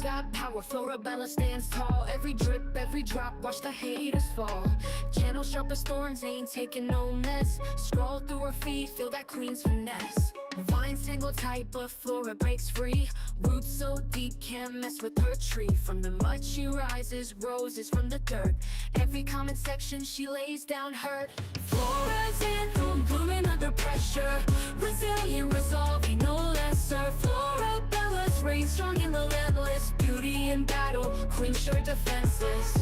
got power, Florabella stands tall. Every drip, every drop, watch the haters fall. Channel sharp as thorns, ain't taking no mess. Scroll through her feed, feel that queen's finesse. Vines tangle tight, but Flora breaks free. Roots so deep, can't mess with her tree. From the mud she rises, roses from the dirt. Every comment section she lays down hurt. Flora's anthem, blooming under pressure. Resilient, resolving, no lesser. Florabella's reign strong and relentless. Beauty in battle, queen sure defenseless.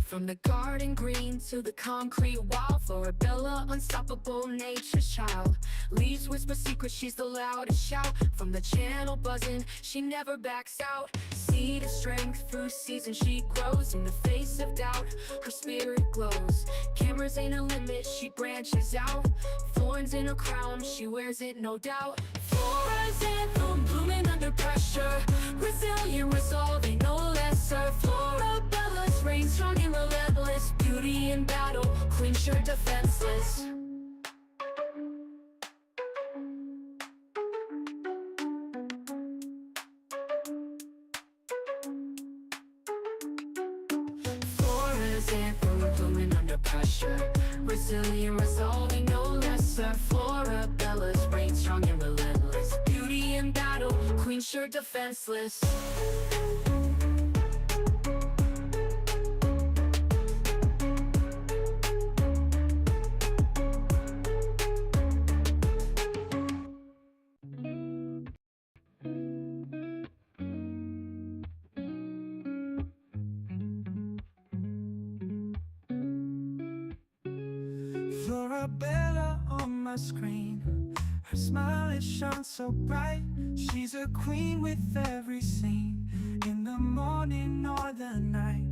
From the garden green to the concrete wall, Florabella, unstoppable nature's child. Leaves whisper secrets, she's the loudest shout. From the channel buzzing, she never backs out. Seed of strength, through seasons she grows. In the face of doubt, her spirit glows. Cameras ain't a limit, she branches out. Thorns in her crown, she wears it no doubt. Flora's anthem, blooming under pressure. Resilient, resolving, no lesser. Florabella's reign strong and relentless. Beauty in battle, queen sure defenseless. Flora's anthem, blooming under pressure. Resilient, resolving, no lesser. Florabella's reign strong and relentless. Beauty in battle, queen sure defenseless. Florabella on my screen. Her smile, it shines so bright. She's a queen with every scene. In the morning or the night,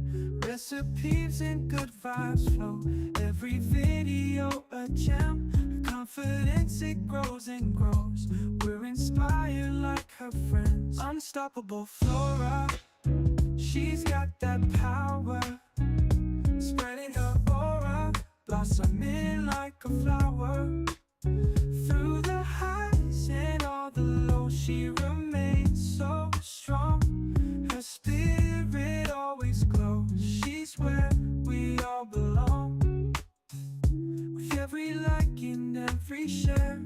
recipes and good vibes flow. Every video a gem. Her confidence, it grows and grows. We're inspired like her friends. Unstoppable Flora, she's got that power. Spreading her aura, blossoming like a flower. Through the highs and all the lows, she remains so strong. Her spirit always glows. She's where we all belong. With every like and every share,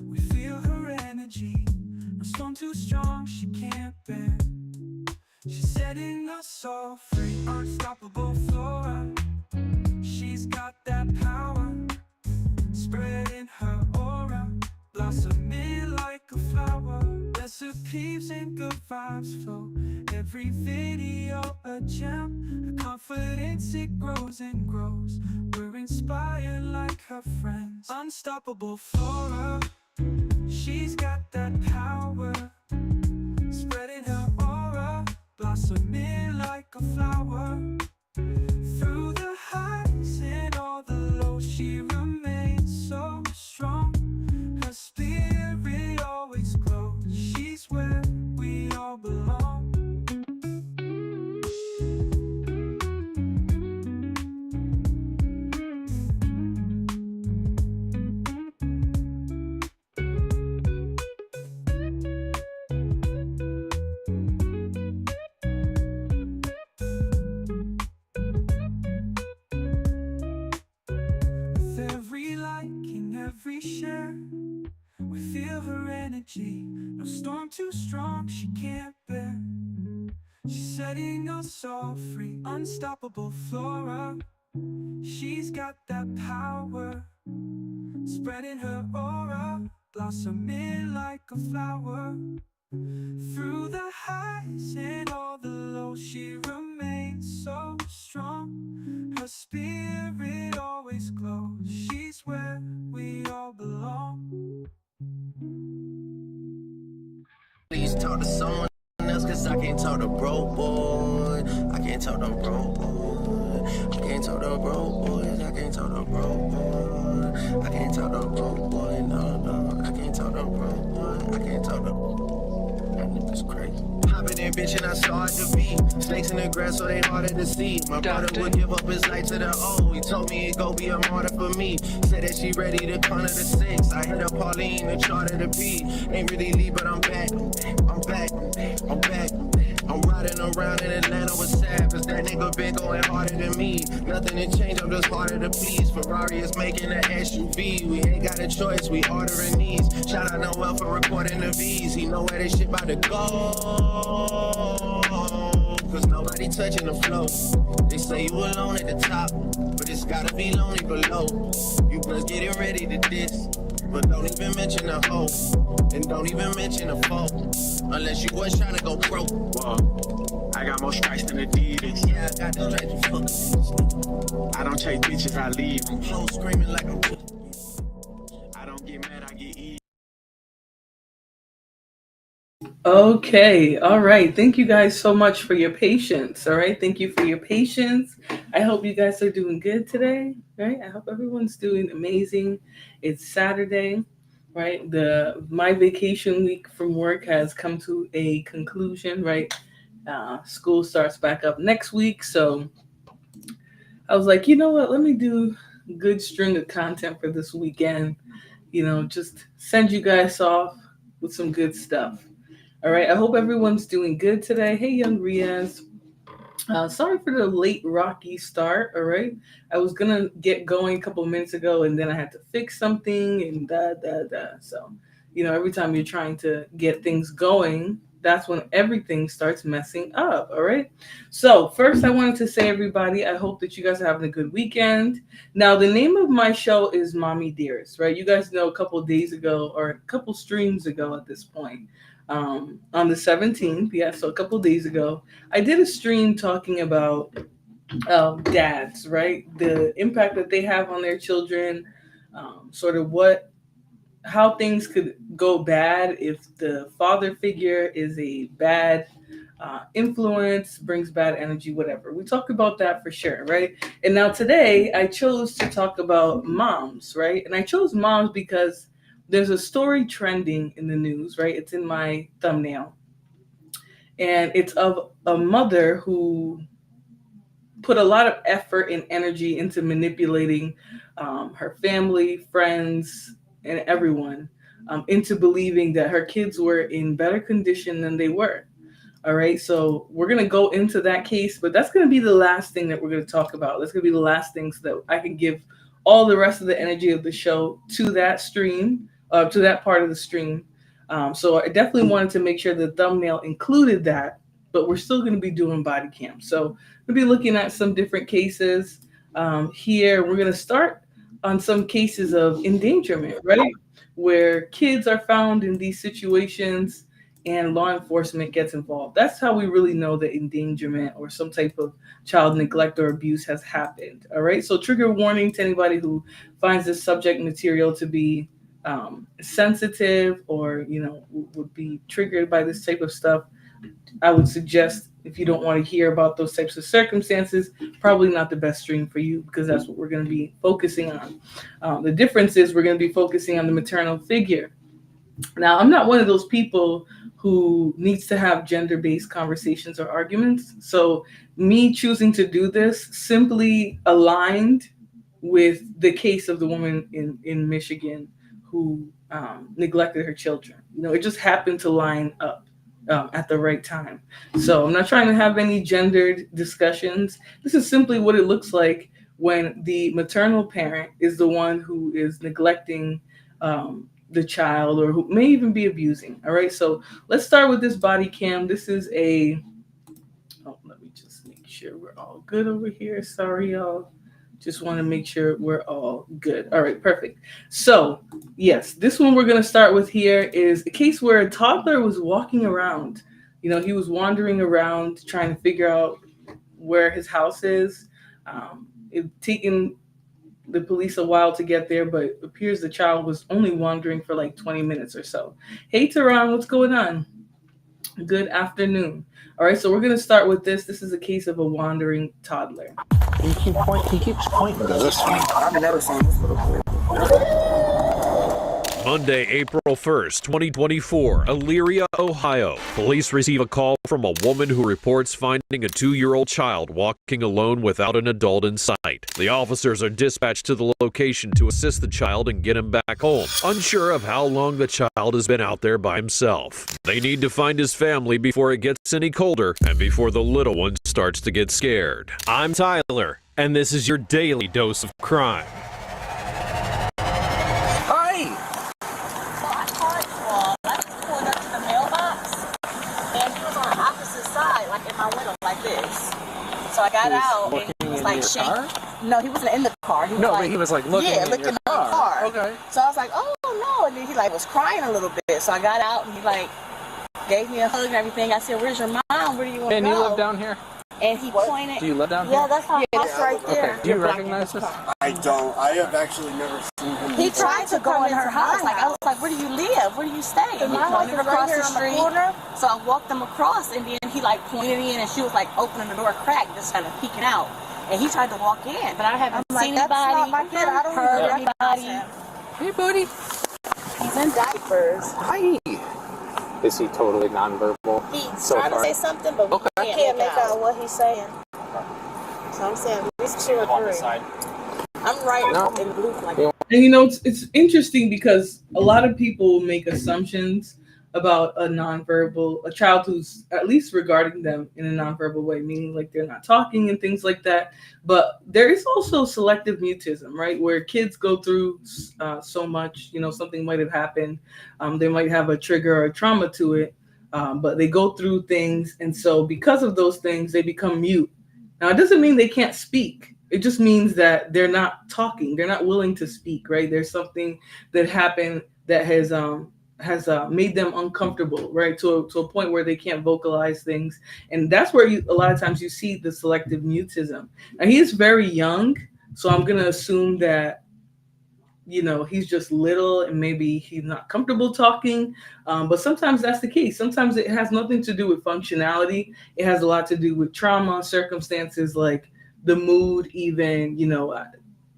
we feel her energy. No storm too strong, she can't bear. She's setting us all free. Unstoppable Flora, she's got that power. Spreading her aura, blossoming like a flower. Recipes and good vibes flow. Every video a gem. Her confidence, it grows and grows. We're inspired like her friends. Unstoppable Flora, she's got that power. Spreading her aura, blossoming like a flower. Through the highs and all the lows, she remains so strong. Her spirit always glows. She's where we all belong. Every share, we feel her energy. No storm too strong, she can't bear. She's setting us all free. Unstoppable Flora, she's got that power. Spreading her aura, blossoming like a flower. Through the highs and all the lows, she remains so strong. Her spirit always glows. She's where we all belong. Please talk to someone else, cause I can't talk to bro boy. I can't talk to bro boy. I can't talk to bro boys. I can't talk to bro boy. I can't talk to bro boy. No, I can't talk to bro boy. I can't talk to. That nigga's crazy. Hopping in bitch and I saw it to be. Snakes in the grass, so they harder to see. My brother would give up his life to the O. He told me he'd go be a martyr for me. Said that she ready to corner the 6. I hit up Pauline and charter the P. Ain't really leave, but I'm back. I'm back. I'm back. I'm riding around in Atlanta with Sav, cause that nigga been going harder than me. Nothing to change, I'm just harder to please. Ferrari is making an SUV. We ain't got a choice, we ordering these. Shout out Noel for recording the V's. He know where this shit about to go. Cause nobody touching the flow. They say you alone at the top, but it's gotta be lonely below. You was getting ready to diss, but don't even mention a hoe. And don't even mention a foe, unless you was trying to go pro. Whoa, I got more strikes than Adidas. Yeah, I got the stripes you fucking. I don't chase bitches, I leave. I'm close screaming like I'm. I don't get mad, I get easy. Okay, all right. Thank you guys so much for your patience. All right, thank you for your patience. I hope you guys are doing good today. Right, I hope everyone's doing amazing. It's Saturday, right? My vacation week from work has come to a conclusion. Right, school starts back up next week, so I was like, you know what? Let me do a good string of content for this weekend. Just send you guys off with some good stuff. All right. I hope everyone's doing good today. Hey, young Riaz. Sorry for the late rocky start. All right. I was going to get going a couple minutes ago and then I had to fix something and So, every time you're trying to get things going, that's when everything starts messing up. All right. So first I wanted to say, everybody, I hope that you guys are having a good weekend. Now, the name of my show is Mommy Dearest, right? You guys know a couple of days ago or a couple streams ago at this point, on the 17th. So a couple of days ago, I did a stream talking about dads, right? The impact that they have on their children, sort of how things could go bad if the father figure is a bad influence, brings bad energy, whatever. We talk about that for sure, right? And now today I chose to talk about moms, right? And I chose moms because there's a story trending in the news, right? It's in my thumbnail. And it's of a mother who put a lot of effort and energy into manipulating her family, friends, and everyone into believing that her kids were in better condition than they were. All right, so we're going to go into that case, but that's going to be the last thing that we're going to talk about. That's going to be the last thing so that I can give all the rest of the energy of the show to that stream, to that part of the stream. So I definitely wanted to make sure the thumbnail included that, but we're still going to be doing body cam. So we'll be looking at some different cases here. We're going to start on some cases of endangerment, right? Where kids are found in these situations and law enforcement gets involved. That's how we really know that endangerment or some type of child neglect or abuse has happened. All right. So trigger warning to anybody who finds this subject material to be sensitive or, would be triggered by this type of stuff. I would suggest, if you don't want to hear about those types of circumstances, probably not the best stream for you, because that's what we're going to be focusing on. The difference is we're going to be focusing on the maternal figure. Now, I'm not one of those people who needs to have gender-based conversations or arguments. So me choosing to do this simply aligned with the case of the woman in Michigan who neglected her children. It just happened to line up at the right time. So I'm not trying to have any gendered discussions. This is simply what it looks like when the maternal parent is the one who is neglecting the child, or who may even be abusing. All right, so let's start with this body cam. This is let me just make sure we're all good over here. Sorry, y'all. Just want to make sure we're all good. All right, perfect. So yes, this one we're going to start with here is a case where a toddler was walking around. He was wandering around trying to figure out where his house is. It taken the police a while to get there, but it appears the child was only wandering for like 20 minutes or so. Hey, Tehran, what's going on? Good afternoon. All right, so we're going to start with this. This is a case of a wandering toddler. He keeps pointing. I've never seen this little boy. Monday, April 1st, 2024, Elyria, Ohio. Police receive a call from a woman who reports finding a 2-year-old child walking alone without an adult in sight. The officers are dispatched to the location to assist the child and get him back home, unsure of how long the child has been out there by himself. They need to find his family before it gets any colder and before the little one starts to get scared. I'm Tyler, and this is your daily dose of crime. So I got out and he was like shaking. No, he wasn't in the car. He was but he was like looking in looking your in the car. Okay. So I was like, oh no, and then he like was crying a little bit. So I got out and he like gave me a hug and everything. I said, where's your mom? Where do you want to go? And you live down here? And he pointed. Do you live down here? Yeah, that's our house right there. Okay. Do you recognize this? I don't. I have actually never seen him. He tried to go in her house. Like I was like, where do you live? Where do you stay? And he pointed across the street. So I walked him across, and then he like pointed in, and she was like opening the door a crack, just kind of peeking out. And he tried to walk in, but I haven't seen anybody, heard anybody. Hey, buddy. He's in diapers. Hi. Is he totally nonverbal? He's so trying far? to say something, but we can't make out what he's saying. So I'm saying, these two or three. I'm right in the blue like that. And you know, it's interesting because a lot of people make assumptions about a child who's at least regarding them in a nonverbal way, meaning like they're not talking and things like that. But there is also selective mutism, right? Where kids go through so much, you know, something might have happened. They might have a trigger or a trauma to it, but they go through things. And so because of those things, they become mute. Now, it doesn't mean they can't speak. It just means that they're not talking. They're not willing to speak, right? There's something that happened that has made them uncomfortable, right? To a point where they can't vocalize things. And that's where a lot of times you see the selective mutism. And he is very young, so I'm going to assume that, you know, he's just little and maybe he's not comfortable talking. But sometimes that's the case. Sometimes it has nothing to do with functionality. It has a lot to do with trauma, circumstances, like the mood even, you know.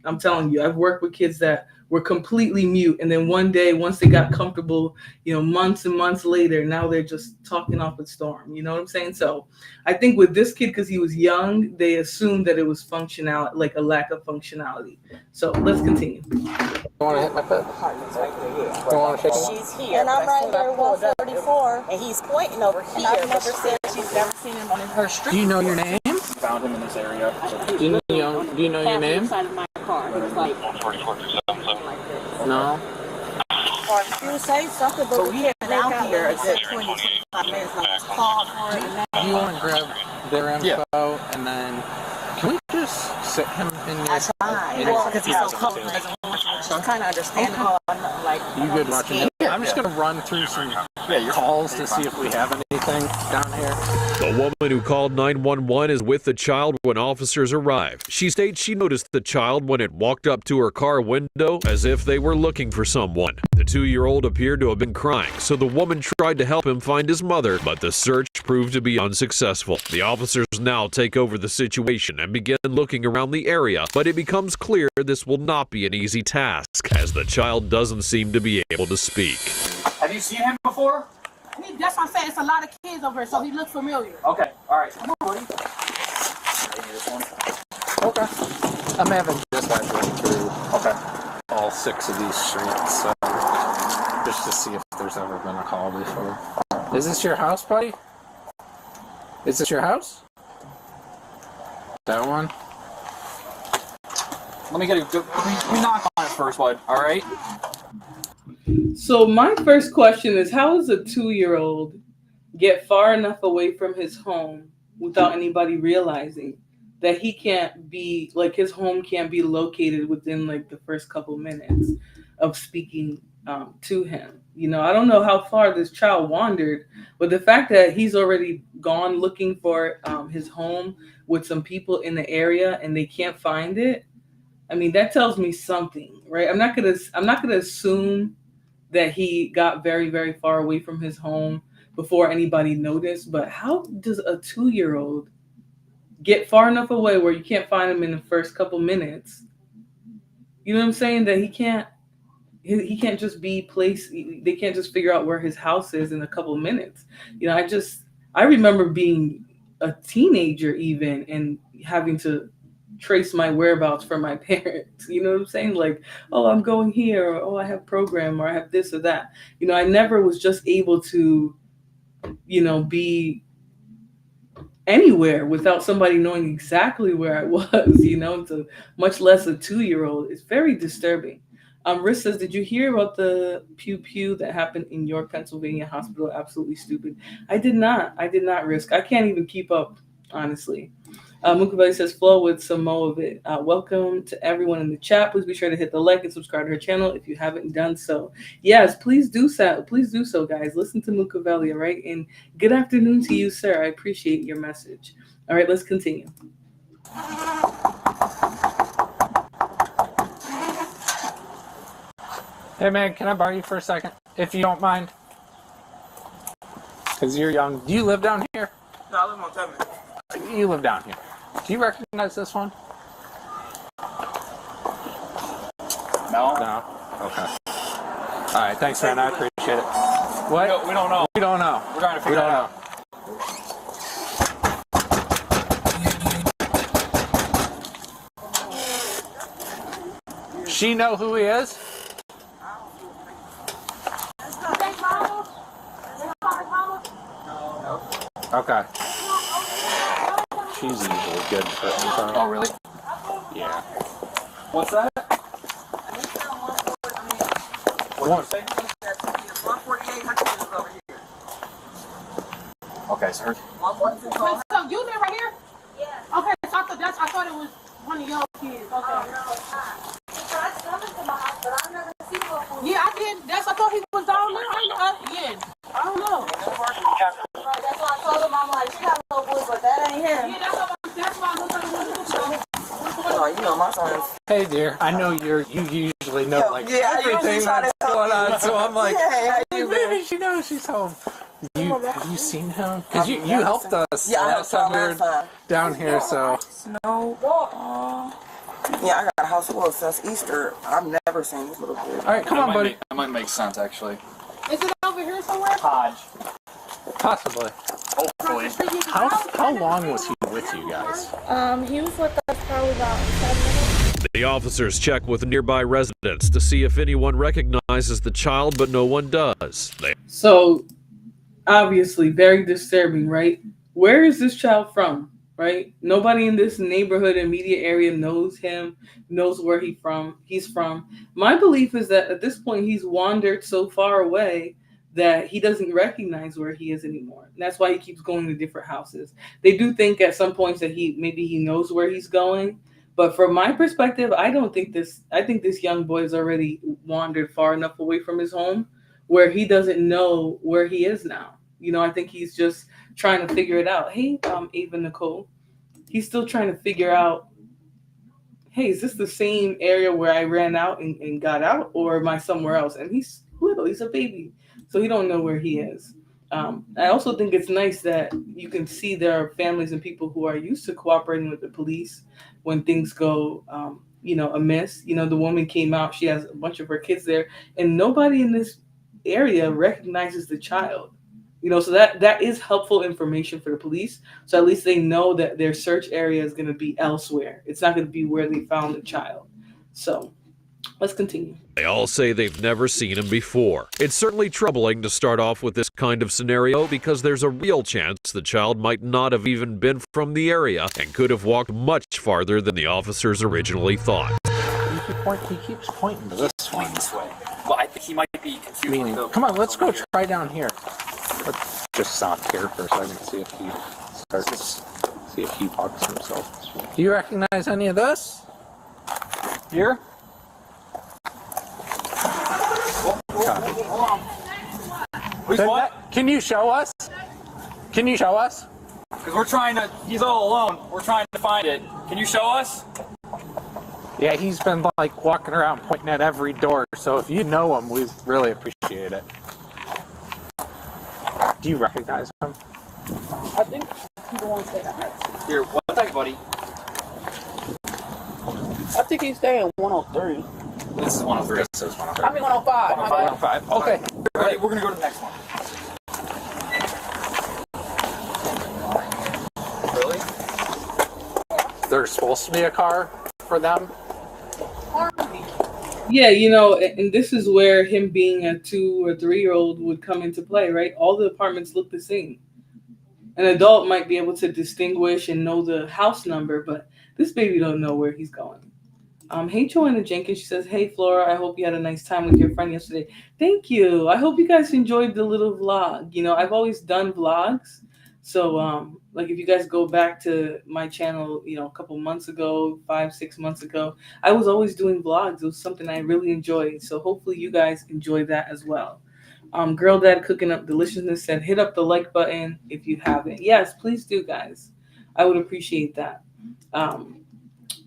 I'm telling you, I've worked with kids that were completely mute. And then one day, once they got comfortable, you know, months and months later, now they're just talking off a storm. You know what I'm saying? So I think with this kid, because he was young, they assumed that it was functionality, like a lack of functionality. So let's continue. You want to hit my foot? You want to shake him? She's here. And I'm right here, 144. And he's pointing over here. I've never seen, she's never seen him on her street. Do you know your name? Found him in this area. Do you know your name? Inside of my car. He was like, No. or she was saying something, but we had been out here a good 20, 25 minutes. And I was called for it. Do you want to grab their info and then can we just sit him in your... I tried. Because he's so comfortable. So I'm kind of understandable. Like, You good watching it? I'm just going to run through some calls to see if we have anything down here. The woman who called 911 is with the child when officers arrive. She states she noticed the child when it walked up to her car window as if they were looking for someone. The 2-year-old appeared to have been crying, so the woman tried to help him find his mother, but the search proved to be unsuccessful. The officers now take over the situation and begin looking around the area, but it becomes clear this will not be an easy task, as the child doesn't seem to be able to speak. Have you seen him before? That's what I'm saying. It's a lot of kids over here, so he looks familiar. Okay, alright. Come on, buddy. Okay. I'm having dispatch run through all 6 of these streets, so just to see if there's ever been a call before. Is this your house, buddy? Is this your house? That one? Let me get a good... We knock on it first, bud, alright? So my first question is, how does a 2-year-old get far enough away from his home without anybody realizing that he can't be, like, his home can't be located within like the first couple minutes of speaking to him? You know, I don't know how far this child wandered, but the fact that he's already gone looking for his home with some people in the area and they can't find it, I mean, that tells me something, right? I'm not gonna assume that he got very, very far away from his home before anybody noticed, but how does a 2-year-old get far enough away where you can't find him in the first couple minutes? You know what I'm saying? That he can't he can't just be placed. They can't just figure out where his house is in a couple of minutes. You know, I remember being a teenager even and having to trace my whereabouts from my parents. You know what I'm saying? Like, oh, I'm going here, or oh, I have program, or I have this or that. You know, I never was just able to, be anywhere without somebody knowing exactly where I was, to much less a 2-year-old. It's very disturbing. Rick says, did you hear about the pew pew that happened in York, Pennsylvania hospital? Absolutely stupid. I did not. Risk. I can't even keep up, honestly. Mukabeli says, flow with some more of it. Welcome to everyone in the chat. Please be sure to hit the like and subscribe to her channel if you haven't done so. Yes, please do so. Please do so, guys. Listen to Mukabeli, all right? And good afternoon to you, sir. I appreciate your message. All right, let's continue. Hey man, can I borrow you for a second, if you don't mind? Because you're young. Do you live down here? No, I live on 7. You live down here. Do you recognize this one? No. No? Okay. Alright, thanks man, I appreciate it. What? We don't know. We don't know. We're trying to figure it out. She know who he is? Okay. She's usually good for it. Oh, really? Yeah. What's that? What? Okay, sir. So you live right here? Yeah. Okay, so I thought it was one of your kids. Okay. Yeah, I did. I thought he was down there. Yeah. I don't know. That's why I told him, I'm like, she got a little voice, but that ain't him. Yeah, that's why I looked at him. Oh, you know my son. Hey dear, I know you usually know like everything that's going on, so I'm like, Yeah, maybe she knows she's home. Have you seen him? Because you helped us last time we were down here, so. No. Yeah, I got a house full since Easter. I've never seen this little kid. Alright, come on, buddy. That might make sense, actually. Is it over here somewhere? Hodge. Possibly. Hopefully. How long was he with you guys? He was with us probably about 7 minutes. The officers check with nearby residents to see if anyone recognizes the child, but no one does. So, obviously, very disturbing, right? Where is this child from, right? Nobody in this neighborhood, immediate area knows him, knows where he's from. My belief is that at this point, he's wandered so far away that he doesn't recognize where he is anymore. And that's why he keeps going to different houses. They do think at some points that maybe he knows where he's going. But from my perspective, I think this young boy has already wandered far enough away from his home where he doesn't know where he is now. I think he's just trying to figure it out. Hey, Ava Nicole, he's still trying to figure out, hey, is this the same area where I ran out and got out, or am I somewhere else? And he's little, he's a baby, so he don't know where he is. I also think it's nice that you can see there are families and people who are used to cooperating with the police when things go, amiss. The woman came out, she has a bunch of her kids there, and nobody in this area recognizes the child. So that is helpful information for the police. So at least they know that their search area is going to be elsewhere. It's not going to be where they found the child. So let's continue. They all say they've never seen him before. It's certainly troubling to start off with this kind of scenario because there's a real chance the child might not have even been from the area and could have walked much farther than the officers originally thought. He keeps pointing to this one. This way. Well, I think he might be confused. Come on, let's go try down here. Let's just stop here for a second, see if he talks himself. Do you recognize any of this? Here? What? Can you show us? Because we're trying to, he's all alone. We're trying to find it. Can you show us? Yeah, he's been like walking around pointing at every door, so if you know him, we really appreciate it. Do you recognize him? I think he's the one staying at house. Here, one sec, buddy. I think he's staying 103. This is 103. This is 103. I mean 105. 105. Okay. Alright, we're gonna go to the next one. Really? There's supposed to be a car for them? Yeah, you know, and this is where him being a 2 or 3-year-old would come into play, right? All the apartments look the same. An adult might be able to distinguish and know the house number, but this baby don't know where he's going. Hey, Joanna Jenkins, she says, hey, Flora, I hope you had a nice time with your friend yesterday. Thank you. I hope you guys enjoyed the little vlog. You know, I've always done vlogs. So, like if you guys go back to my channel, you know, a couple months ago, 5-6 months ago, I was always doing vlogs. It was something I really enjoyed. So hopefully you guys enjoy that as well. Girl Dad Cooking Up Deliciousness said, hit up the like button if you haven't. Yes, please do, guys. I would appreciate that.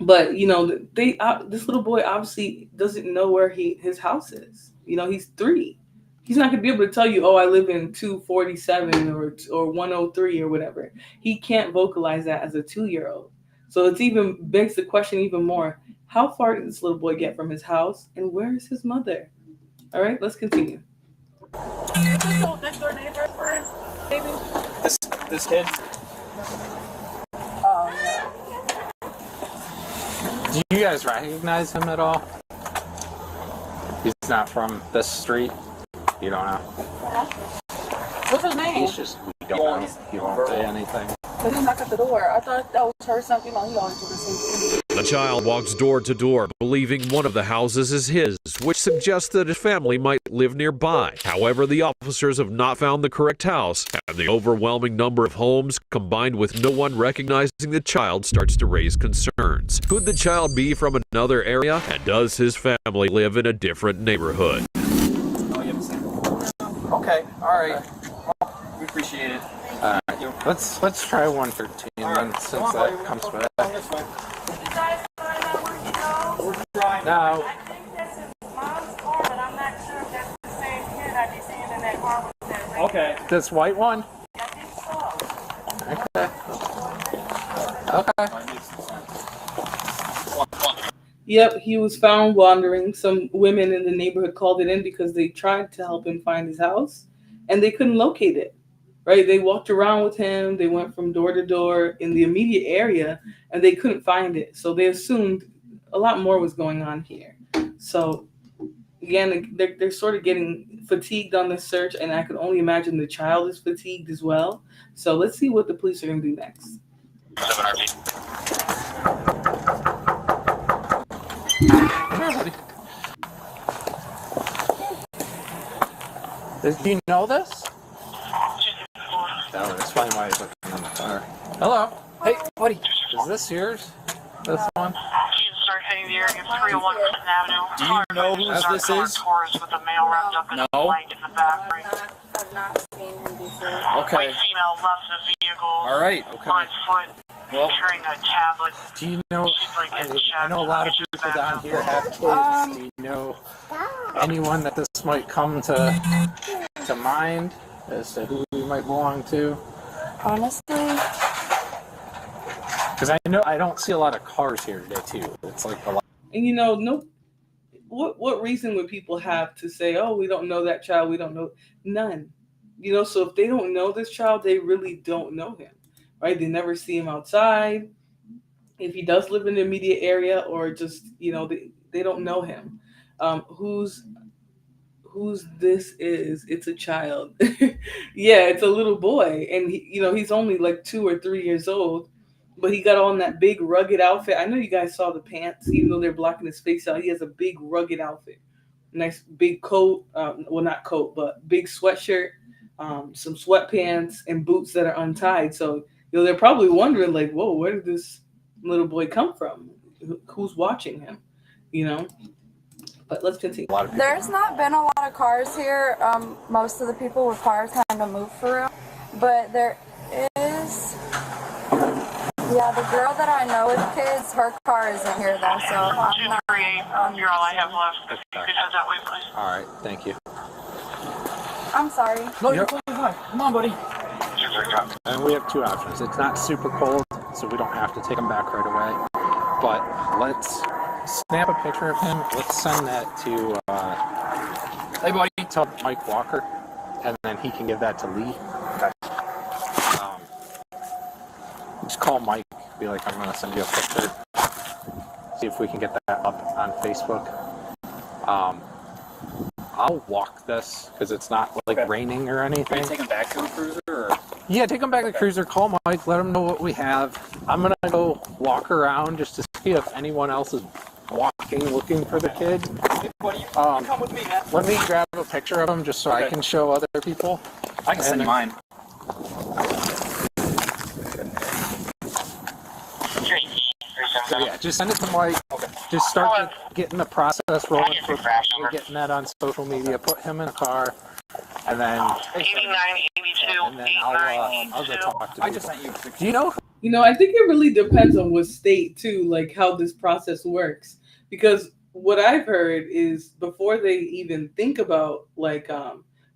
But you know, this little boy obviously doesn't know where his house is. You know, he's 3. He's not gonna be able to tell you, oh, I live in 247 or 103 or whatever. He can't vocalize that as a 2-year-old. So it's even begs the question even more: how far did this little boy get from his house, and where is his mother? All right, let's continue. This kid. Do you guys recognize him at all? He's not from this street. You don't know. What's his name? He's just, we don't know. He won't say anything. But he knocked at the door. I thought that was her son. You know, he always do the same thing. The child walks door to door, believing one of the houses is his, which suggests that his family might live nearby. However, the officers have not found the correct house, and the overwhelming number of homes, combined with no one recognizing the child, starts to raise concerns. Could the child be from another area, and does his family live in a different neighborhood? Okay, alright. Well, we appreciate it. Let's try 113 then, since that comes back. You guys find out where you go? No. I think that's his mom's car, but I'm not sure if that's the same kid I be seeing in that car with that red. Okay. This white one? I think so. Okay. Yep, he was found wandering. Some women in the neighborhood called it in because they tried to help him find his house, and they couldn't locate it. Right? They walked around with him. They went from door to door in the immediate area, and they couldn't find it. So they assumed a lot more was going on here. So again, they're sort of getting fatigued on this search, and I can only imagine the child is fatigued as well. So let's see what the police are going to do next. Do you know this? That would explain why he's looking in the car. Hello. Hey, buddy. Is this yours? This one? Start heading the area 301 Clinton Avenue. Do you know whose this is? With a male wrapped up in a blanket in the back. I've not seen him before. Okay. White female left the vehicle. Alright, okay. On foot. Well, carrying a tablet. Do you know, I know a lot of people down here have kids. Do you know anyone that this might come to mind as to who we might belong to? Honestly, because I know I don't see a lot of cars here today too. It's like a lot. And you know, no, what reason would people have to say, oh, we don't know that child, we don't know? None. You know, so if they don't know this child, they really don't know him, right? They never see him outside. If he does live in the immediate area, or just, you know, they don't know him. Whose this is? It's a child. Yeah, it's a little boy, and he's only like 2 or 3 years old, but he got on that big rugged outfit. I know you guys saw the pants, even though they're blocking his face out. He has a big rugged outfit, nice big coat. Well, not coat, but big sweatshirt, some sweatpants, and boots that are untied. So they're probably wondering, like, whoa, where did this little boy come from? Who's watching him? But let's continue. there's not been a lot of cars here. Most of the people with cars kind of move for real. But there is, yeah, the girl that I know with kids, her car isn't here though, so I'm not. 238, you're all I have left. If you could head that way, please. All right, thank you. I'm sorry. No, you're totally fine. Come on, buddy. And we have two options. It's not super cold, so we don't have to take them back right away. But let's snap a picture of him. Let's send that to Hey, buddy. to Mike Walker, and then he can give that to Lee. Okay. Just call Mike. Be like, I'm gonna send you a picture. See if we can get that up on Facebook. I'll walk this because it's not like raining or anything. Can you take him back to the cruiser? Or? Yeah, take him back to the cruiser. Call Mike. Let him know what we have. I'm gonna go walk around just to see if anyone else is walking, looking for the kid. Hey, buddy, you come with me, man. Let me grab a picture of him just so I can show other people. I can send you mine. So yeah, just send it to Mike. Just start getting the process rolling for getting that on social media. Put him in a car, and then 89, 82, and then I'll go talk to people. I just sent you. Do you know? You know, I think it really depends on what state too, like how this process works. Because what I've heard is before they even think about like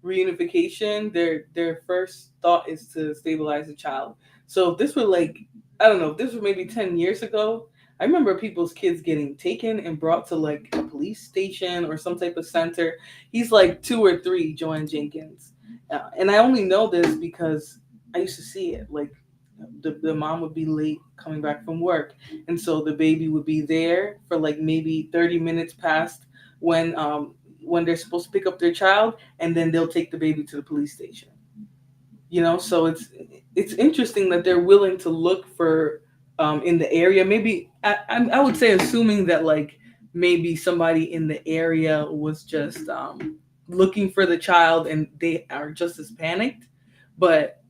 reunification, their first thought is to stabilize the child. So if this were like, I don't know, if this were maybe 10 years ago, I remember people's kids getting taken and brought to like a police station or some type of center. He's like 2 or 3, Joanne Jenkins. And I only know this because I used to see it. Like the mom would be late coming back from work. And so the baby would be there for like maybe 30 minutes past when they're supposed to pick up their child. And then they'll take the baby to the police station. You know, so it's interesting that they're willing to look for in the area. Maybe I would say assuming that like maybe somebody in the area was just looking for the child and they are just as panicked. But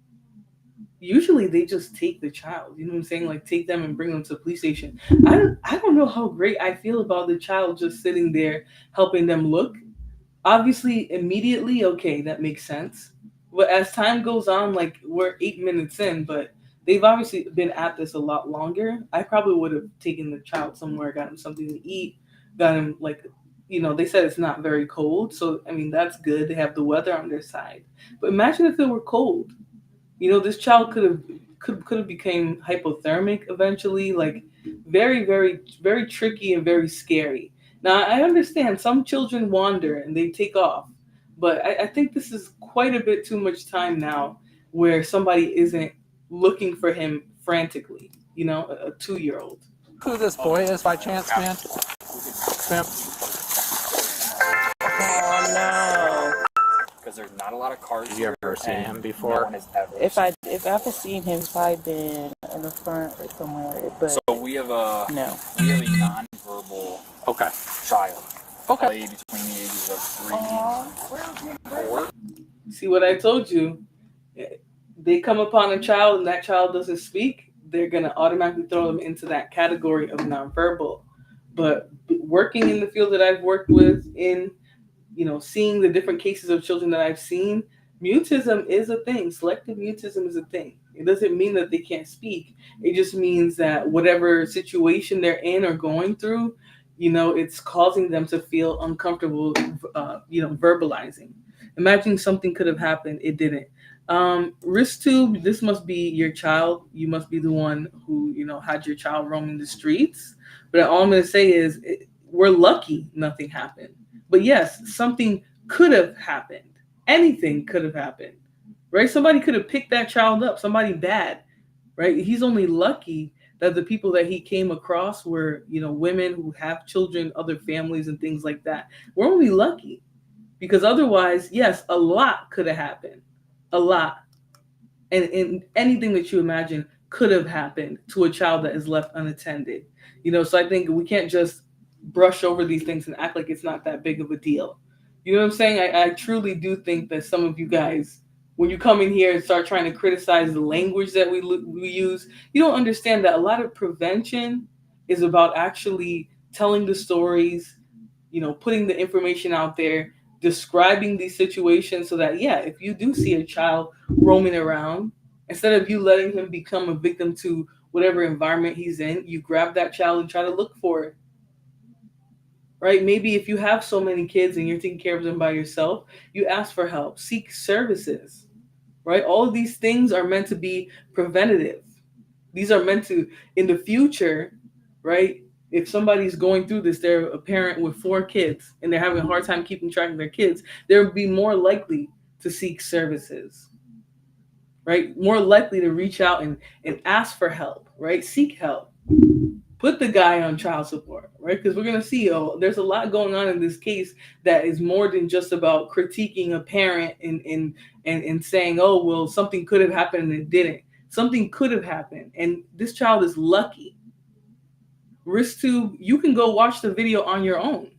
usually they just take the child. You know what I'm saying? Like take them and bring them to the police station. I don't know how great I feel about the child just sitting there helping them look. Obviously, immediately, okay, that makes sense. But as time goes on, like we're 8 minutes in, but they've obviously been at this a lot longer. I probably would have taken the child somewhere, got him something to eat, got him like, they said it's not very cold. So, I mean, that's good. They have the weather on their side. But imagine if it were cold. This child could have became hypothermic eventually, like very, very, very tricky and very scary. Now, I understand some children wander and they take off, but I think this is quite a bit too much time now where somebody isn't looking for him frantically, a 2-year-old. Who this boy is by chance, man? Sam? Oh no. Because there's not a lot of cars. Have you ever seen him before? No one has ever. If I've seen him, he's probably been in the front or somewhere. But So we have a non-verbal child. Okay. Play between the ages of 3 and 4. See what I told you? They come upon a child and that child doesn't speak, they're going to automatically throw them into that category of nonverbal. But working in the field that I've worked with in, seeing the different cases of children that I've seen, mutism is a thing. Selective mutism is a thing. It doesn't mean that they can't speak. It just means that whatever situation they're in or going through, it's causing them to feel uncomfortable, verbalizing. Imagine something could have happened. It didn't. Risk tube, this must be your child. You must be the one who, had your child roaming the streets. But all I'm going to say is we're lucky nothing happened. But yes, something could have happened. Anything could have happened, right? Somebody could have picked that child up, somebody bad, right? He's only lucky that the people that he came across were, women who have children, other families and things like that. We're only lucky because otherwise, yes, a lot could have happened. A lot. And anything that you imagine could have happened to a child that is left unattended. So I think we can't just brush over these things and act like it's not that big of a deal. You know what I'm saying? I truly do think that some of you guys, when you come in here and start trying to criticize the language that we use, you don't understand that a lot of prevention is about actually telling the stories, putting the information out there, describing these situations so that, if you do see a child roaming around, instead of you letting him become a victim to whatever environment he's in, you grab that child and try to look for it. Right? Maybe if you have so many kids and you're taking care of them by yourself, you ask for help, seek services, right? All of these things are meant to be preventative. These are meant to, in the future, right? if somebody's going through this, they're a parent with 4 kids and they're having a hard time keeping track of their kids, they'll be more likely to seek services, right? More likely to reach out and ask for help, right? Seek help. Put the guy on child support, right? Because we're going to see, there's a lot going on in this case that is more than just about critiquing a parent and saying, oh, well, something could have happened and it didn't. Something could have happened. And this child is lucky. Risk2, you can go watch the video on your own.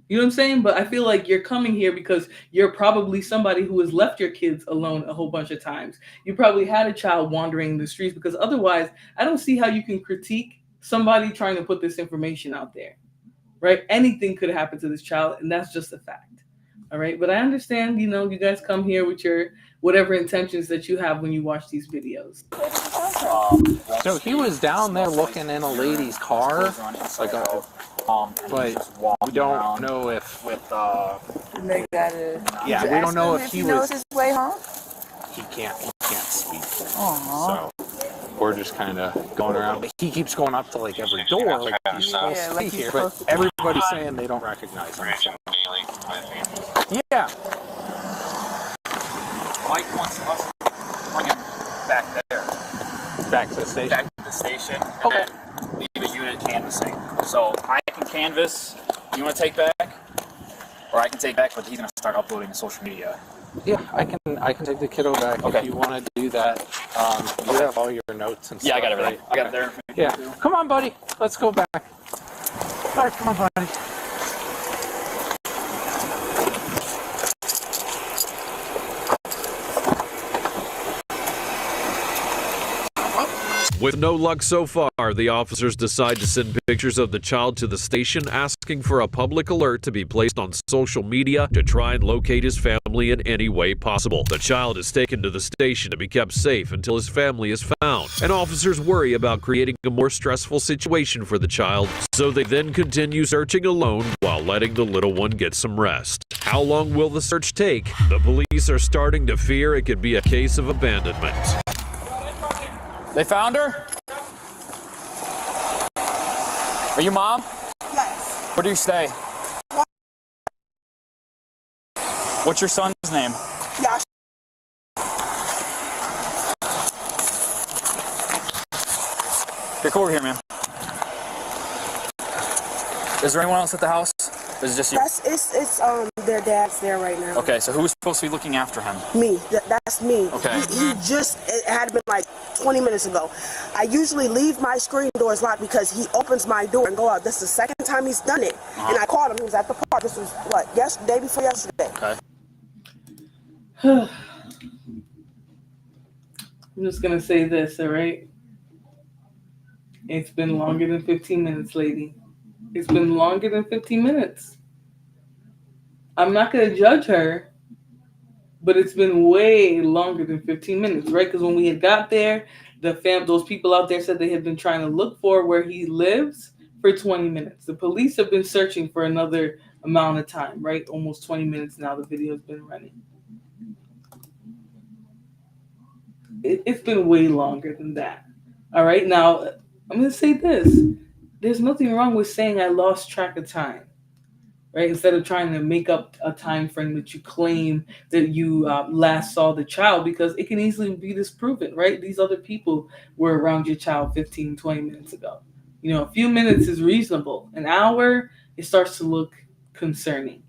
You know what I'm saying? But I feel like you're coming here because you're probably somebody who has left your kids alone a whole bunch of times. You probably had a child wandering the streets, because otherwise, I don't see how you can critique somebody trying to put this information out there, right? Anything could happen to this child, and that's just a fact. All right. But I understand, you guys come here with your whatever intentions that you have when you watch these videos. So he was down there looking in a lady's car, like but we don't know if we don't know if he knows his way home. He can't speak. So we're just kind of going around. But he keeps going up to like every door, like he's supposed to be here. But everybody's saying they don't recognize him. So. Yeah. Mike wants us to bring him back there. Back to the station? Back to the station. Okay. Leave a unit canvassing. So I can canvass. You want to take back? Or I can take back, but he's going to start uploading to social media. Yeah, I can take the kiddo back if you want to do that. You have all your notes and stuff. Yeah, I got everything. Right? I got there. Yeah. Come on, buddy. Let's go back. All right, come on, buddy. With no luck so far, the officers decide to send pictures of the child to the station, asking for a public alert to be placed on social media to try and locate his family in any way possible. The child is taken to the station to be kept safe until his family is found, and officers worry about creating a more stressful situation for the child, so they then continue searching alone while letting the little one get some rest. How long will the search take? The police are starting to fear it could be a case of abandonment. They found her? Are you mom? Yes. Where do you stay? What's your son's name? Yash. Here, come over here, man. Is there anyone else at the house? Or is it just you? It's their dad's there right now. Okay, so who's supposed to be looking after him? Me. That's me. Okay. It had been like 20 minutes ago. I usually leave my screen doors locked because he opens my door and go out. This is the second time he's done it. And I called him. He was at the park. This was, day before yesterday. Okay. I'm just going to say this, all right? It's been longer than 15 minutes, lady. It's been longer than 15 minutes. I'm not going to judge her, but it's been way longer than 15 minutes, right? Because when we had got there, those people out there said they had been trying to look for where he lives for 20 minutes. The police have been searching for another amount of time, right? Almost 20 minutes now the video's been running. It's been way longer than that. All right, now I'm going to say this. There's nothing wrong with saying I lost track of time, right? Instead of trying to make up a time frame that you claim that you last saw the child, because it can easily be disproven, right? These other people were around your child 15, 20 minutes ago. A few minutes is reasonable. An hour, it starts to look concerning.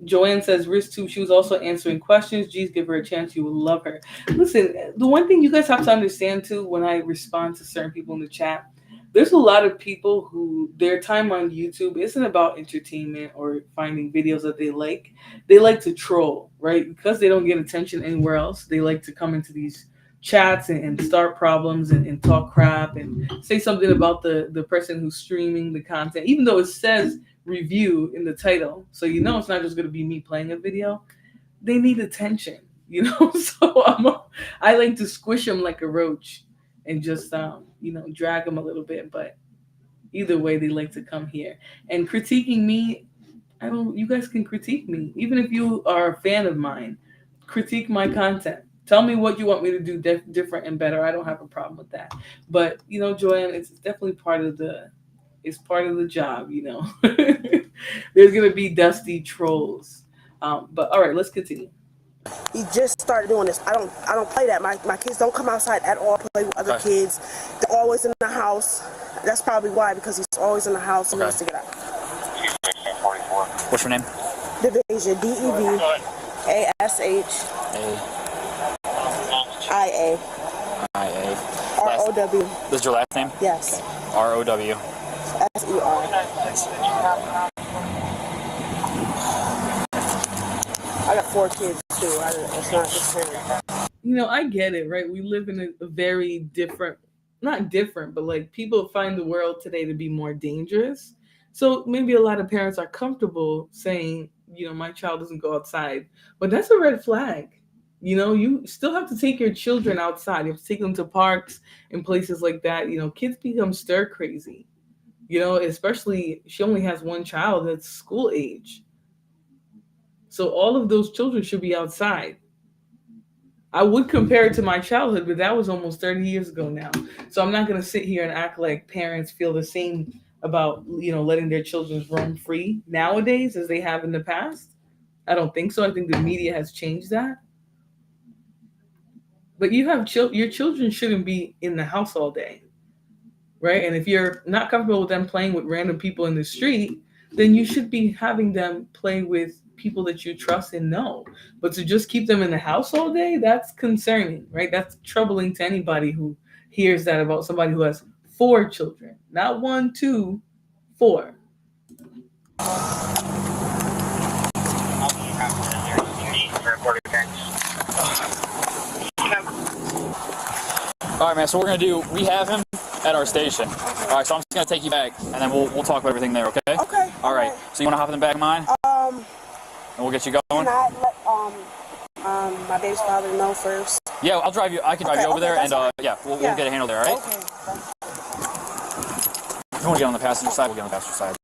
Joanne says, Risk2, she was also answering questions. Geez, give her a chance. You will love her. Listen, the one thing you guys have to understand, too, when I respond to certain people in the chat, there's a lot of people who their time on YouTube isn't about entertainment or finding videos that they like. They like to troll, right? Because they don't get attention anywhere else. They like to come into these chats and start problems and talk crap and say something about the person who's streaming the content, even though it says review in the title. So it's not just going to be me playing a video. They need attention, So I like to squish them like a roach and just drag them a little bit. But either way, they like to come here and critiquing me. You guys can critique me, even if you are a fan of mine. Critique my content. Tell me what you want me to do different and better. I don't have a problem with that. But Joanne, it's definitely part of the It's part of the job, you know. There's gonna be dusty trolls. But all right, let's continue. He just started doing this. I don't play that. My kids don't come outside at all, play with other kids. They're always in the house. That's probably why, because he's always in the house and wants to get out. What's your name? Devasia, DEVASHIA. ROW. This is your last name? Yes. ROW. SER. I got 4 kids too. It's not just him. You know, I get it, right? We live in a very different, not different, but like people find the world today to be more dangerous. So maybe a lot of parents are comfortable saying, you know, my child doesn't go outside, but that's a red flag. You know, you still have to take your children outside. You have to take them to parks and places like that. You know, kids become stir crazy, you know, especially she only has one child that's school age. So all of those children should be outside. I would compare it to my childhood, but that was almost 30 years ago now. So I'm not going to sit here and act like parents feel the same about, you know, letting their children roam free nowadays as they have in the past. I don't think so. I think the media has changed that. But you have your children shouldn't be in the house all day, right? And if you're not comfortable with them playing with random people in the street, then you should be having them play with people that you trust and know. But to just keep them in the house all day, that's concerning, right? That's troubling to anybody who hears that about somebody who has 4 children. Not 1, 2, 4. All right, man. So we're gonna do. We have him at our station. All right. So I'm just gonna take you back, and then we'll talk about everything there. Okay? Okay. All right. So you wanna hop in the back of mine? And we'll get you going. Can I let my baby's father know first? Yeah, I'll drive you. I can drive you over there, and yeah, we'll get it handled there. All right? Okay. If you want to get on the passenger side, we'll get on the passenger side.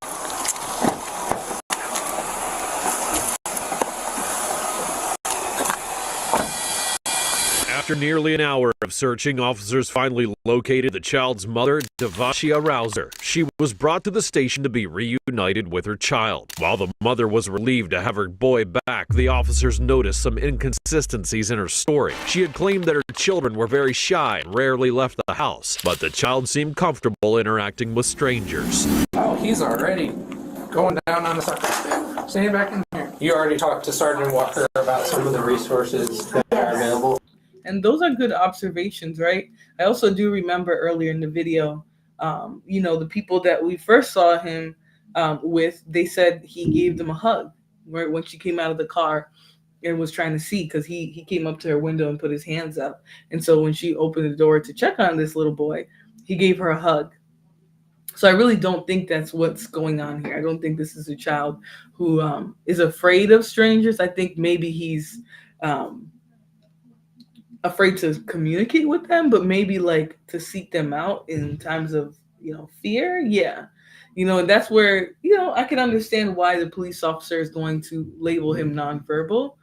After nearly an hour of searching, officers finally located the child's mother, Devasia Rouser. She was brought to the station to be reunited with her child. While the mother was relieved to have her boy back, the officers noticed some inconsistencies in her story. She had claimed that her children were very shy and rarely left the house, but the child seemed comfortable interacting with strangers. Oh, he's already going down on the side. Stand back in here. You already talked to Sergeant Walker about some of the resources that are available. And those are good observations, right? I also do remember earlier in the video, you know, the people that we first saw him with, they said he gave them a hug right when she came out of the car and was trying to see, because he came up to her window and put his hands up. And so when she opened the door to check on this little boy, he gave her a hug. So I really don't think that's what's going on here. I don't think this is a child who is afraid of strangers. I think maybe he's afraid to communicate with them, but maybe like to seek them out in times of, you know, fear. Yeah. You know, and that's where, you know, I can understand why the police officer is going to label him nonverbal.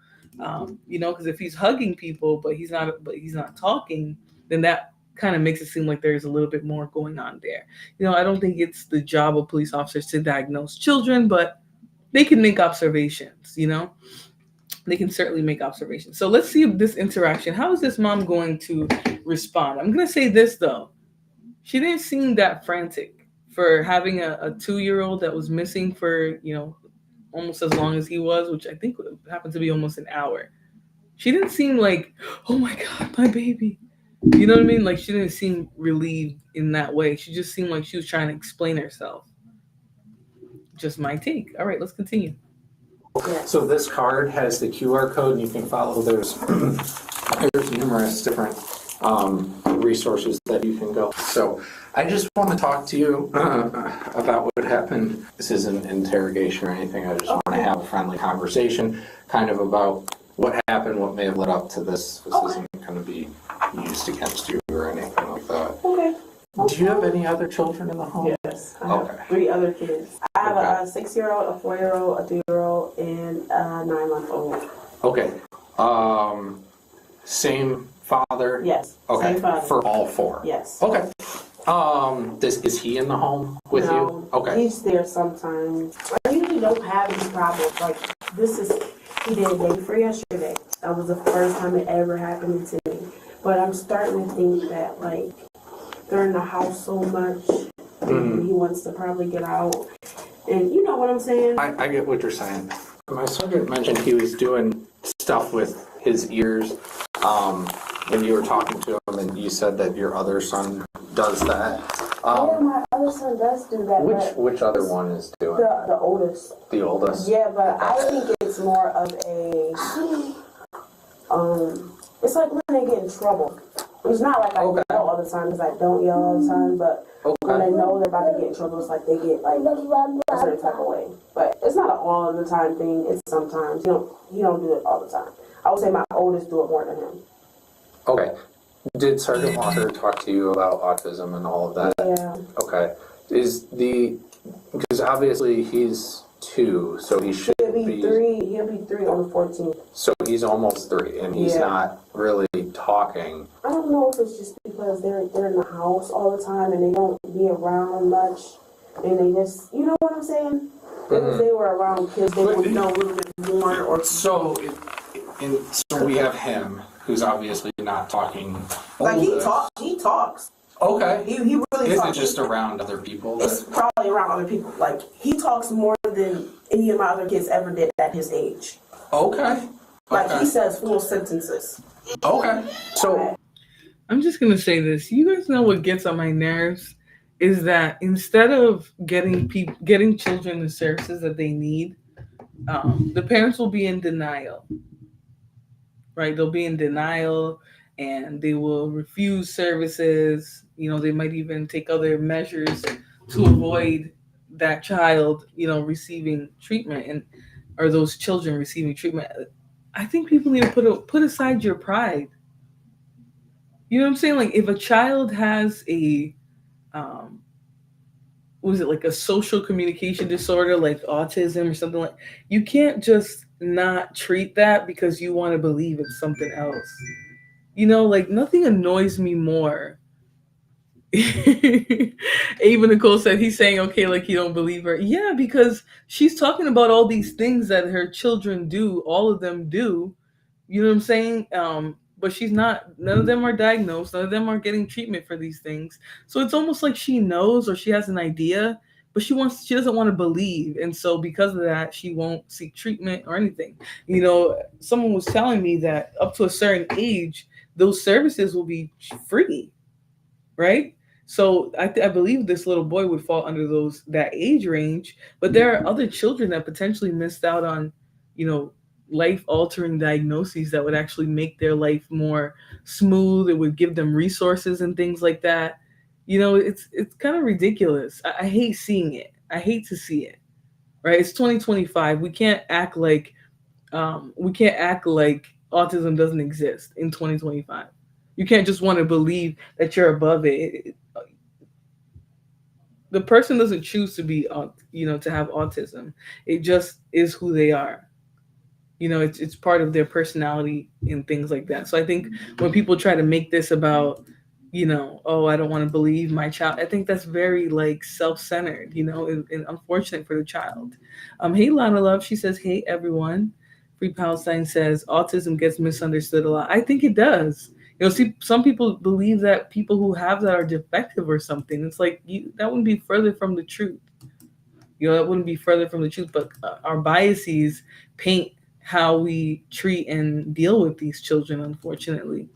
You know, because if he's hugging people, but he's not talking, then that kind of makes it seem like there's a little bit more going on there. You know, I don't think it's the job of police officers to diagnose children, but they can make observations, you know. They can certainly make observations. So let's see this interaction. How is this mom going to respond? I'm going to say this, though. She didn't seem that frantic for having a 2-year-old that was missing for, you know, almost as long as he was, which I think happened to be almost an hour. She didn't seem like, oh my God, my baby. You know what I mean? Like, she didn't seem relieved in that way. She just seemed like she was trying to explain herself. Just my take. All right, let's continue. So this card has the QR code, and you can follow. There's numerous different resources that you can go. So I just want to talk to you about what happened. This isn't an interrogation or anything. I just want to have a friendly conversation, kind of about what happened, what may have led up to this. This isn't going to be used against you or anything like that. Okay. Do you have any other children in the home? Yes, I have 3 other kids. I have a 6-year-old, a 4-year-old, a 2-year-old, and a 9-month-old. Okay. Same father? Yes. Okay. Same father. For all 4? Yes. Okay. Is he in the home with you? Okay. He's there sometimes. I usually don't have these problems. Like, he did a day before yesterday. That was the first time it ever happened to me. But I'm starting to think that, like, they're in the house so much, and he wants to probably get out. And you know what I'm saying? I get what you're saying. My sergeant mentioned he was doing stuff with his ears when you were talking to him, and you said that your other son does that. Yeah, my other son does do that. Which other one is doing? The oldest. The oldest? Yeah, but I think it's more of it's like when they get in trouble. It's not like I yell all the time, because I don't yell all the time, but when I know they're about to get in trouble, it's like they get like a certain type of way. But it's not an all the time thing. It's sometimes. He don't do it all the time. I would say my oldest do it more than him. Okay. Did Sergeant Walker talk to you about autism and all of that? Yeah. Okay. Because obviously he's 2, so he should be 3. He'll be 3 on the 14th. So he's almost 3, and he's not really talking. I don't know if it's just because they're in the house all the time and they don't be around much, and they just, you know what I'm saying? If they were around kids, they would know a little bit more. Or so we have him, who's obviously not talking. Like he talks. Okay. He really talks. Is it just around other people? It's probably around other people. Like, he talks more than any of my other kids ever did at his age. Okay. Like, he says full sentences. Okay. So I'm just gonna say this. You guys know what gets on my nerves is that instead of getting children the services that they need, the parents will be in denial. Right? They'll be in denial, and they will refuse services. They might even take other measures to avoid that child, receiving treatment, or those children receiving treatment. I think people need to put aside your pride. You know what I'm saying? Like, if a child has a, like a social communication disorder, like autism or something, like, you can't just not treat that because you want to believe it's something else. Like, nothing annoys me more. Even Nicole said he's saying, okay, like, you don't believe her. Yeah, because she's talking about all these things that her children do, all of them do. You know what I'm saying? But she's not, none of them are diagnosed, none of them are getting treatment for these things. So it's almost like she knows, or she has an idea, but she doesn't want to believe. And so because of that, she won't seek treatment or anything. Someone was telling me that up to a certain age, those services will be free, right? So I believe this little boy would fall under that age range, but there are other children that potentially missed out on, life-altering diagnoses that would actually make their life more smooth. It would give them resources and things like that. It's kind of ridiculous. I hate seeing it. I hate to see it. Right? It's 2025. We can't act like autism doesn't exist in 2025. You can't just want to believe that you're above it. The person doesn't choose to be, to have autism. It just is who they are. It's part of their personality and things like that. So I think when people try to make this about, oh, I don't want to believe my child, I think that's very, like, self-centered, and unfortunate for the child. Hey, Lana Love, she says, hey, everyone. Free Palestine says, autism gets misunderstood a lot. I think it does. See, some people believe that people who have that are defective or something. It's like, that wouldn't be further from the truth. That wouldn't be further from the truth. But our biases paint how we treat and deal with these children, unfortunately.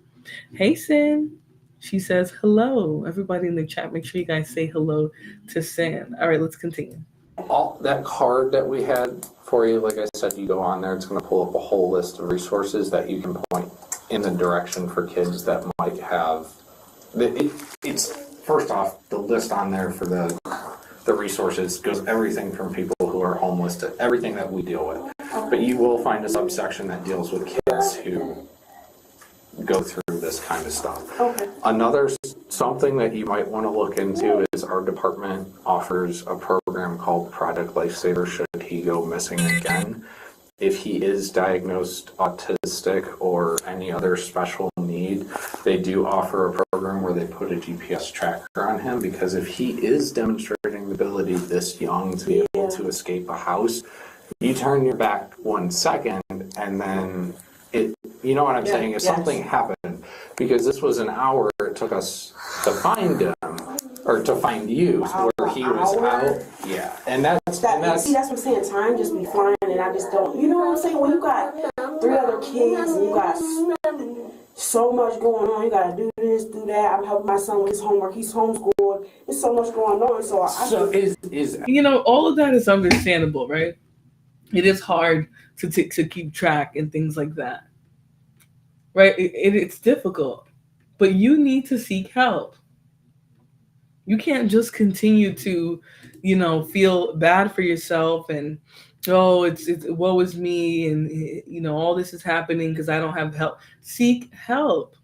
Hey, Sin. She says, hello. Everybody in the chat, make sure you guys say hello to Sin. All right, let's continue. That card that we had for you, like I said, you go on there, it's going to pull up a whole list of resources that you can point in the direction for kids that might have. It's first off, the list on there for the resources goes everything from people who are homeless to everything that we deal with. But you will find a subsection that deals with kids who go through this kind of stuff. Okay. Another something that you might want to look into is our department offers a program called Project Lifesaver should he go missing again. If he is diagnosed autistic or any other special need, they do offer a program where they put a GPS tracker on him, because if he is demonstrating the ability this young to be able to escape a house, you turn your back 1 second and then it, you know what I'm saying? If something happened, because this was an hour it took us to find him, or to find you, where he was out. Yeah, and that's see, that's what I'm saying. Time just be flying, and I just don't. You know what I'm saying? When you got 3 other kids and you got so much going on, you gotta do this, do that. I'm helping my son with his homework. He's homeschooled. There's so much going on. So is all of that is understandable, right? It is hard to keep track and things like that, right? It's difficult, but you need to seek help. You can't just continue to, feel bad for yourself and, oh, it's woe is me, and all this is happening because I don't have help. Seek help,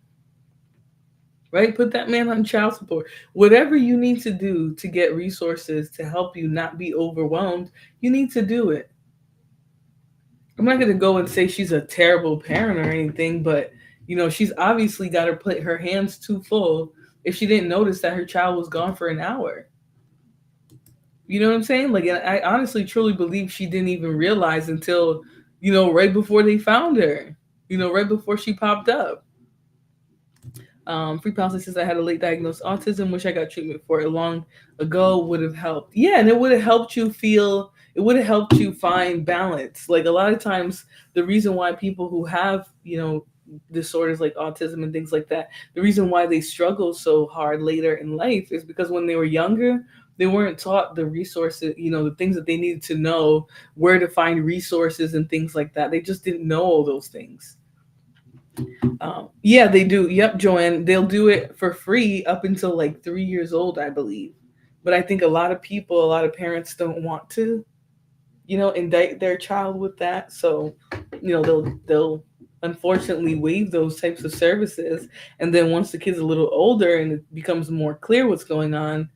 right? Put that man on child support. Whatever you need to do to get resources to help you not be overwhelmed, you need to do it. I'm not going to go and say she's a terrible parent or anything, but she's obviously got her hands too full if she didn't notice that her child was gone for an hour. You know what I'm saying? Like, I honestly, truly believe she didn't even realize until, right before they found her, right before she popped up. Free Policy says, I had a late diagnosed autism, wish I got treatment for it long ago, would have helped. Yeah, and it would have helped you find balance. Like, a lot of times, the reason why people who have, disorders like autism and things like that, the reason why they struggle so hard later in life is because when they were younger, they weren't taught the resources, the things that they needed to know, where to find resources and things like that. They just didn't know all those things. Yeah, they do. Yep, Joanne. They'll do it for free up until like 3 years old, I believe. But I think a lot of parents don't want to, indict their child with that. So, they'll unfortunately waive those types of services. And then once the kid's a little older and it becomes more clear what's going on,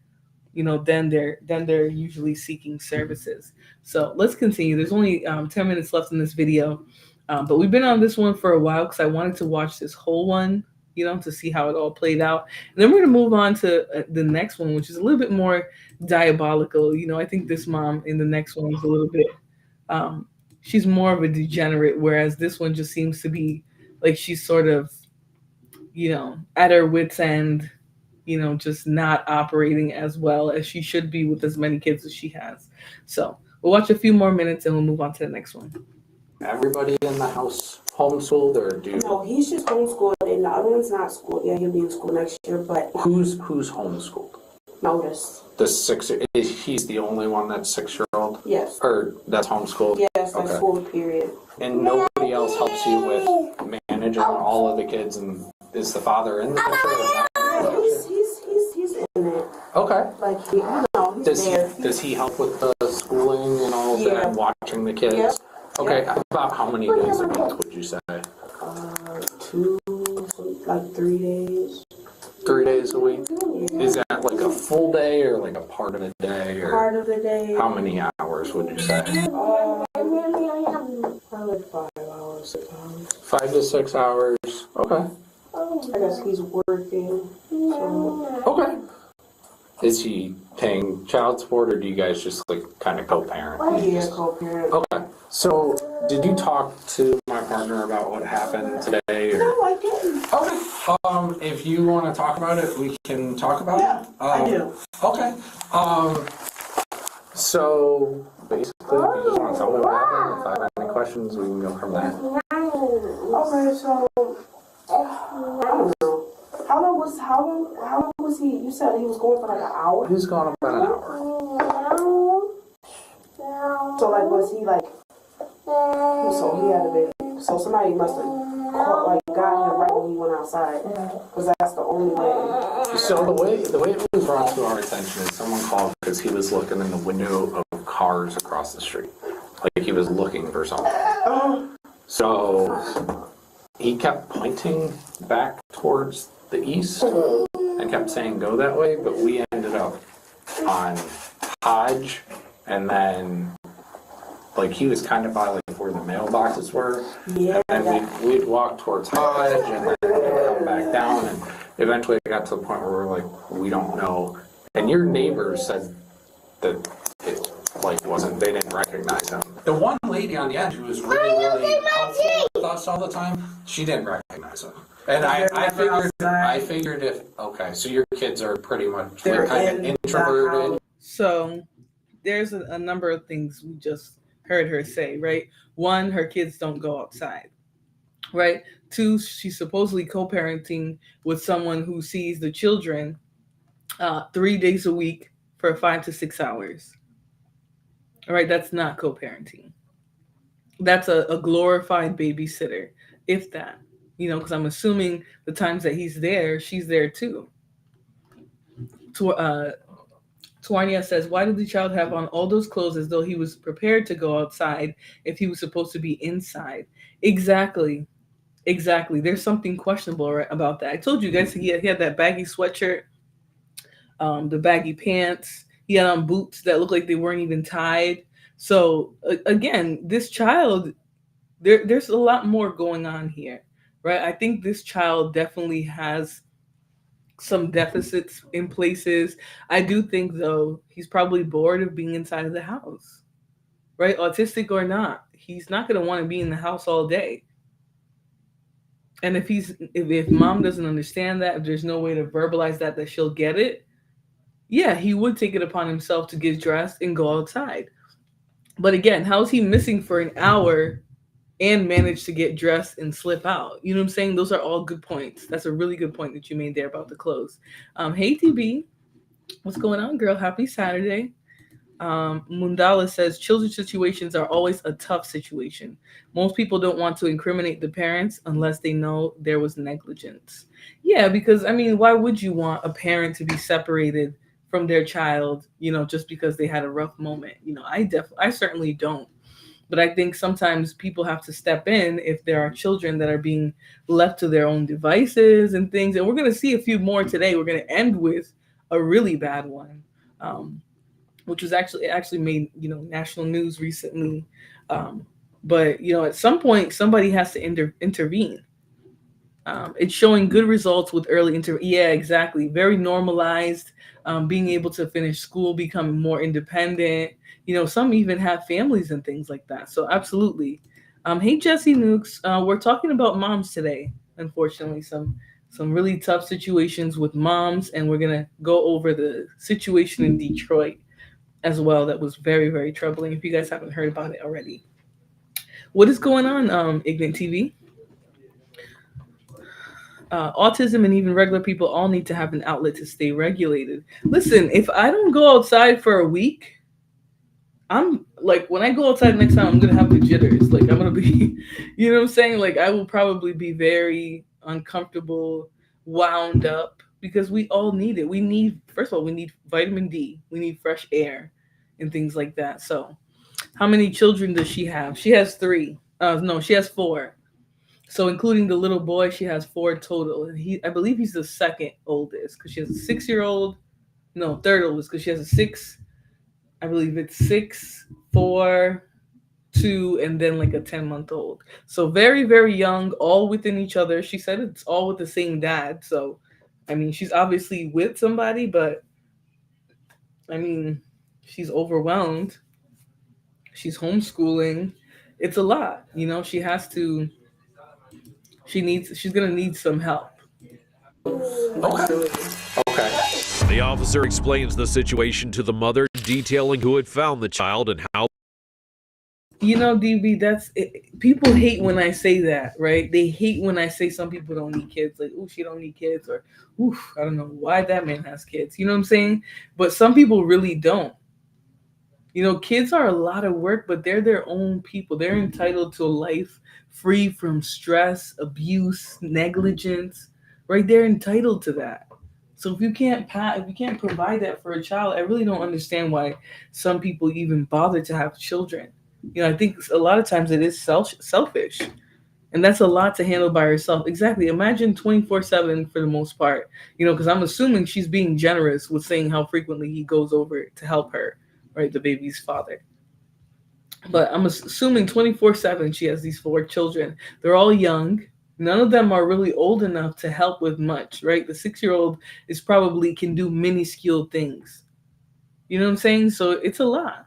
then they're usually seeking services. So let's continue. There's only 10 minutes left in this video. But we've been on this one for a while because I wanted to watch this whole one, to see how it all played out. And then we're going to move on to the next one, which is a little bit more diabolical. I think this mom in the next one is a little bit, she's more of a degenerate, whereas this one just seems to be like she's sort of, at her wit's end, just not operating as well as she should be with as many kids as she has. So we'll watch a few more minutes and we'll move on to the next one. Everybody in the house homeschooled, or do? No, he's just homeschooled, and the other one's not schooled. Yeah, he'll be in school next year. But who's homeschooled? Notice. The 6, he's the only one that's 6-year-old. Yes. Or that's homeschooled. Yes, that's school period. And nobody else helps you with managing all of the kids. And is the father in the picture? He's in it. Okay. Like he's there. Does he help with the schooling and all of that, and watching the kids? Yep. Okay, about how many days a week would you say? 2, like 3 days. 3 days a week? Yeah. Is that like a full day or like a part of the day? Or part of the day. How many hours would you say? Probably 5 hours, 6 hours. 5 to 6 hours. Okay. I guess he's working. So. Okay. Is he paying child support, or do you guys just like kind of co-parent? Yeah, co-parent. Okay. So, did you talk to my partner about what happened today? Or? No, I didn't. Okay. If you want to talk about it, we can talk about it. I do. Okay. So basically, you just want to tell me what happened. If I have any questions, we can go from there. Okay, so I don't know. How long was he? You said he was going for like an hour? He was gone about an hour. So like, was he like? So he had a baby. So somebody must have got him right when he went outside, because that's the only way. So the way it was brought to our attention is someone called because he was looking in the window of cars across the street, like he was looking for something. So he kept pointing back towards the east and kept saying go that way, but we ended up on Hodge, and then like he was kind of by like where the mailboxes were, and then we'd walk towards Hodge, and then come come back down, and eventually it got to the point where we're like, we don't know. And your neighbors said that it like wasn't, they didn't recognize him. The one lady on the edge who was really helpful with us all the time, she didn't recognize him. And I figured if, okay, so your kids are pretty much, they're kind of introverted. So there's a number of things we just heard her say, right? One, her kids don't go outside, right? Two, she's supposedly co-parenting with someone who sees the children 3 days a week for 5 to 6 hours. All right, that's not co-parenting. That's a glorified babysitter, if that. You know, because I'm assuming the times that he's there, she's there too. Twania says, why did the child have on all those clothes as though he was prepared to go outside if he was supposed to be inside? Exactly. There's something questionable about that. I told you guys he had that baggy sweatshirt, the baggy pants. He had on boots that looked like they weren't even tied. So again, this child, there's a lot more going on here, right? I think this child definitely has some deficits in places. I do think, though, he's probably bored of being inside of the house, right? Autistic or not, he's not going to want to be in the house all day. And if mom doesn't understand that, if there's no way to verbalize that she'll get it, yeah, he would take it upon himself to get dressed and go outside. But again, how's he missing for an hour and manage to get dressed and slip out? You know what I'm saying? Those are all good points. That's a really good point that you made there about the clothes. Hey, TB, what's going on, girl? Happy Saturday. Mundala says children's situations are always a tough situation. Most people don't want to incriminate the parents unless they know there was negligence. Yeah, because I mean, why would you want a parent to be separated from their child, you know, just because they had a rough moment? You know, I certainly don't. But I think sometimes people have to step in if there are children that are being left to their own devices and things. And we're going to see a few more today. We're going to end with a really bad one, which was actually made, you know, national news recently. But, you know, at some point, somebody has to intervene. It's showing good results with early Yeah, exactly. Very normalized, being able to finish school, becoming more independent. You know, some even have families and things like that. So absolutely. Hey, Jesse Nukes. We're talking about moms today. Unfortunately, some really tough situations with moms, and we're gonna go over the situation in Detroit as well. That was very, very troubling. If you guys haven't heard about it already, what is going on, Ignite TV? Autism and even regular people all need to have an outlet to stay regulated. Listen, if I don't go outside for a week, I'm like, when I go outside next time, I'm going to have the jitters. Like, I'm going to be, you know what I'm saying? Like, I will probably be very uncomfortable, wound up, because we all need it. First of all, we need vitamin D. We need fresh air and things like that. So how many children does she have? She has 3. No, she has 4. So including the little boy, she has 4 total. And I believe he's the second oldest because she has a 6-year-old. No, third oldest because she has a 6. I believe it's 6, 4, 2, and then like a 10-month-old. So very, very young, all within each other. She said it's all with the same dad. So, I mean, she's obviously with somebody, but I mean, she's overwhelmed. She's homeschooling. It's a lot, you know. She's gonna need some help. Okay. The officer explains the situation to the mother, detailing who had found the child and how. You know, DB, people hate when I say that, right? They hate when I say some people don't need kids. Like, oh, she don't need kids, or, oof, I don't know why that man has kids. You know what I'm saying? But some people really don't. You know, kids are a lot of work, but they're their own people. They're entitled to a life free from stress, abuse, negligence, right? They're entitled to that. So if you can't provide that for a child, I really don't understand why some people even bother to have children. You know, I think a lot of times it is selfish. And that's a lot to handle by herself. Exactly. Imagine 24/7 for the most part, you know, because I'm assuming she's being generous with saying how frequently he goes over to help her, right? The baby's father. But I'm assuming 24/7 she has these 4 children. They're all young, None of them are really old enough to help with much, right? The 6-year-old is probably can do minuscule things. You know what I'm saying? So it's a lot.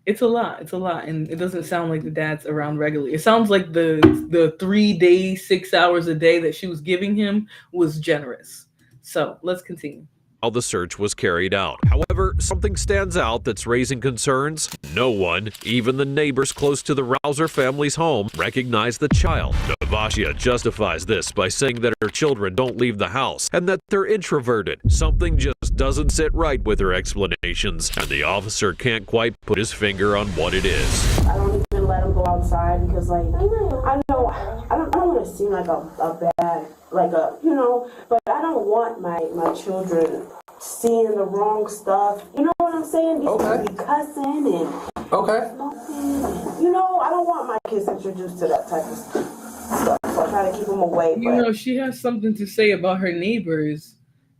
It's a lot. It's a lot, and it doesn't sound like the dad's around regularly. It sounds like the 3 days, 6 hours a day that she was giving him was generous. So let's continue. How the search was carried out. However, something stands out that's raising concerns. No one, even the neighbors close to the Rouser family's home, recognized the child. Devashia justifies this by saying that her children don't leave the house and that they're introverted. Something just doesn't sit right with her explanations, and the officer can't quite put his finger on what it is. I don't even let them go outside because, like, I know I don't want to seem like a bad, like a, you know, but I don't want my children seeing the wrong stuff. You know what I'm saying? These people be cussing and smoking. You know, I don't want my kids introduced to that type of stuff. So I try to keep them away. You know, she has something to say about her neighbors,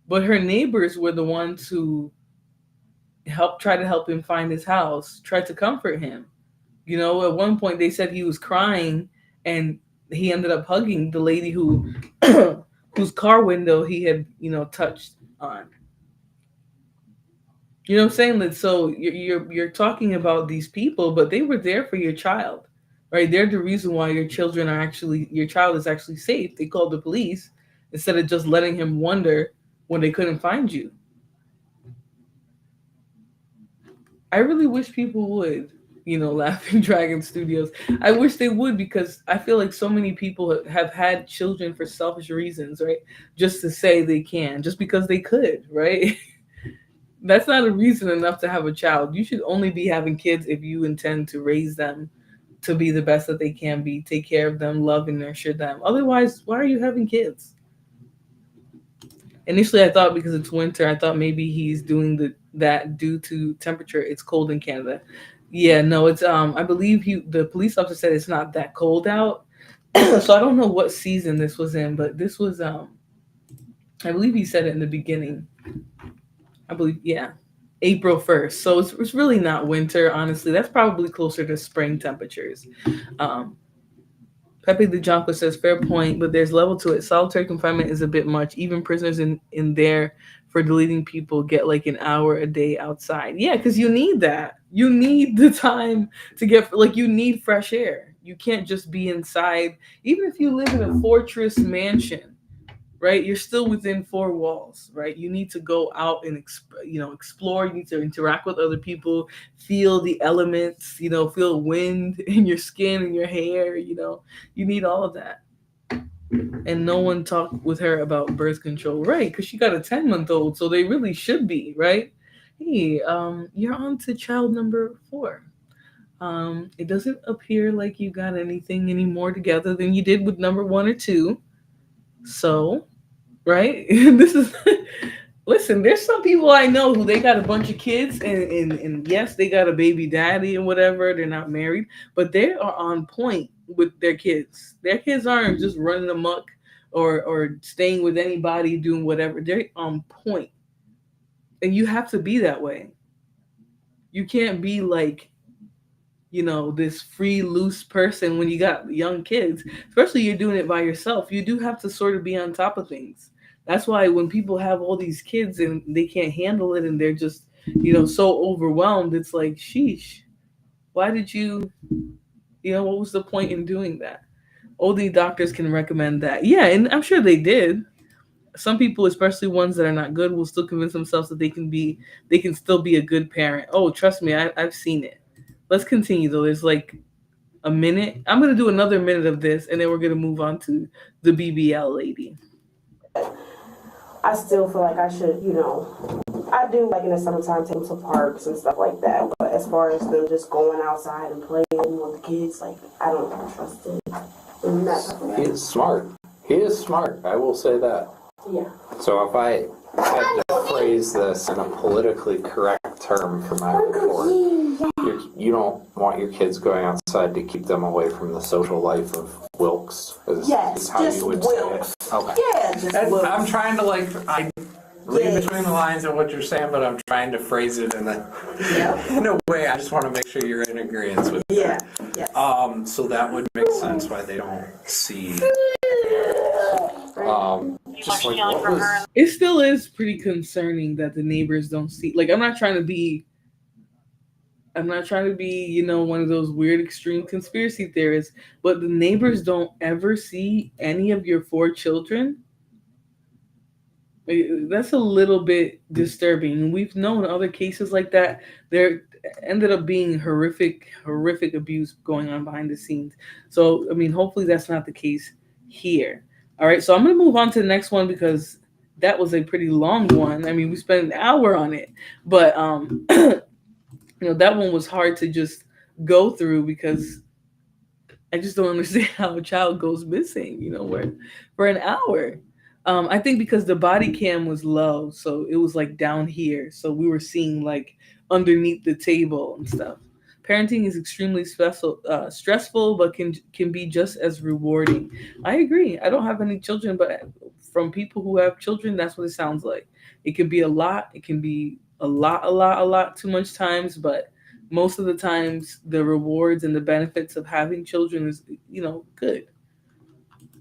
but her neighbors were the ones who tried to help him find his house, tried to comfort him. You know, at one point they said he was crying and he ended up hugging the lady who whose car window he had, you know, touched on. You know what I'm saying? That so you're talking about these people, but they were there for your child, right? They're the reason why your child is actually safe. They called the police instead of just letting him wonder when they couldn't find you. I really wish people would, you know, Laughing Dragon Studios. I wish they would, because I feel like so many people have had children for selfish reasons, right? Just to say they can, just because they could, right? That's not a reason enough to have a child. You should only be having kids if you intend to raise them to be the best that they can be, take care of them, love and nurture them. Otherwise, why are you having kids? Initially, I thought because it's winter, I thought maybe he's doing that due to temperature. It's cold in Canada. Yeah, no, it's I believe the police officer said it's not that cold out. So I don't know what season this was in, but this was I believe he said it in the beginning. I believe, yeah, April 1st. So it's really not winter, honestly. That's probably closer to spring temperatures. Pepe the Jonko says, fair point, but there's level to it. Solitary confinement is a bit much. Even prisoners in there for deleting people get like an hour a day outside. Yeah, because you need that. You need the time to get, like, you need fresh air. You can't just be inside. Even if you live in a fortress mansion, right? You're still within four walls, right? You need to go out and explore. You need to interact with other people, feel the elements, you know, feel wind in your skin and your hair, you know. You need all of that. And no one talked with her about birth control, right? Because she got a 10-month-old, so they really should be, right? Hey, you're on to child number 4. It doesn't appear like you got anything any more together than you did with number 1 or 2. So, right? Listen, there's some people I know who they got a bunch of kids and yes, they got a baby daddy and whatever. They're not married, but they are on point with their kids. Their kids aren't just running amok or staying with anybody, doing whatever. They're on point. And you have to be that way. You can't be like, you know, this free, loose person when you got young kids, especially you're doing it by yourself. You do have to sort of be on top of things. That's why when people have all these kids and they can't handle it and they're just, you know, so overwhelmed, it's like, sheesh, why did you know, what was the point in doing that? Only doctors can recommend that. Yeah, and I'm sure they did. Some people, especially ones that are not good, will still convince themselves that they can still be a good parent. Oh, trust me, I've seen it. Let's continue though. There's like a minute. I'm going to do another minute of this and then we're going to move on to the BBL lady. I still feel like I should, you know, I do like in the summertime take them to parks and stuff like that. But as far as them just going outside and playing with the kids, like, I don't trust it. He is smart. He is smart. I will say that. Yeah. So if I had to phrase this in a politically correct term for my report, you don't want your kids going outside to keep them away from the social life of Wilkes. Is how just you would Wilkes. say it. Okay. Yeah, just Wilkes. I'm trying to reading between the lines of what you're saying, but I'm trying to phrase it in a way. I just want to make sure you're in agreement with that. Yes. So that would make sense why they don't see. Just like what was. It still is pretty concerning that the neighbors don't see. Like, I'm not trying to be, one of those weird extreme conspiracy theorists, but the neighbors don't ever see any of your 4 children. That's a little bit disturbing. We've known other cases like that. There ended up being horrific abuse going on behind the scenes. So, I mean, hopefully that's not the case here. All right, so I'm going to move on to the next one because that was a pretty long one. I mean, we spent an hour on it, but that one was hard to just go through because I just don't understand how a child goes missing, for an hour. I think because the body cam was low, so it was like down here. So we were seeing like underneath the table and stuff. Parenting is extremely stressful, but can be just as rewarding. I agree. I don't have any children, but from people who have children, that's what it sounds like. It can be a lot. It can be a lot too much times, but most of the times the rewards and the benefits of having children is, good.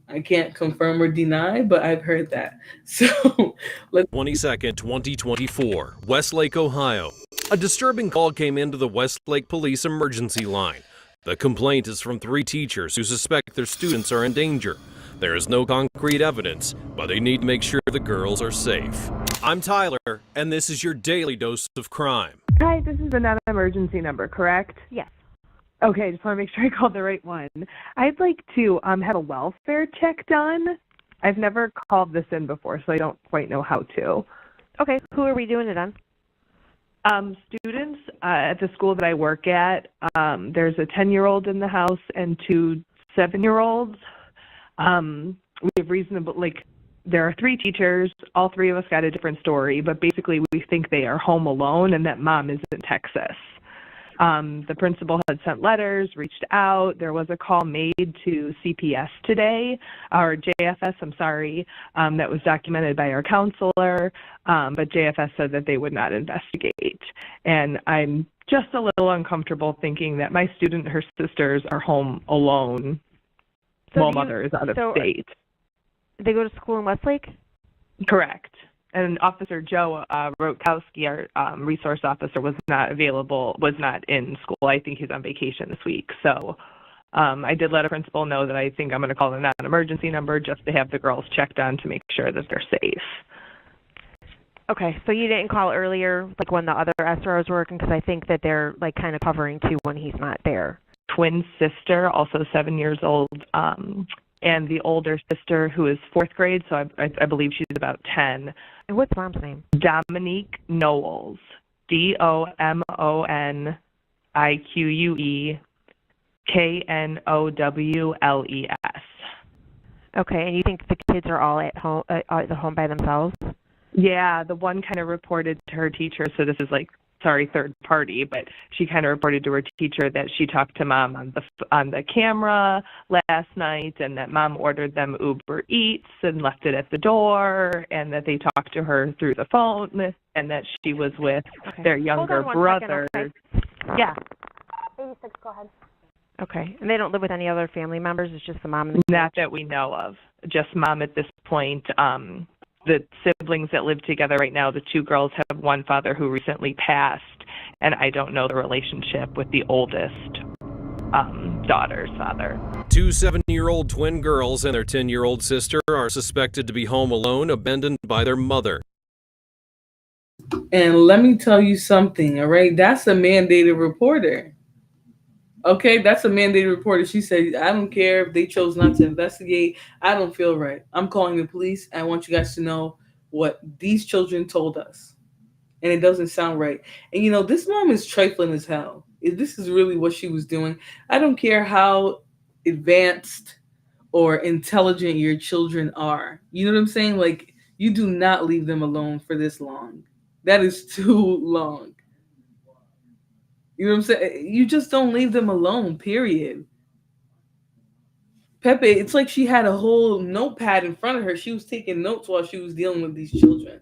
I can't confirm or deny, but I've heard that. So, 22nd, 2024, Westlake, Ohio. A disturbing call came into the Westlake Police emergency line. The complaint is from 3 teachers who suspect their students are in danger. There is no concrete evidence, but they need to make sure the girls are safe. I'm Tyler, and this is your daily dose of crime. Hi, this is another emergency number, correct? Yes. Okay, just want to make sure I called the right one. I'd like to have a welfare check done. I've never called this in before, so I don't quite know how to. Okay, who are we doing it on? Students at the school that I work at. There's a 10-year-old in the house and 2 7-year-olds. We have there are 3 teachers. All 3 of us got a different story, but basically we think they are home alone and that mom is in Texas. The principal had sent letters, reached out. There was a call made to CPS today, or JFS, I'm sorry, that was documented by our counselor, but JFS said that they would not investigate. And I'm just a little uncomfortable thinking that my student and her sisters are home alone while mother is out of state. They go to school in Westlake? Correct. And Officer Joe Rotkowski, our resource officer, was not in school. I think he's on vacation this week. So I did let a principal know that I think I'm going to call a non-emergency number just to have the girls checked on to make sure that they're safe. Okay, so you didn't call earlier, like when the other SROs were working, because I think that they're like kind of covering too when he's not there. Twin sister, also 7 years old, and the older sister who is 4th grade, so I believe she's about 10. And what's mom's name? Dominique Knowles. DOMONIQUE KNOWLES. Okay, and you think the kids are all at home by themselves? Yeah, the one kind of reported to her teacher, so this is third party, but she kind of reported to her teacher that she talked to mom on the camera last night, and that mom ordered them Uber Eats and left it at the door, and that they talked to her through the phone, and that she was with their younger brother. Second, okay. Yeah. 86, go ahead. Okay, and they don't live with any other family members? It's just the mom and the Not that we know of. Just mom at this point. The siblings that live together right now, the 2 girls have one father who recently passed, and I don't know the relationship with the oldest daughter's father. 2 7-year-old twin girls and their 10-year-old sister are suspected to be home alone, abandoned by their mother. And let me tell you something, all right? That's a mandated reporter. Okay, that's a mandated reporter. She said, I don't care if they chose not to investigate. I don't feel right. I'm calling the police. I want you guys to know what these children told us. And it doesn't sound right. And, this mom is trifling as hell. If this is really what she was doing, I don't care how advanced or intelligent your children are. You know what I'm saying? Like, you do not leave them alone for this long. That is too long. You know what I'm saying? You just don't leave them alone, period. Pepe, it's like she had a whole notepad in front of her. She was taking notes while she was dealing with these children.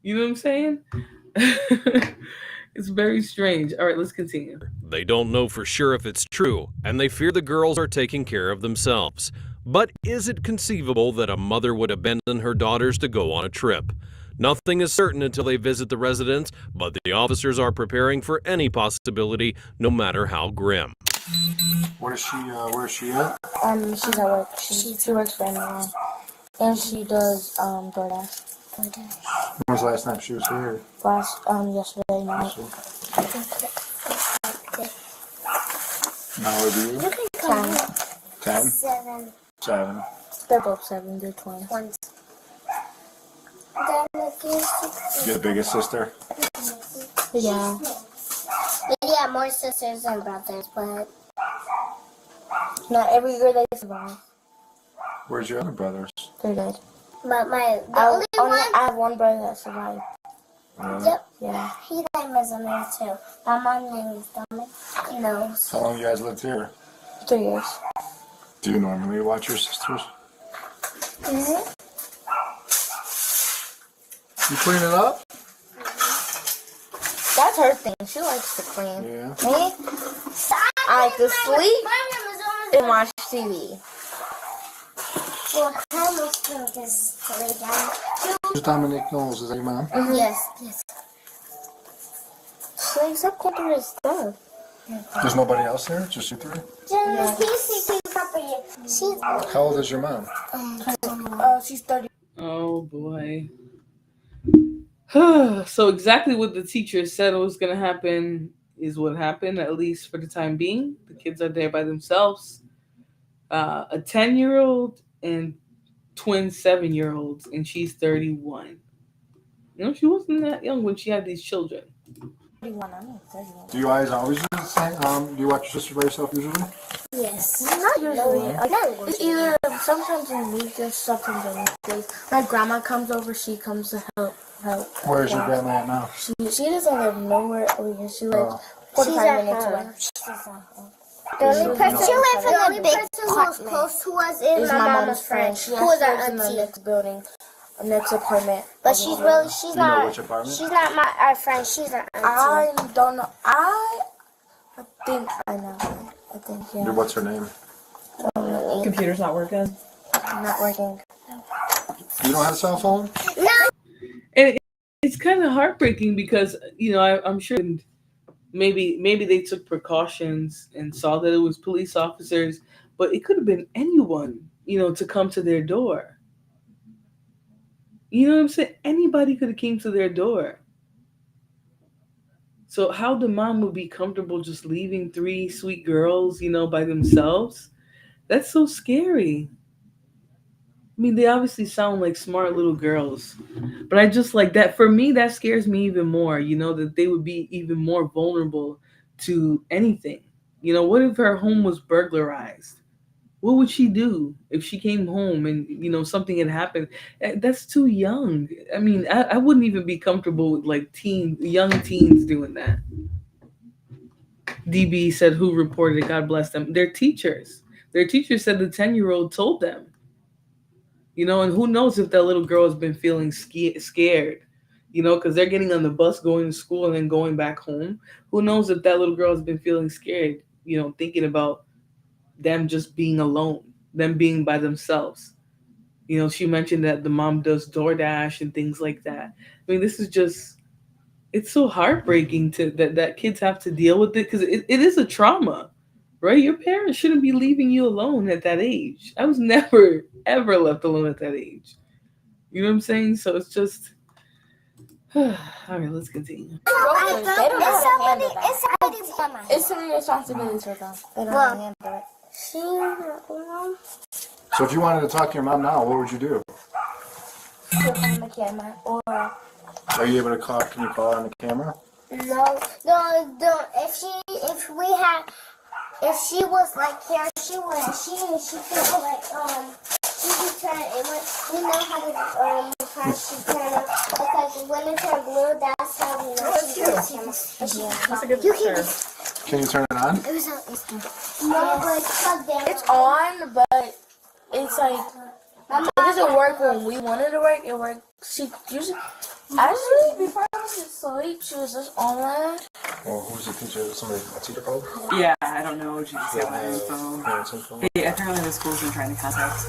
You know what I'm saying? It's very strange. All right, let's continue. They don't know for sure if it's true, and they fear the girls are taking care of themselves. But is it conceivable that a mother would abandon her daughters to go on a trip? Nothing is certain until they visit the residence, but the officers are preparing for any possibility, no matter how grim. Where is she at? She's at work. She works for Amazon. And she does DoorDash. When was the last time she was here? Yesterday night. How old are you? 10? 7. 7. They're both 7. They're twins. You're the biggest sister? Yeah. Yeah, more sisters than brothers, but not every year they survive. Where's your other brothers? They're dead. But I have one brother that survived. Really? Yep. Yeah. He name is Amir too. My mom name is Dominic. He knows. How long you guys lived here? 3 years. Do you normally watch your sisters? Mm-hmm. You clean it up? That's her thing. She likes to clean. Yeah. Me? I like to sleep and watch TV. Well, how much think is to lay down? Who's Dominic Knowles? Is that your mom? Mm-hmm. Yes. So except going through his stuff. There's nobody else there? Just you three? Yeah. How old is your mom? She's 30. Oh boy. So exactly what the teacher said was going to happen is what happened, at least for the time being. The kids are there by themselves. A 10-year-old and twin 7-year-olds, and she's 31. You know, she wasn't that young when she had these children. 31, I'm 31. Do you guys always do the same? Do you watch your sister by yourself usually? Yes. Not usually. It's either sometimes in weeks or sometimes in weekdays. My grandma comes over, she comes to help. Where's your grandma at now? She doesn't live nowhere over here. She lives 45 minutes away. The only person who was close to us is my mama's friend. Who was our auntie. In the next building, next apartment. But she's not our friend. She's our auntie. I don't know. I think I know. I think, yeah. What's her name? Computer's not working. Not working. You don't have a cell phone? No. And it's kind of heartbreaking because, you know, I'm sure maybe they took precautions and saw that it was police officers, but it could have been anyone, you know, to come to their door. You know what I'm saying? Anybody could have came to their door. So how the mom would be comfortable just leaving 3 sweet girls, you know, by themselves? That's so scary. I mean, they obviously sound like smart little girls, but I just like that. For me, that scares me even more, you know, that they would be even more vulnerable to anything. You know, what if her home was burglarized? What would she do if she came home and, you know, something had happened? That's too young. I mean, I wouldn't even be comfortable with like young teens doing that. DB said, who reported it? God bless them. Their teachers. Their teacher said the 10-year-old told them. You know, and who knows if that little girl has been feeling scared, you know, because they're getting on the bus going to school and then going back home. Who knows if that little girl has been feeling scared, you know, thinking about them just being alone, them being by themselves. You know, she mentioned that the mom does DoorDash and things like that. I mean, this is just, it's so heartbreaking that kids have to deal with it because it is a trauma. Right? Your parents shouldn't be leaving you alone at that age. I was never, ever left alone at that age. You know what I'm saying? So it's just... All right, let's continue. It's somebody's responsibility for them. They don't handle it. So if you wanted to talk to your mom now, what would you do? On the camera, or... Are you able to call? Can you call on the camera? No. If she was like here, she could like she could turn it. We know how to press she turn it because when it turned blue, that's how we know she That's a good picture. Can you turn it on? It was on. No, but it's plugged in. It's on, but it's like it doesn't work when we want it to work. It works. She usually Actually, before I was asleep, she was just online. Well, who was the teacher? Somebody, a teacher called? Yeah, I don't know. She just got my info. Apparently the school's been trying to contact.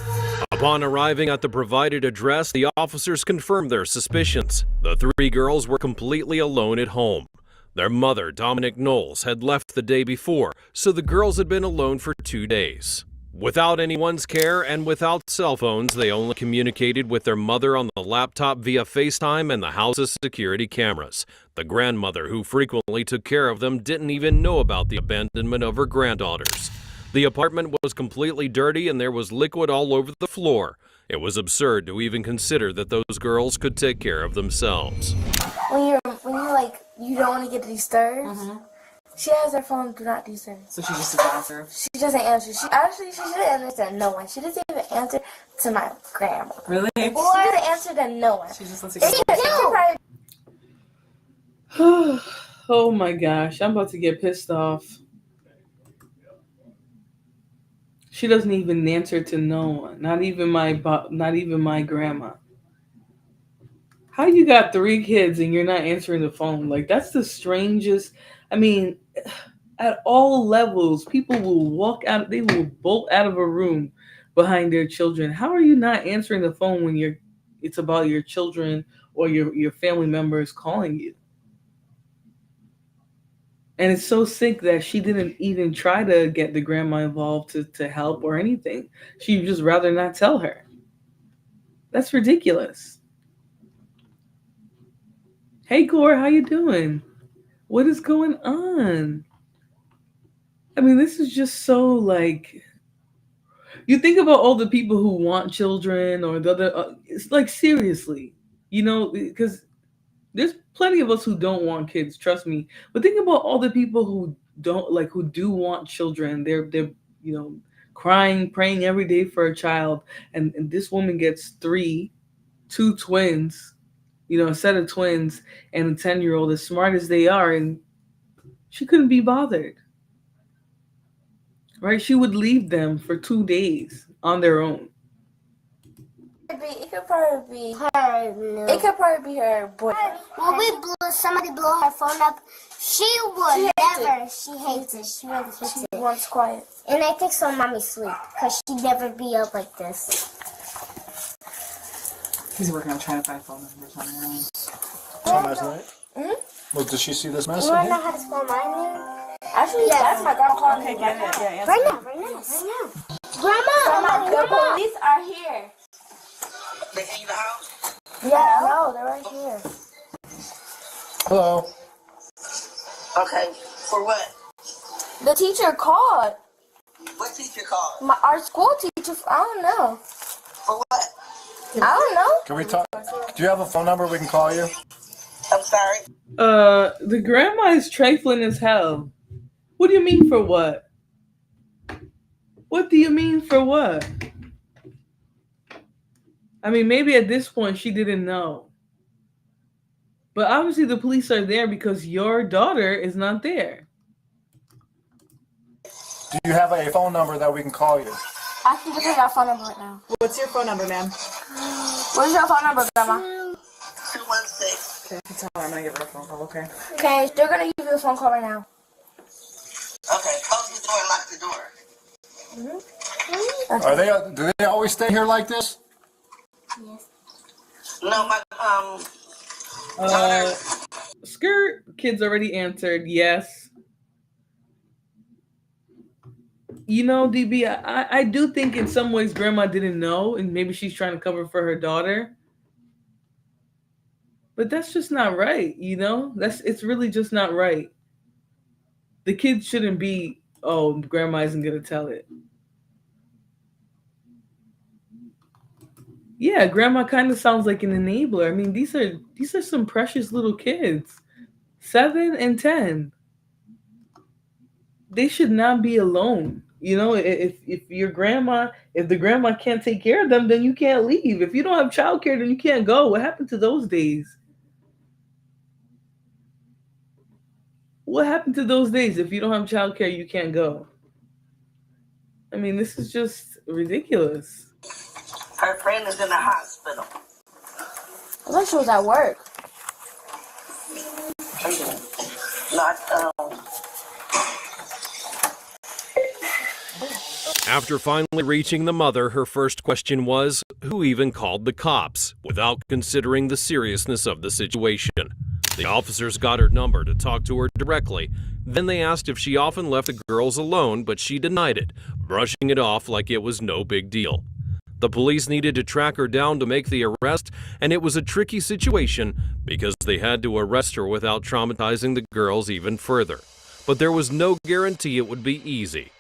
Upon arriving at the provided address, the officers confirmed their suspicions. The three girls were completely alone at home. Their mother, Dominic Knowles, had left the day before, so the girls had been alone for 2 days. Without anyone's care and without cell phones, they only communicated with their mother on the laptop via FaceTime and the house's security cameras. The grandmother, who frequently took care of them, didn't even know about the abandonment of her granddaughters. The apartment was completely dirty and there was liquid all over the floor. It was absurd to even consider that those girls could take care of themselves. When you're like, you don't want to get disturbed. She has her phone do not disturb. So she just doesn't answer. She doesn't answer. She doesn't answer to no one. She doesn't even answer to my grandma. Really? She doesn't answer to no one. She just lets Oh my gosh, I'm about to get pissed off. She doesn't even answer to no one. Not even my grandma. How you got 3 kids and you're not answering the phone? Like, that's the strangest. I mean, at all levels, people will walk out. They will bolt out of a room behind their children. How are you not answering the phone when it's about your children or your family members calling you? And it's so sick that she didn't even try to get the grandma involved to help or anything. She'd just rather not tell her. That's ridiculous. Hey, Gore, how you doing? What is going on? I mean, this is just so like... You think about all the people who want children or the other... it's like, seriously. You know, because there's plenty of us who don't want kids, trust me. But think about all the people who do want children. They're crying, praying every day for a child. And this woman gets 2 twins, a set of twins, and a 10-year-old, as smart as they are, and she couldn't be bothered. Right? She would leave them for 2 days on their own. It could probably be her. It could probably be her boyfriend. When somebody blew her phone up, she never. She hates it. She really hates it. Wants quiet. And I think so mommy sleep because she never be up like this. He's working on trying to find phone numbers on her own. Saw last night? Well, did she see this message? You want to know how to spell my name? Actually, that's my grandma. Okay, get it. Yeah, Right now. Grandma, the police are here. They in the house? Yeah, no, they're right here. Hello. Okay, for what? The teacher called. What teacher called? Our school teacher. I don't know. For what? I don't know. Can we talk? Do you have a phone number we can call you? I'm sorry? The grandma is trifling as hell. What do you mean for what? What do you mean for what? I mean, maybe at this point she didn't know. But obviously the police are there because your daughter is not there. Do you have a phone number that we can call you? I can give you our phone number right now. What's your phone number, ma'am? What is your phone number, Grandma? 216. Okay, tell her I'm gonna give her a phone call, okay? Okay, they're gonna give you a phone call right now. Okay, close the door and lock the door. Okay. Do they always stay here like this? Yes. No, my, Skirt, kids already answered yes. DB, I do think in some ways grandma didn't know, and maybe she's trying to cover for her daughter. But that's just not right, it's really just not right. The kids shouldn't be, oh, grandma isn't gonna tell it. Yeah, grandma kind of sounds like an enabler. I mean, these are some precious little kids. 7 and 10. They should not be alone. If the grandma can't take care of them, then you can't leave. If you don't have childcare, then you can't go. What happened to those days? What happened to those days? If you don't have childcare, you can't go. I mean, this is just ridiculous. her friend is in the hospital. I thought she was at work. How you doing? Not, After finally reaching the mother, her first question was, who even called the cops, without considering the seriousness of the situation. The officers got her number to talk to her directly. Then they asked if she often left the girls alone, but she denied it, brushing it off like it was no big deal. The police needed to track her down to make the arrest, and it was a tricky situation because they had to arrest her without traumatizing the girls even further. But there was no guarantee it would be easy.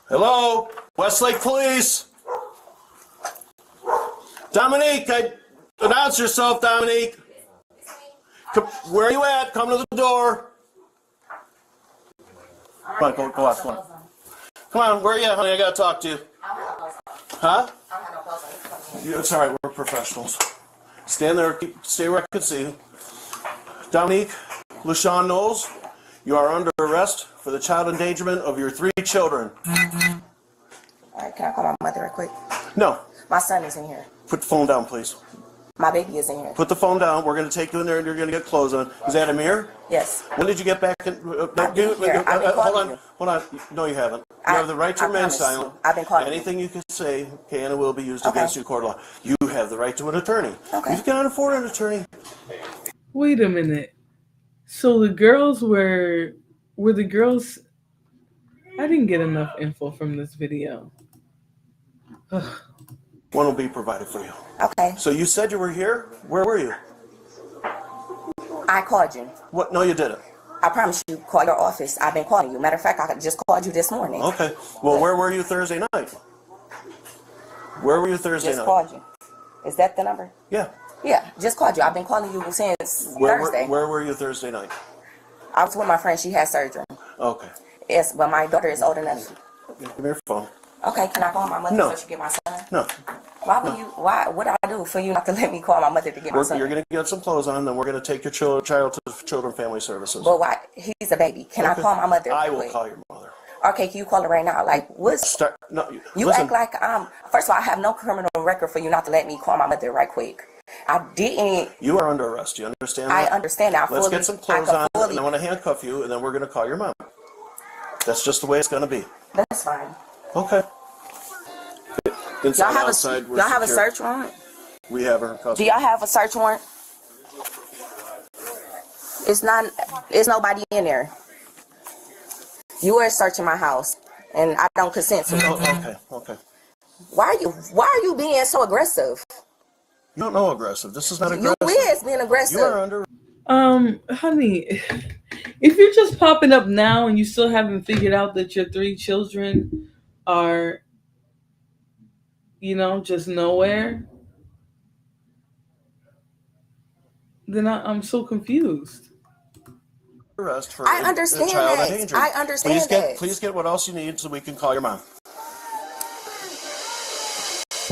Hello, Westlake Police. Dominique, announce yourself, Dominique. Where are you at? Come to the door. Come on, go out. Come on. Come on, where are you at, honey? I gotta talk to you. Huh? It's all right. We're professionals. Stand there. Stay where I can see you. Dominique LaShawn Knowles, you are under arrest for the child endangerment of your 3 children. All right, can I call my mother real quick? No. My son is in here. Put the phone down, please. My baby is in here. Put the phone down. We're going to take you in there and you're going to get clothes on. Is that Amir? Yes. When did you get back? Hold on. No, you haven't. You have the right to remain silent. I've been calling Anything you can say can and will be used against you in court of law. You have the right to an attorney. Okay. You cannot afford an attorney. Wait a minute. So the girls were the girls. I didn't get enough info from this video. One will be provided for you. Okay. So you said you were here? Where were you? I called you. What? No, you didn't. I promise you, call your office. I've been calling you. Matter of fact, I just called you this morning. Okay. Well, where were you Thursday night? Where were you Thursday night? Just called you. Is that the number? Yeah. Yeah, just called you. I've been calling you since Thursday. Where were you Thursday night? I was with my friend. She had surgery. Okay. Yes, but my daughter is old enough. Give me your phone. Okay, can I call my mother so she get my son? No. Why would you? Why? What do I do for you not to let me call my mother to get my son? You're going to get some clothes on, then we're going to take your child to Children Family Services. But why? He's a baby. Can I call my mother? I will call your mother. Okay, can you call her right now? Like, what's... No, you listen. act like first of all, I have no criminal record for you not to let me call my mother right quick. I didn't... You are under arrest. You understand that? I understand that. Let's get some clothes on, and I want to handcuff you, and then we're going to call your mom. That's just the way it's going to be. That's fine. Okay. Inside, y'all outside, y'all have a search warrant? We have her. Do y'all have a search warrant? It's nobody in there. You are searching my house, and I don't consent to it. Okay. Why are you being so aggressive? You don't know aggressive. This is not aggressive. You is being aggressive. You are under... Honey, if you're just popping up now and you still haven't figured out that your 3 children are, just nowhere, then I'm so confused. Arrest for I understand child that. endangerment. I understand that. Please get what else you need so we can call your mom.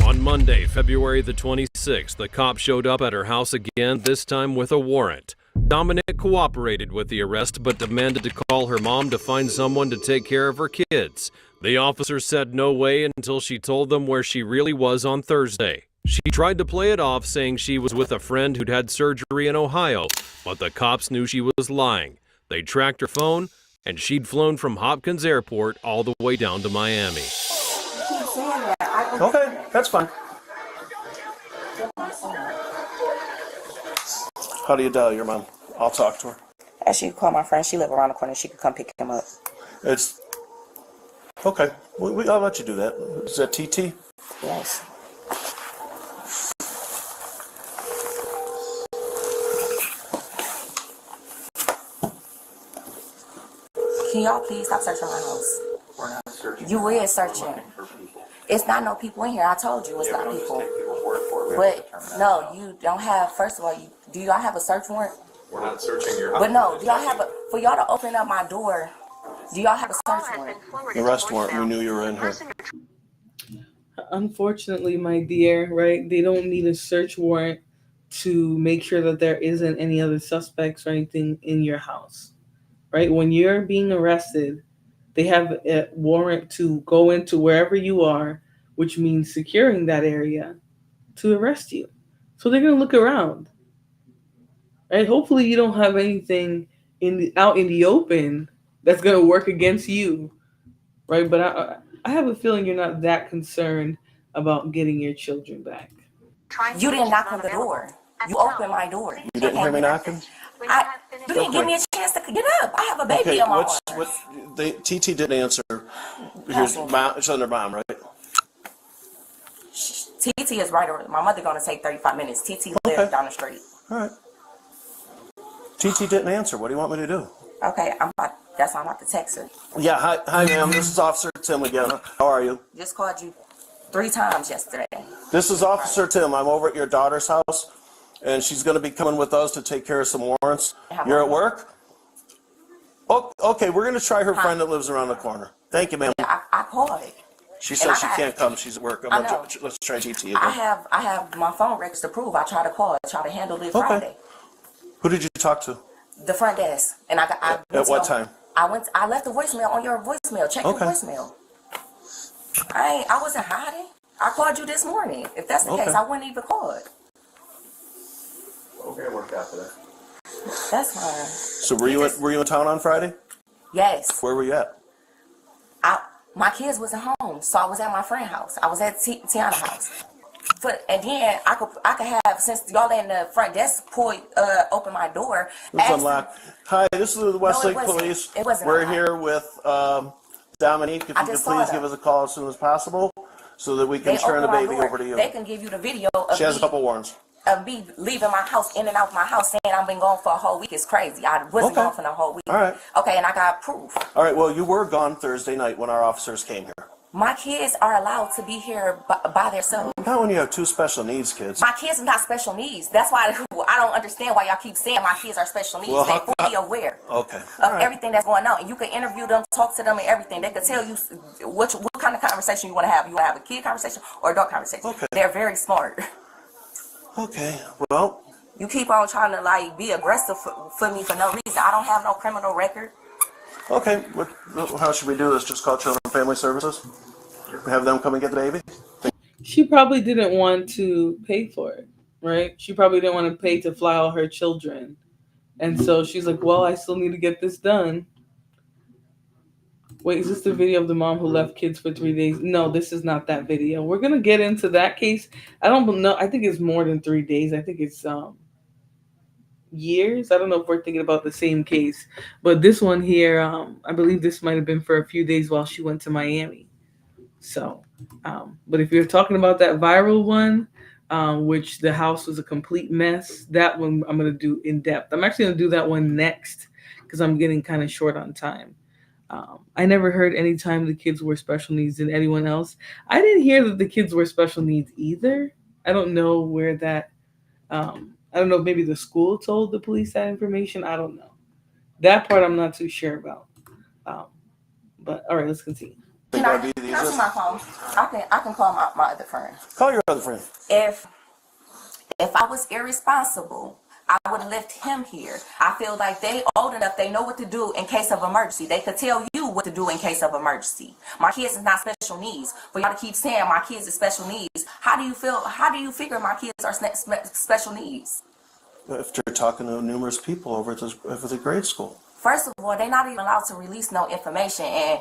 On Monday, February the 26th, the cop showed up at her house again, this time with a warrant. Dominic cooperated with the arrest but demanded to call her mom to find someone to take care of her kids. The officers said no way until she told them where she really was on Thursday. She tried to play it off, saying she was with a friend who'd had surgery in Ohio, but the cops knew she was lying. They tracked her phone, and she'd flown from Hopkins Airport all the way down to Miami. Okay, that's fine. How do you dial your mom? I'll talk to her. She can call my friend. She live around the corner. She can come pick him up. It's... Okay, I'll let you do that. Is that TT? Yes. Can y'all please stop searching my house? We're not searching. You is searching. It's not no people in here. I told you it's not people. But no, you don't have. First of all, do y'all have a search warrant? We're not searching your house. But no, do y'all have for y'all to open up my door? Do y'all have a search warrant? Arrest warrant. We knew you were in here. Unfortunately, my dear, right? They don't need a search warrant to make sure that there isn't any other suspects or anything in your house, right? When you're being arrested, they have a warrant to go into wherever you are, which means securing that area, to arrest you. So they're going to look around. Right? Hopefully you don't have anything out in the open that's going to work against you, right? But I have a feeling you're not that concerned about getting your children back. You didn't knock on the door. You opened my door. You didn't hear me knocking? You didn't give me a chance to get up. I have a baby on my arm. TT didn't answer. Here's mom, it's under mom, right? TT is right over. My mother gonna take 35 minutes. TT lives down the street. All right. TT didn't answer. What do you want me to do? Okay, that's why I'm about to text her. Yeah, hi ma'am. This is Officer Tim again. How are you? Just called you 3 times yesterday. This is Officer Tim. I'm over at your daughter's house, and she's going to be coming with us to take care of some warrants. You're at work? Oh, okay, we're going to try her friend that lives around the corner. Thank you, ma'am. I called it. She says she can't come. She's at work. Let's try GT again. I have my phone records to prove. I tried to call. I tried to handle it Friday. Who did you talk to? The front desk. And At what time? I left a voicemail on your voicemail. Check your voicemail. I wasn't hiding. I called you this morning. If that's the case, I wouldn't even call it. Okay, work after that. That's fine. So were you in town on Friday? Yes. Where were you at? My kids wasn't home, so I was at my friend's house. I was at Tiana's house. And then I could have, since y'all in the front desk open my door. It's unlocked. Hi, this is the Westlake Police. It wasn't. We're here with Dominique. If you could please give us a call as soon as possible, so that we can turn the baby over to you. They can give you the video of she has a couple warrants. Of me leaving my house, in and out my house, saying I've been gone for a whole week. It's crazy. I wasn't gone for the whole week. All right. Okay, and I got proof. All right, well, you were gone Thursday night when our officers came here. My kids are allowed to be here by themselves. Not when you have 2 special needs kids. My kids are not special needs. That's why I don't understand why y'all keep saying my kids are special needs. Well, they're fully aware of everything that's going on. And you can interview them, talk to them and everything. They can tell you what kind of conversation you want to have. You want to have a kid conversation or adult conversation. Okay. They're very smart. Okay, well. You keep on trying to be aggressive for me for no reason. I don't have no criminal record. Okay, how should we do this? Just call Children and Family Services? Have them come and get the baby? She probably didn't want to pay for it, right? She probably didn't want to pay to fly all her children. And so she's like, well, I still need to get this done. Wait, is this the video of the mom who left kids for 3 days? No, this is not that video. We're going to get into that case. I don't know. I think it's more than 3 days. I think it's years. I don't know if we're thinking about the same case. But this one here, I believe this might have been for a few days while she went to Miami. So, but if you're talking about that viral one, which the house was a complete mess, that one I'm going to do in depth. I'm actually going to do that one next because I'm getting kind of short on time. I never heard any time the kids were special needs than anyone else. I didn't hear that the kids were special needs either. I don't know where that, I don't know if maybe the school told the police that information. I don't know. That part I'm not too sure about. But all right, let's continue. Can I see my phone? I can call my other friend. Call your other friend. If I was irresponsible, I would have left him here. I feel like they old enough, they know what to do in case of emergency. They could tell you what to do in case of emergency. My kids is not special needs. For y'all to keep saying my kids is special needs, how do you figure my kids are special needs? If you're talking to numerous people over at the grade school. First of all, they're not even allowed to release no information, and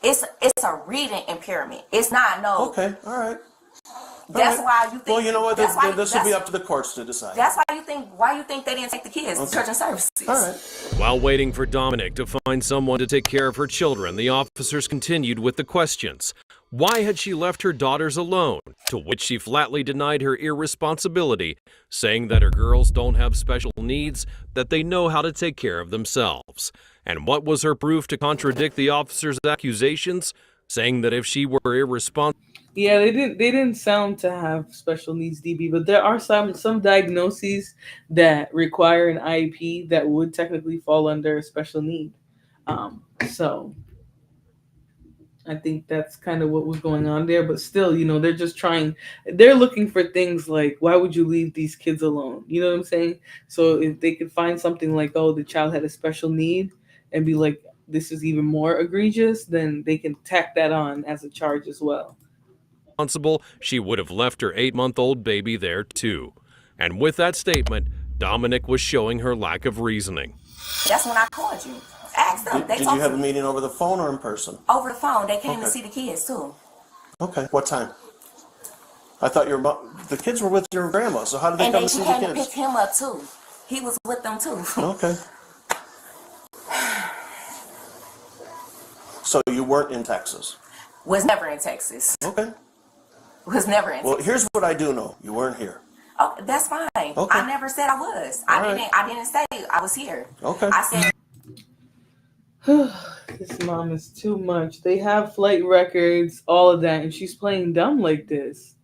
it's a reading impairment. It's not no. Okay, all right. That's why you think. Well, you know what? This will be up to the courts to decide. That's why you think they didn't take the kids to Church and Services. All right. While waiting for Dominic to find someone to take care of her children, the officers continued with the questions. Why had she left her daughters alone? To which she flatly denied her irresponsibility, saying that her girls don't have special needs, that they know how to take care of themselves. And what was her proof to contradict the officers' accusations? Saying that if she were irresponsible. Yeah, they didn't sound to have special needs, DB, but there are some diagnoses that require an IEP that would technically fall under a special need. So I think that's kind of what was going on there. But still, they're looking for things like, why would you leave these kids alone? You know what I'm saying? So if they could find something like, oh, the child had a special need, and be like, this is even more egregious, then they can tack that on as a charge as well. responsible, she would have left her 8-month-old baby there too. And with that statement, Dominic was showing her lack of reasoning. That's when I called you. Asked them. Did you have a meeting over the phone or in person? Over the phone. They came to Okay. see the kids too. Okay. What time? I thought the kids were with your grandma, so how did they And come then to she see the came to kids? pick him up too. He was with them too. Okay. So you weren't in Texas? Was never in Texas. Okay. Was never in Well, Texas. here's what I do know. You weren't here. Oh, that's fine. Okay. I never said I was. All I right. didn't say I was here. Okay. I said This mom is too much. They have flight records, all of that, and she's playing dumb like this.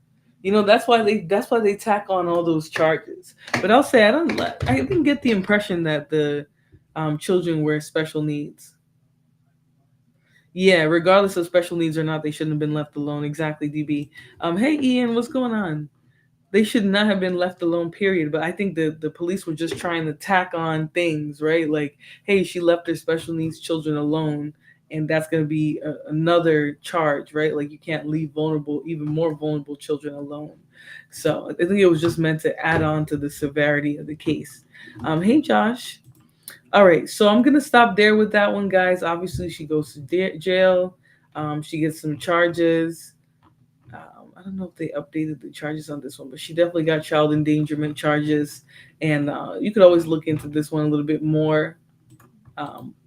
You know, that's why they tack on all those charges. But I'll say I didn't get the impression that the children were special needs. Yeah, regardless of special needs or not, they shouldn't have been left alone. Exactly, DB. Hey Ian, what's going on? They should not have been left alone, period. But I think the police were just trying to tack on things, right? Like, hey, she left her special needs children alone, and that's going to be another charge, right? Like, you can't leave even more vulnerable children alone. So I think it was just meant to add on to the severity of the case. Hey, Josh. All right, so I'm going to stop there with that one, guys. Obviously, she goes to jail. She gets some charges. I don't know if they updated the charges on this one, but she definitely got child endangerment charges. And you could always look into this one a little bit more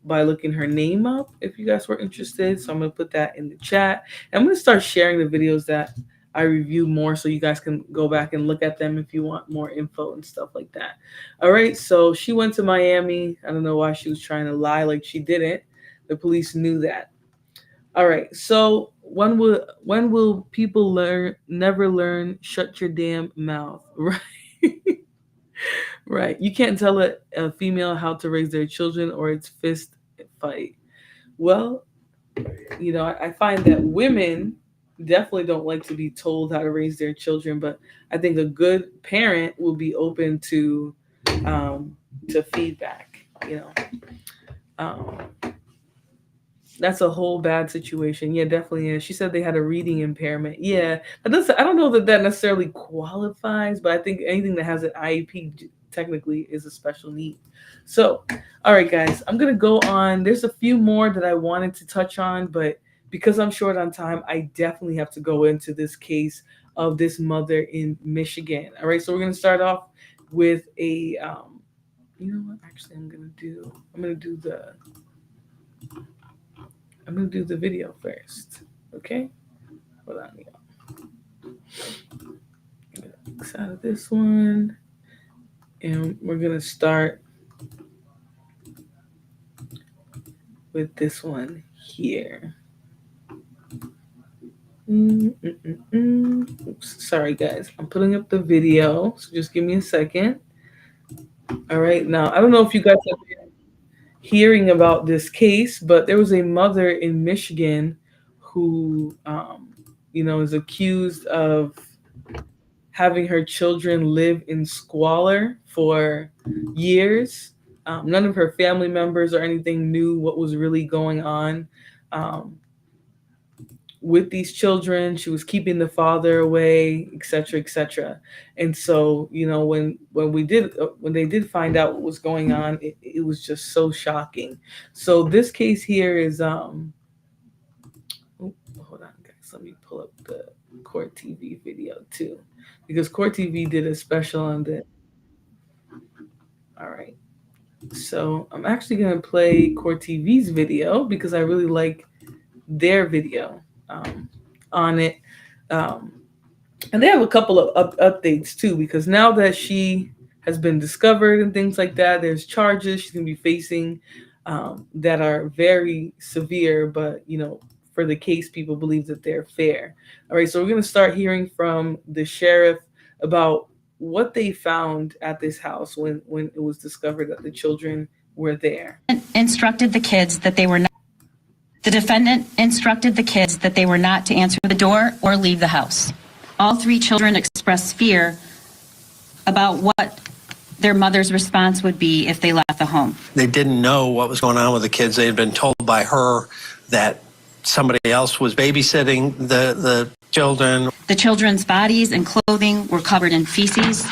by looking her name up if you guys were interested. So I'm going to put that in the chat. And I'm going to start sharing the videos that I review more so you guys can go back and look at them if you want more info and stuff like that. All right, so she went to Miami. I don't know why she was trying to lie like she didn't. The police knew that. All right, so when will people never learn? Shut your damn mouth, right? Right. You can't tell a female how to raise their children or it's fist fight. Well, you know, I find that women definitely don't like to be told how to raise their children, but I think a good parent will be open to feedback, you know. That's a whole bad situation. Yeah, definitely is. She said they had a reading impairment. Yeah, I don't know that necessarily qualifies, but I think anything that has an IEP technically is a special need. So, all right, guys, I'm going to go on. There's a few more that I wanted to touch on, but because I'm short on time, I definitely have to go into this case of this mother in Michigan. All right, so we're going to start off with a, you know what? Actually, I'm going to do the video first. Okay? Hold on, y'all. X out of this one. And we're going to start with this one here. Oops, sorry, guys. I'm putting up the video, so just give me a second. All right. Now, I don't know if you guys have been hearing about this case, but there was a mother in Michigan who, is accused of having her children live in squalor for years. None of her family members or anything knew what was really going on with these children. She was keeping the father away, et cetera, et cetera. And so, you know, when they did find out what was going on, it was just so shocking. So this case here is, hold on, guys. Let me pull up the Court TV video too, because Court TV did a special on this. All right. So I'm actually going to play Court TV's video because I really like their video on it. And they have a couple of updates too, because now that she has been discovered and things like that, there's charges she's going to be facing that are very severe, but, you know, for the case, people believe that they're fair. All right, so we're going to start hearing from the sheriff about what they found at this house when it was discovered that the children were there. Instructed the kids that they were not. The defendant instructed the kids that they were not to answer the door or leave the house. All three children expressed fear about what their mother's response would be if they left the home. They didn't know what was going on with the kids. They had been told by her that somebody else was babysitting the children. The children's bodies and clothing were covered in feces,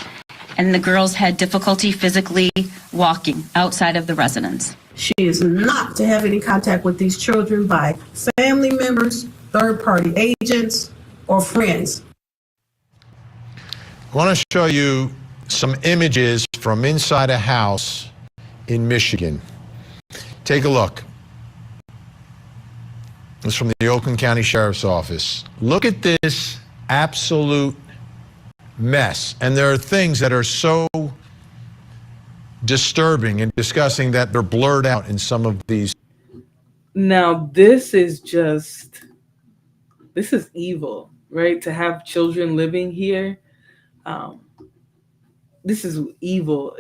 and the girls had difficulty physically walking outside of the residence. She is not to have any contact with these children by family members, third-party agents, or friends. I want to show you some images from inside a house in Michigan. Take a look. This is from the Oakland County Sheriff's Office. Look at this absolute mess. And there are things that are so disturbing and disgusting that they're blurred out in some of these. Now, this is evil, right? To have children living here. This is evil.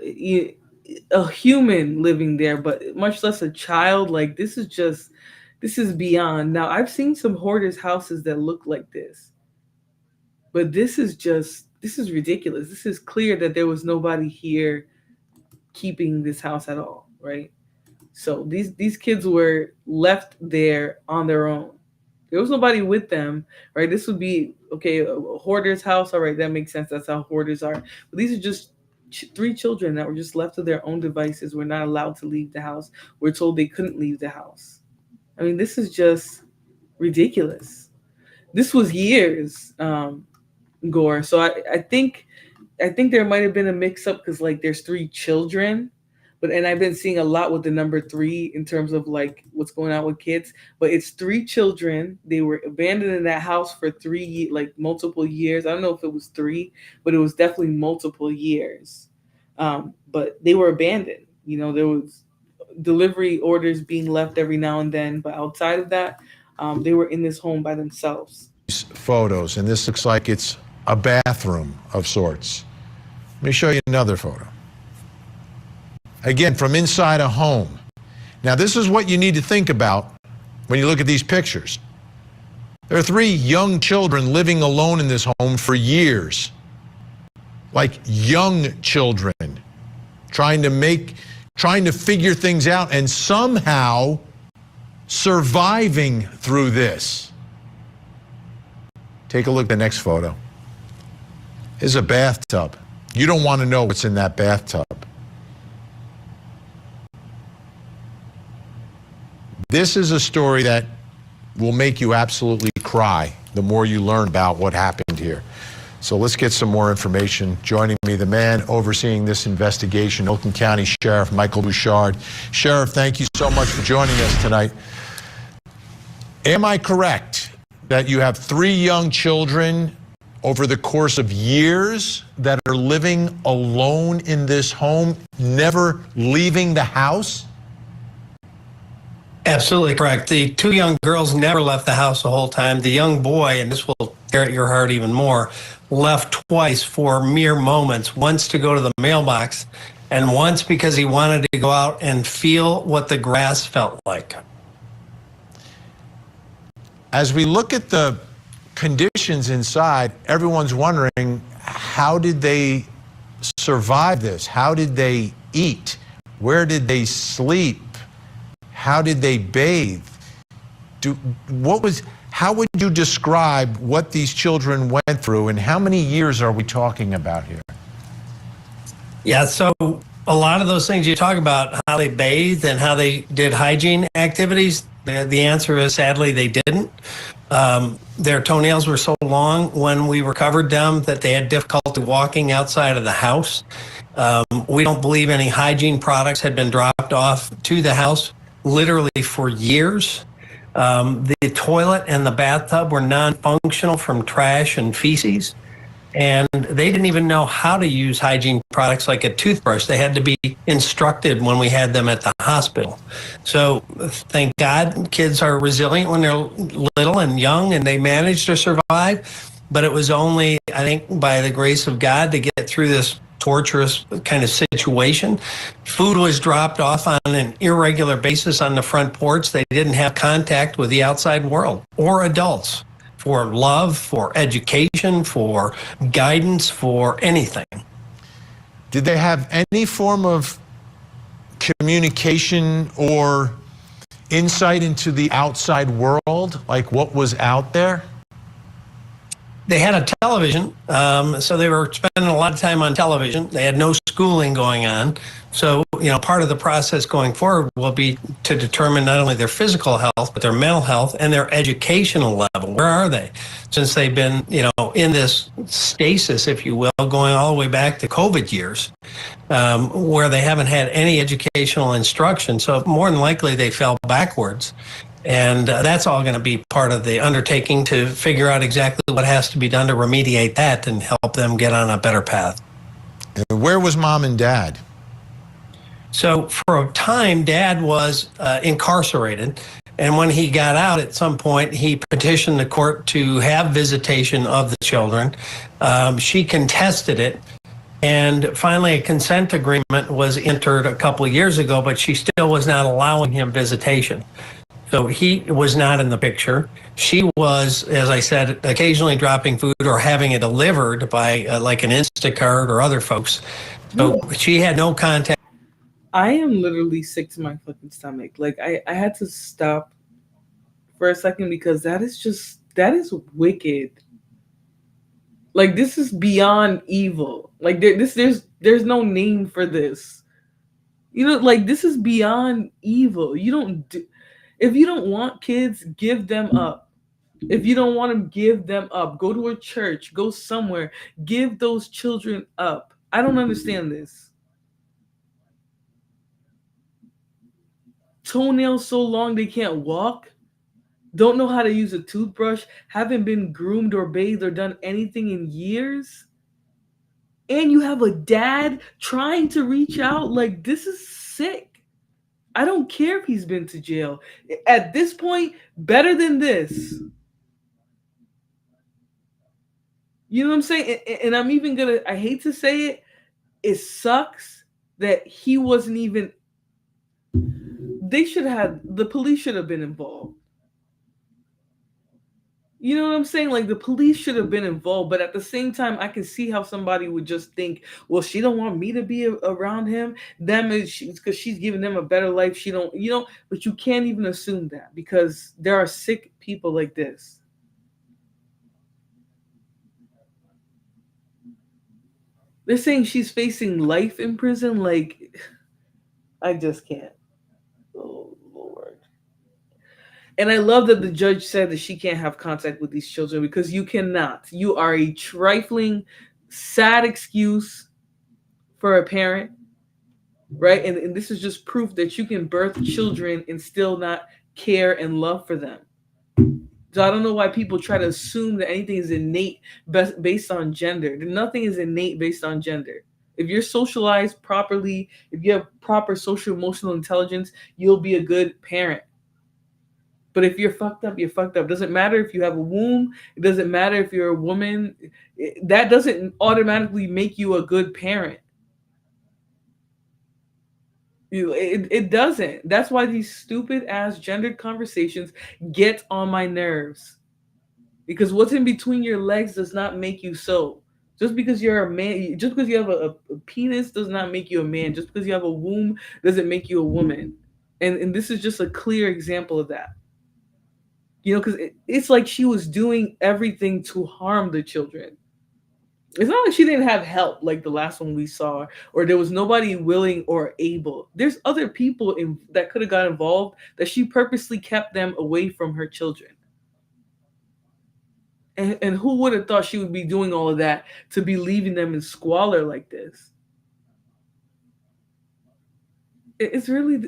A human living there, but much less a child. Like, this is beyond. Now, I've seen some hoarders' houses that look like this, but this is ridiculous. This is clear that there was nobody here keeping this house at all, right? So these kids were left there on their own. There was nobody with them, right? This would be, okay, a hoarder's house. All right, that makes sense. That's how hoarders are. But these are just 3 children that were just left to their own devices. Were not allowed to leave the house. We're told they couldn't leave the house. I mean, this is just ridiculous. This was years, Gore. So I think there might have been a mix-up because, like, there's 3 children. And I've been seeing a lot with the number 3 in terms of like what's going on with kids. But it's 3 children. They were abandoned in that house for multiple years. I don't know if it was 3, but it was definitely multiple years. But they were abandoned. You know, there was delivery orders being left every now and then. But outside of that, they were in this home by themselves. Photos, and this looks like it's a bathroom of sorts. Let me show you another photo. Again, from inside a home. Now, this is what you need to think about when you look at these pictures. There are 3 young children living alone in this home for years. Like young children, trying to figure things out and somehow surviving through this. Take a look at the next photo. Here's a bathtub. You don't want to know what's in that bathtub. This is a story that will make you absolutely cry the more you learn about what happened here. So let's get some more information. Joining me, the man overseeing this investigation, Oakland County Sheriff Michael Bouchard. Sheriff, thank you so much for joining us tonight. Am I correct that you have 3 young children over the course of years that are living alone in this home, never leaving the house? Absolutely correct. The 2 young girls never left the house the whole time. The young boy, and this will tear at your heart even more, left twice for mere moments, once to go to the mailbox and once because he wanted to go out and feel what the grass felt like. As we look at the conditions inside, everyone's wondering, how did they survive this? How did they eat? Where did they sleep? How did they bathe? How would you describe what these children went through, and how many years are we talking about here? Yeah, so a lot of those things you talk about, how they bathed and how they did hygiene activities, the answer is sadly they didn't. Their toenails were so long when we recovered them that they had difficulty walking outside of the house. We don't believe any hygiene products had been dropped off to the house literally for years. The toilet and the bathtub were non-functional from trash and feces. And they didn't even know how to use hygiene products like a toothbrush. They had to be instructed when we had them at the hospital. So thank God kids are resilient when they're little and young, and they manage to survive. But it was only, I think, by the grace of God to get through this torturous kind of situation. Food was dropped off on an irregular basis on the front porch. They didn't have contact with the outside world or adults for love, for education, for guidance, for anything. Did they have any form of communication or insight into the outside world, like what was out there? they had a television, so they were spending a lot of time on television. They had no schooling going on. So, part of the process going forward will be to determine not only their physical health, but their mental health and their educational level. Where are they? Since they've been, in this stasis, if you will, going all the way back to COVID years, where they haven't had any educational instruction. So more than likely they fell backwards. And that's all going to be part of the undertaking to figure out exactly what has to be done to remediate that and help them get on a better path. Where was mom and dad? So for a time, Dad was incarcerated. And when he got out at some point, he petitioned the court to have visitation of the children. She contested it. And finally, a consent agreement was entered a couple of years ago, but she still was not allowing him visitation. So he was not in the picture. She was, as I said, occasionally dropping food or having it delivered by like an Instacart or other folks. So she had no contact. I am literally sick to my fucking stomach. Like I had to stop for a second because that is wicked. Like this is beyond evil. Like there's no name for this. Like this is beyond evil. If you don't want kids, give them up. If you don't want them, give them up. Go to a church, go somewhere, give those children up. I don't understand this. Toenails so long they can't walk, don't know how to use a toothbrush, haven't been groomed or bathed or done anything in years. And you have a dad trying to reach out. Like, this is sick. I don't care if he's been to jail. At this point, better than this. You know what I'm saying? And I'm even I hate to say it, it sucks that he wasn't even, the police should have been involved. You know what I'm saying? Like the police should have been involved, but at the same time, I can see how somebody would just think, well, she don't want me to be around him. Because she's giving them a better life. She don't, but you can't even assume that because there are sick people like this. They're saying she's facing life in prison. Like, I just can't. Oh, Lord. And I love that the judge said that she can't have contact with these children because you cannot. You are a trifling, sad excuse for a parent, right? And this is just proof that you can birth children and still not care and love for them. So I don't know why people try to assume that anything is innate based on gender. Nothing is innate based on gender. If you're socialized properly, if you have proper social emotional intelligence, you'll be a good parent. But if you're fucked up, you're fucked up. It doesn't matter if you have a womb. It doesn't matter if you're a woman. That doesn't automatically make you a good parent. It doesn't. That's why these stupid ass gendered conversations get on my nerves. Because what's in between your legs does not make you so. Just because you're a man, just because you have a penis does not make you a man. Just because you have a womb doesn't make you a woman. And this is just a clear example of that. Because it's like she was doing everything to harm the children. It's not like she didn't have help like the last one we saw, or there was nobody willing or able. There's other people that could have got involved that she purposely kept them away from her children. And who would have thought she would be doing all of that to be leaving them in squalor like this? It's really,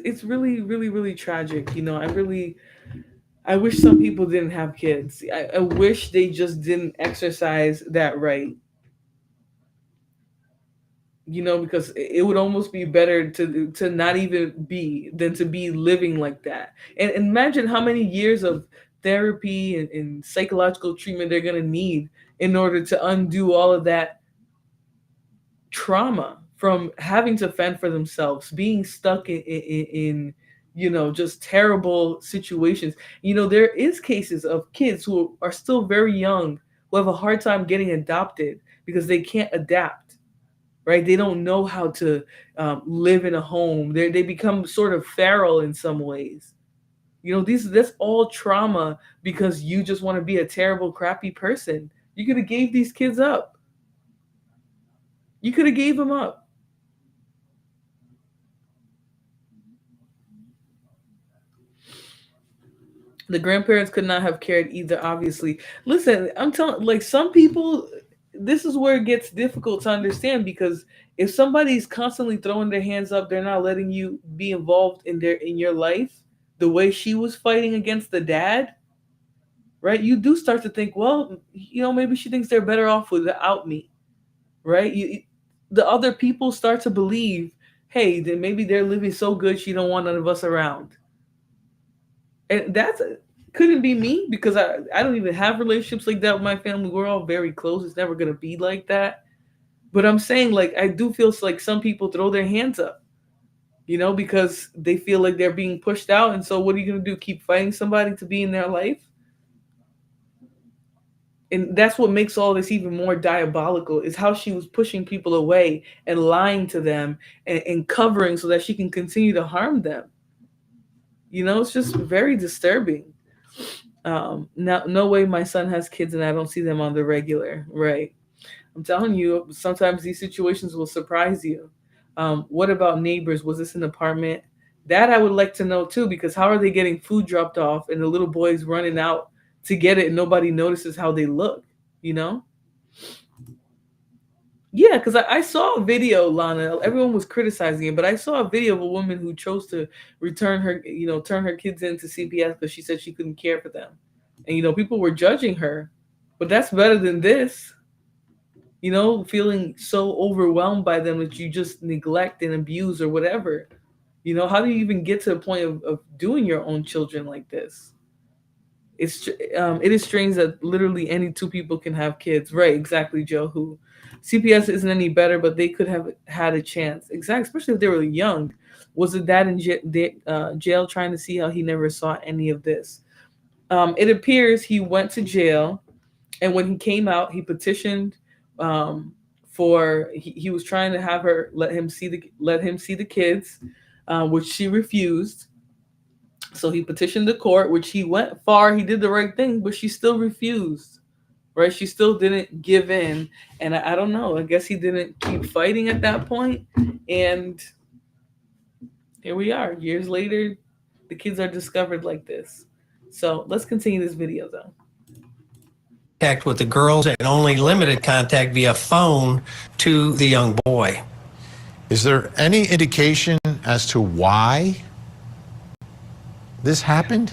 really, really tragic. I wish some people didn't have kids. I wish they just didn't exercise that right. Because it would almost be better to not even be than to be living like that. And imagine how many years of therapy and psychological treatment they're going to need in order to undo all of that trauma from having to fend for themselves, being stuck in just terrible situations. There is cases of kids who are still very young who have a hard time getting adopted because they can't adapt, right? They don't know how to live in a home. They become sort of feral in some ways. That's all trauma because you just want to be a terrible, crappy person You could have gave these kids up. You could have gave them up. The grandparents could not have cared either, obviously. Listen, I'm telling, like, some people, this is where it gets difficult to understand, because if somebody's constantly throwing their hands up, they're not letting you be involved in your life the way she was fighting against the dad, right? You do start to think, well, maybe she thinks they're better off without me, right? The other people start to believe, hey, then maybe they're living so good she don't want none of us around. And that's couldn't be me, because I don't even have relationships like that with my family. We're all very close. It's never gonna be like that. But I'm saying, like, I do feel like some people throw their hands up, because they feel like they're being pushed out. And so what are you gonna do? Keep fighting somebody to be in their life? And that's what makes all this even more diabolical, is how she was pushing people away and lying to them and covering so that she can continue to harm them. It's just very disturbing. No way my son has kids and I don't see them on the regular, right? I'm telling you, sometimes these situations will surprise you. What about neighbors? Was this an apartment? That I would like to know too, because how are they getting food dropped off and the little boy's running out to get it and nobody notices how they look, Yeah, because I saw a video, Lana. Everyone was criticizing it, but I saw a video of a woman who chose to turn her kids into CPS because she said she couldn't care for them. And, people were judging her, but that's better than this. Feeling so overwhelmed by them that you just neglect and abuse or whatever. How do you even get to the point of doing your own children like this? It is strange that literally any two people can have kids. Right, exactly, Joe, who CPS isn't any better, but they could have had a chance. Exactly, especially if they were young. Was the dad in jail trying to see how he never saw any of this? It appears he went to jail, and when he came out, he petitioned he was trying to have her let him see the kids, which she refused. So he petitioned the court, which he went far. He did the right thing, but she still refused, right? She still didn't give in. And I don't know. I guess he didn't keep fighting at that point. And here we are. Years later, the kids are discovered like this. So let's continue this video, though. Contact with the girls and only limited contact via phone to the young boy. Is there any indication as to why this happened?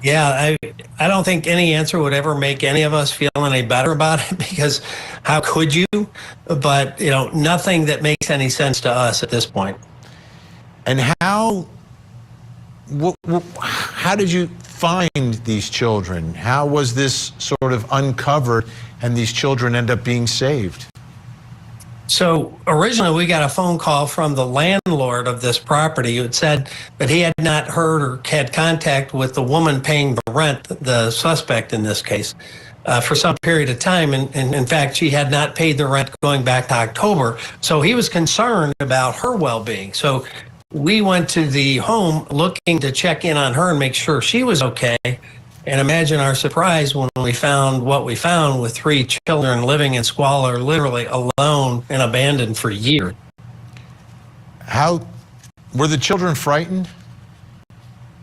Yeah, I don't think any answer would ever make any of us feel any better about it, because how could you? But, nothing that makes any sense to us at this point. And how did you find these children? How was this sort of uncovered and these children end up being saved? So originally we got a phone call from the landlord of this property who had said that he had not heard or had contact with the woman paying the rent, the suspect in this case, for some period of time. And in fact, she had not paid the rent going back to October. So he was concerned about her well-being. So we went to the home looking to check in on her and make sure she was okay. And imagine our surprise when we found what we found, with 3 children living in squalor, literally alone and abandoned for years. How were the children frightened?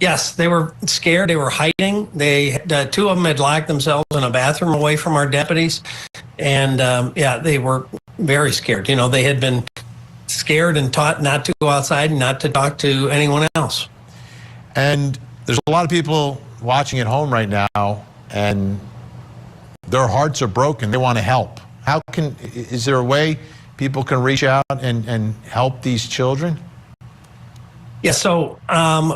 Yes, they were scared. They were hiding. 2 of them had locked themselves in a bathroom away from our deputies. And they were very scared. They had been scared and taught not to go outside and not to talk to anyone else. And there's a lot of people watching at home right now, and their hearts are broken. They want to help. Is there a way people can reach out and help these children? Yeah, so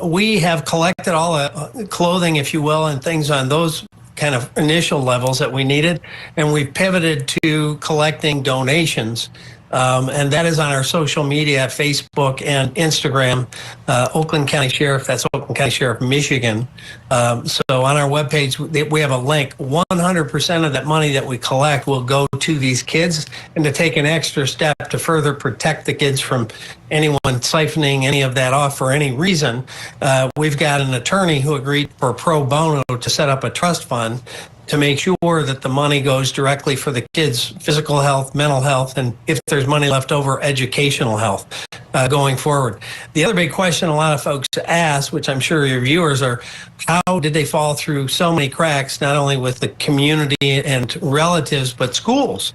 we have collected all the clothing, if you will, and things on those kind of initial levels that we needed, and we've pivoted to collecting donations. And that is on our social media, Facebook and Instagram, Oakland County Sheriff, that's Oakland County Sheriff, Michigan. So on our webpage, we have a link. 100% of that money that we collect will go to these kids, and to take an extra step to further protect the kids from anyone siphoning any of that off for any reason. We've got an attorney who agreed for pro bono to set up a trust fund to make sure that the money goes directly for the kids' physical health, mental health, and if there's money left over, educational health going forward. The other big question a lot of folks ask, which I'm sure your viewers are, how did they fall through so many cracks, not only with the community and relatives, but schools?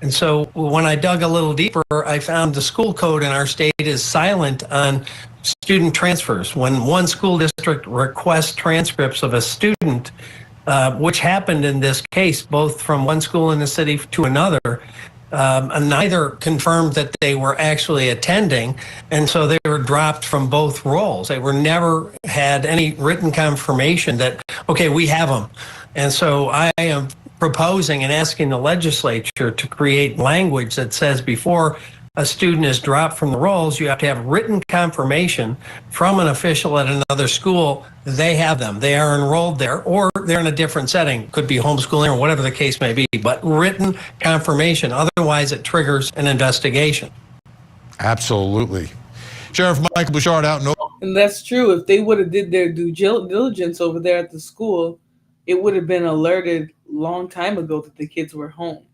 And so when I dug a little deeper, I found the school code in our state is silent on student transfers. When one school district requests transcripts of a student, which happened in this case, both from one school in the city to another, neither confirmed that they were actually attending, and so they were dropped from both roles. They were never had any written confirmation that, okay, we have them. And so I am proposing and asking the legislature to create language that says before a student is dropped from the rolls, you have to have written confirmation from an official at another school they have them. They are enrolled there, or they're in a different setting. Could be homeschooling or whatever the case may be, but written confirmation. Otherwise, it triggers an investigation. Absolutely. Sheriff Michael Bouchard out in And that's true. If they would have did their due diligence over there at the school, it would have been alerted long time ago that the kids were home.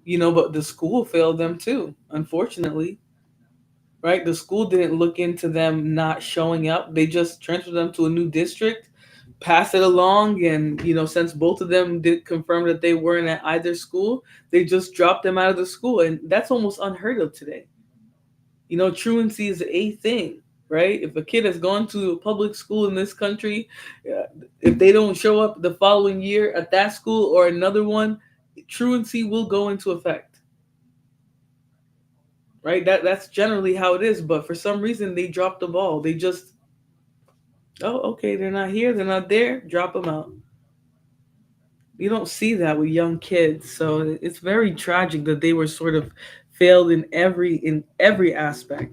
But the school failed them too, unfortunately. Right? The school didn't look into them not showing up. They just transferred them to a new district, passed it along, and since both of them did confirm that they weren't at either school, they just dropped them out of the school. And that's almost unheard of today. Truancy is a thing, right? If a kid has gone to a public school in this country, if they don't show up the following year at that school or another one, truancy will go into effect. Right? That's generally how it is. But for some reason, they dropped the ball. They just, okay, they're not here, they're not there, drop them out. You don't see that with young kids. So it's very tragic that they were sort of failed in every aspect,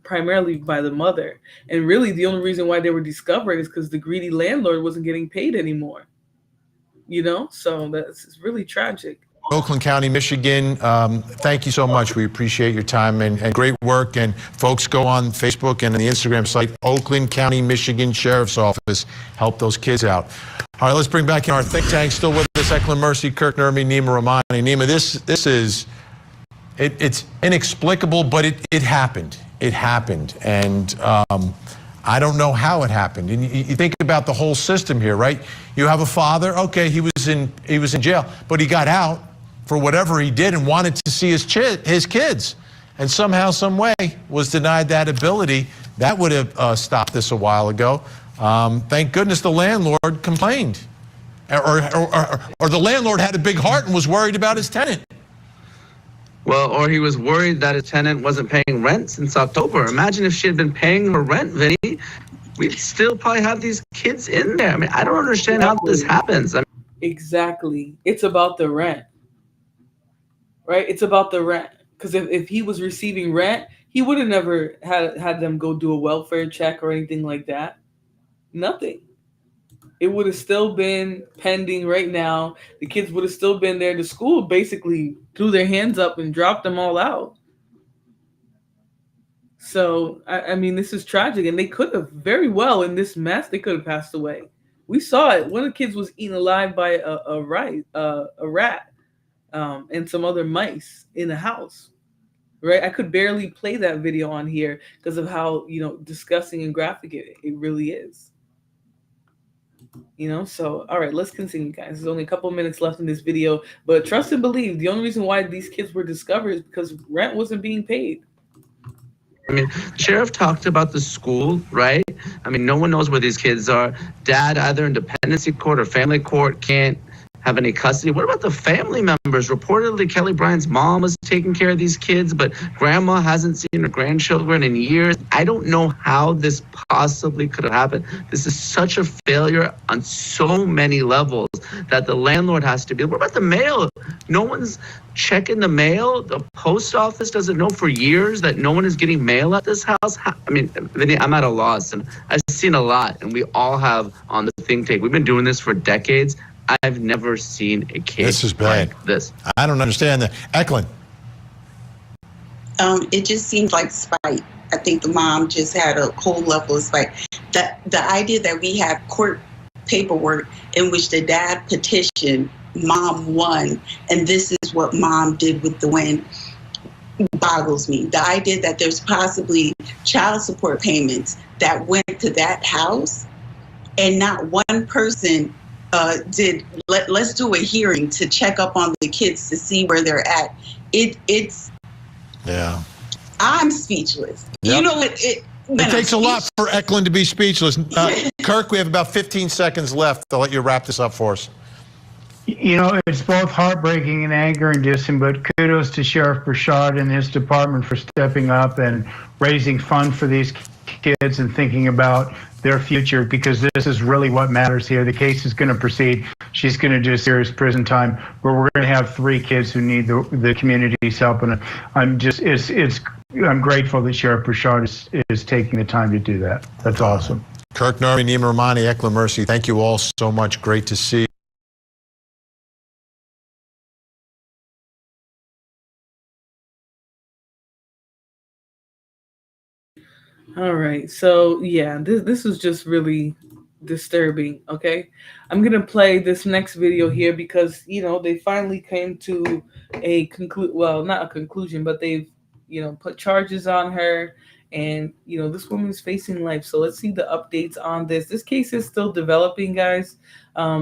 primarily by the mother. And really the only reason why they were discovered is because the greedy landlord wasn't getting paid anymore. So that's really tragic. Oakland County, Michigan, thank you so much. We appreciate your time and great work. And folks, go on Facebook and on the Instagram site, Oakland County, Michigan Sheriff's Office. Help those kids out. All right, let's bring back in our think tank. Still with us, Eklund Mercy, Kirk Nurmi, Nima Rahmani. Nima, this is, it's inexplicable, but it happened. It happened. And I don't know how it happened. And you think about the whole system here, right? You have a father, okay, he was in jail, but he got out for whatever he did and wanted to see his kids. And somehow, some way, was denied that ability. That would have stopped this a while ago. Thank goodness the landlord complained. Or the landlord had a big heart and was worried about his tenant. Well, or he was worried that his tenant wasn't paying rent since October. Imagine if she had been paying her rent, Vinny. We'd still probably have these kids in there. I mean, I don't understand how this happens. Exactly. It's about the rent. Right? It's about the rent. Because if he was receiving rent, he would have never had them go do a welfare check or anything like that. Nothing. It would have still been pending right now. The kids would have still been there. The school basically threw their hands up and dropped them all out. So, I mean, this is tragic. And they could have very well, in this mess, they could have passed away. We saw it. One of the kids was eaten alive by a rat and some other mice in a house. Right? I could barely play that video on here because of how, disgusting and graphic it really is. So, all right, let's continue, guys. There's only a couple minutes left in this video, but trust and believe, the only reason why these kids were discovered is because rent wasn't being paid. I mean, the sheriff talked about the school, right? I mean, no one knows where these kids are. Dad, either in dependency court or family court, can't have any custody. What about the family members? Reportedly, Kelly Bryant's mom was taking care of these kids, but grandma hasn't seen her grandchildren in years. I don't know how this possibly could have happened. This is such a failure on so many levels that the landlord has to be. What about the mail? No one's checking the mail. The post office doesn't know for years that no one is getting mail at this house. I mean, Vinny, I'm at a loss, and I've seen a lot, and we all have on the think tank. We've been doing this for decades. I've never seen a case This is bad. like this. I don't understand that. Eklund. It just seems like spite. I think the mom just had a whole level of spite. The idea that we have court paperwork in which the dad petitioned, mom won, and this is what mom did with the win, boggles me. The idea that there's possibly child support payments that went to that house and not one person let's do a hearing to check up on the kids to see where they're at. It's Yeah. I'm speechless. Yep. You know what? It takes a lot for Eklund to be speechless. Kirk, we have about 15 seconds left. I'll let you wrap this up for us. You know, it's both heartbreaking and anger-inducing, but kudos to Sheriff Brashard and his department for stepping up and raising funds for these kids and thinking about their future, because this is really what matters here. The case is going to proceed. She's going to do serious prison time, but we're going to have 3 kids who need the community's help, and I'm grateful that Sheriff Brashard is taking the time to do that. That's awesome. Kirk Narvi, Nima Rahmani, Eklund Mercy, thank you all so much. Great to see you. All right, so yeah, this is just really disturbing. Okay, I'm gonna play this next video here because they finally came to a not a conclusion, but they've put charges on her, and this woman's facing life. So let's see the updates on this. This case is still developing, guys.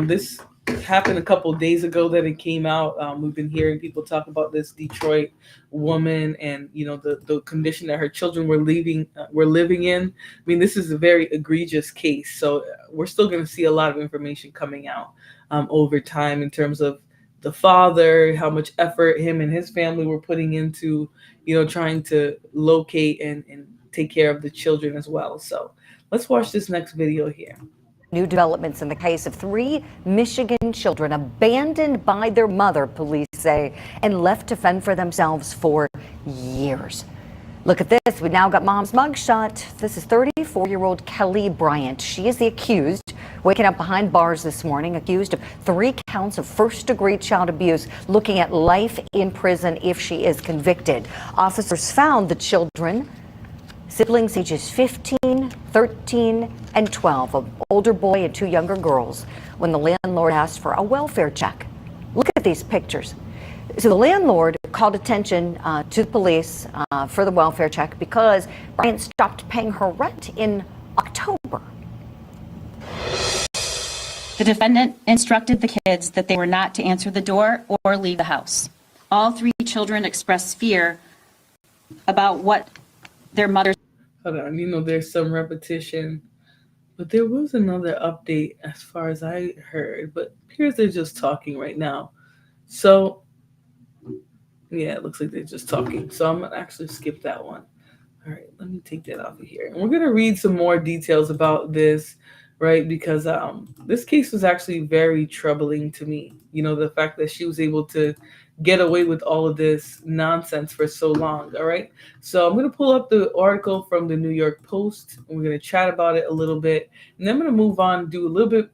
This happened a couple days ago that it came out. We've been hearing people talk about this Detroit woman and the condition that her children were living in. I mean, this is a very egregious case, so we're still going to see a lot of information coming out over time in terms of the father, how much effort him and his family were putting into trying to locate and take care of the children as well. So let's watch this next video here. New developments in the case of 3 Michigan children abandoned by their mother, police say, and left to fend for themselves for years. Look at this. We now got mom's mugshot. This is 34-year-old Kelly Bryant. She is the accused, waking up behind bars this morning, accused of 3 counts of first-degree child abuse, looking at life in prison if she is convicted. Officers found the children, siblings ages 15, 13, and 12, an older boy and 2 younger girls, when the landlord asked for a welfare check. Look at these pictures. So the landlord called attention to the police for the welfare check because Bryant stopped paying her rent in October. The defendant instructed the kids that they were not to answer the door or leave the house. All 3 children expressed fear about what their mother. Hold on, there's some repetition, but there was another update as far as I heard, but here's they're just talking right now. So yeah, it looks like they're just talking. So I'm gonna actually skip that one. All right, let me take that off of here. And we're gonna read some more details about this, right? Because this case was actually very troubling to me. The fact that she was able to get away with all of this nonsense for so long. All right. So I'm going to pull up the article from the New York Post, and we're going to chat about it a little bit. And then I'm going to move on, do a little bit.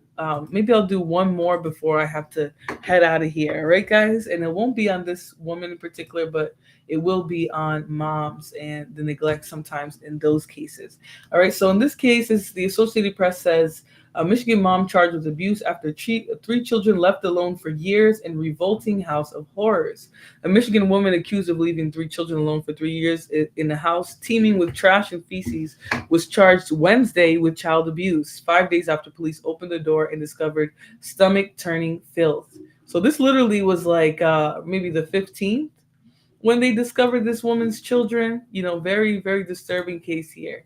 Maybe I'll do one more before I have to head out of here. All right, guys. And it won't be on this woman in particular, but it will be on moms and the neglect sometimes in those cases. All right. So in this case, as the Associated Press says, a Michigan mom charged with abuse after 3 children left alone for years in revolting house of horrors. A Michigan woman accused of leaving 3 children alone for 3 years in a house teeming with trash and feces was charged Wednesday with child abuse, 5 days after police opened the door and discovered stomach-turning filth. So this literally was like maybe the 15th when they discovered this woman's children. Very, very disturbing case here.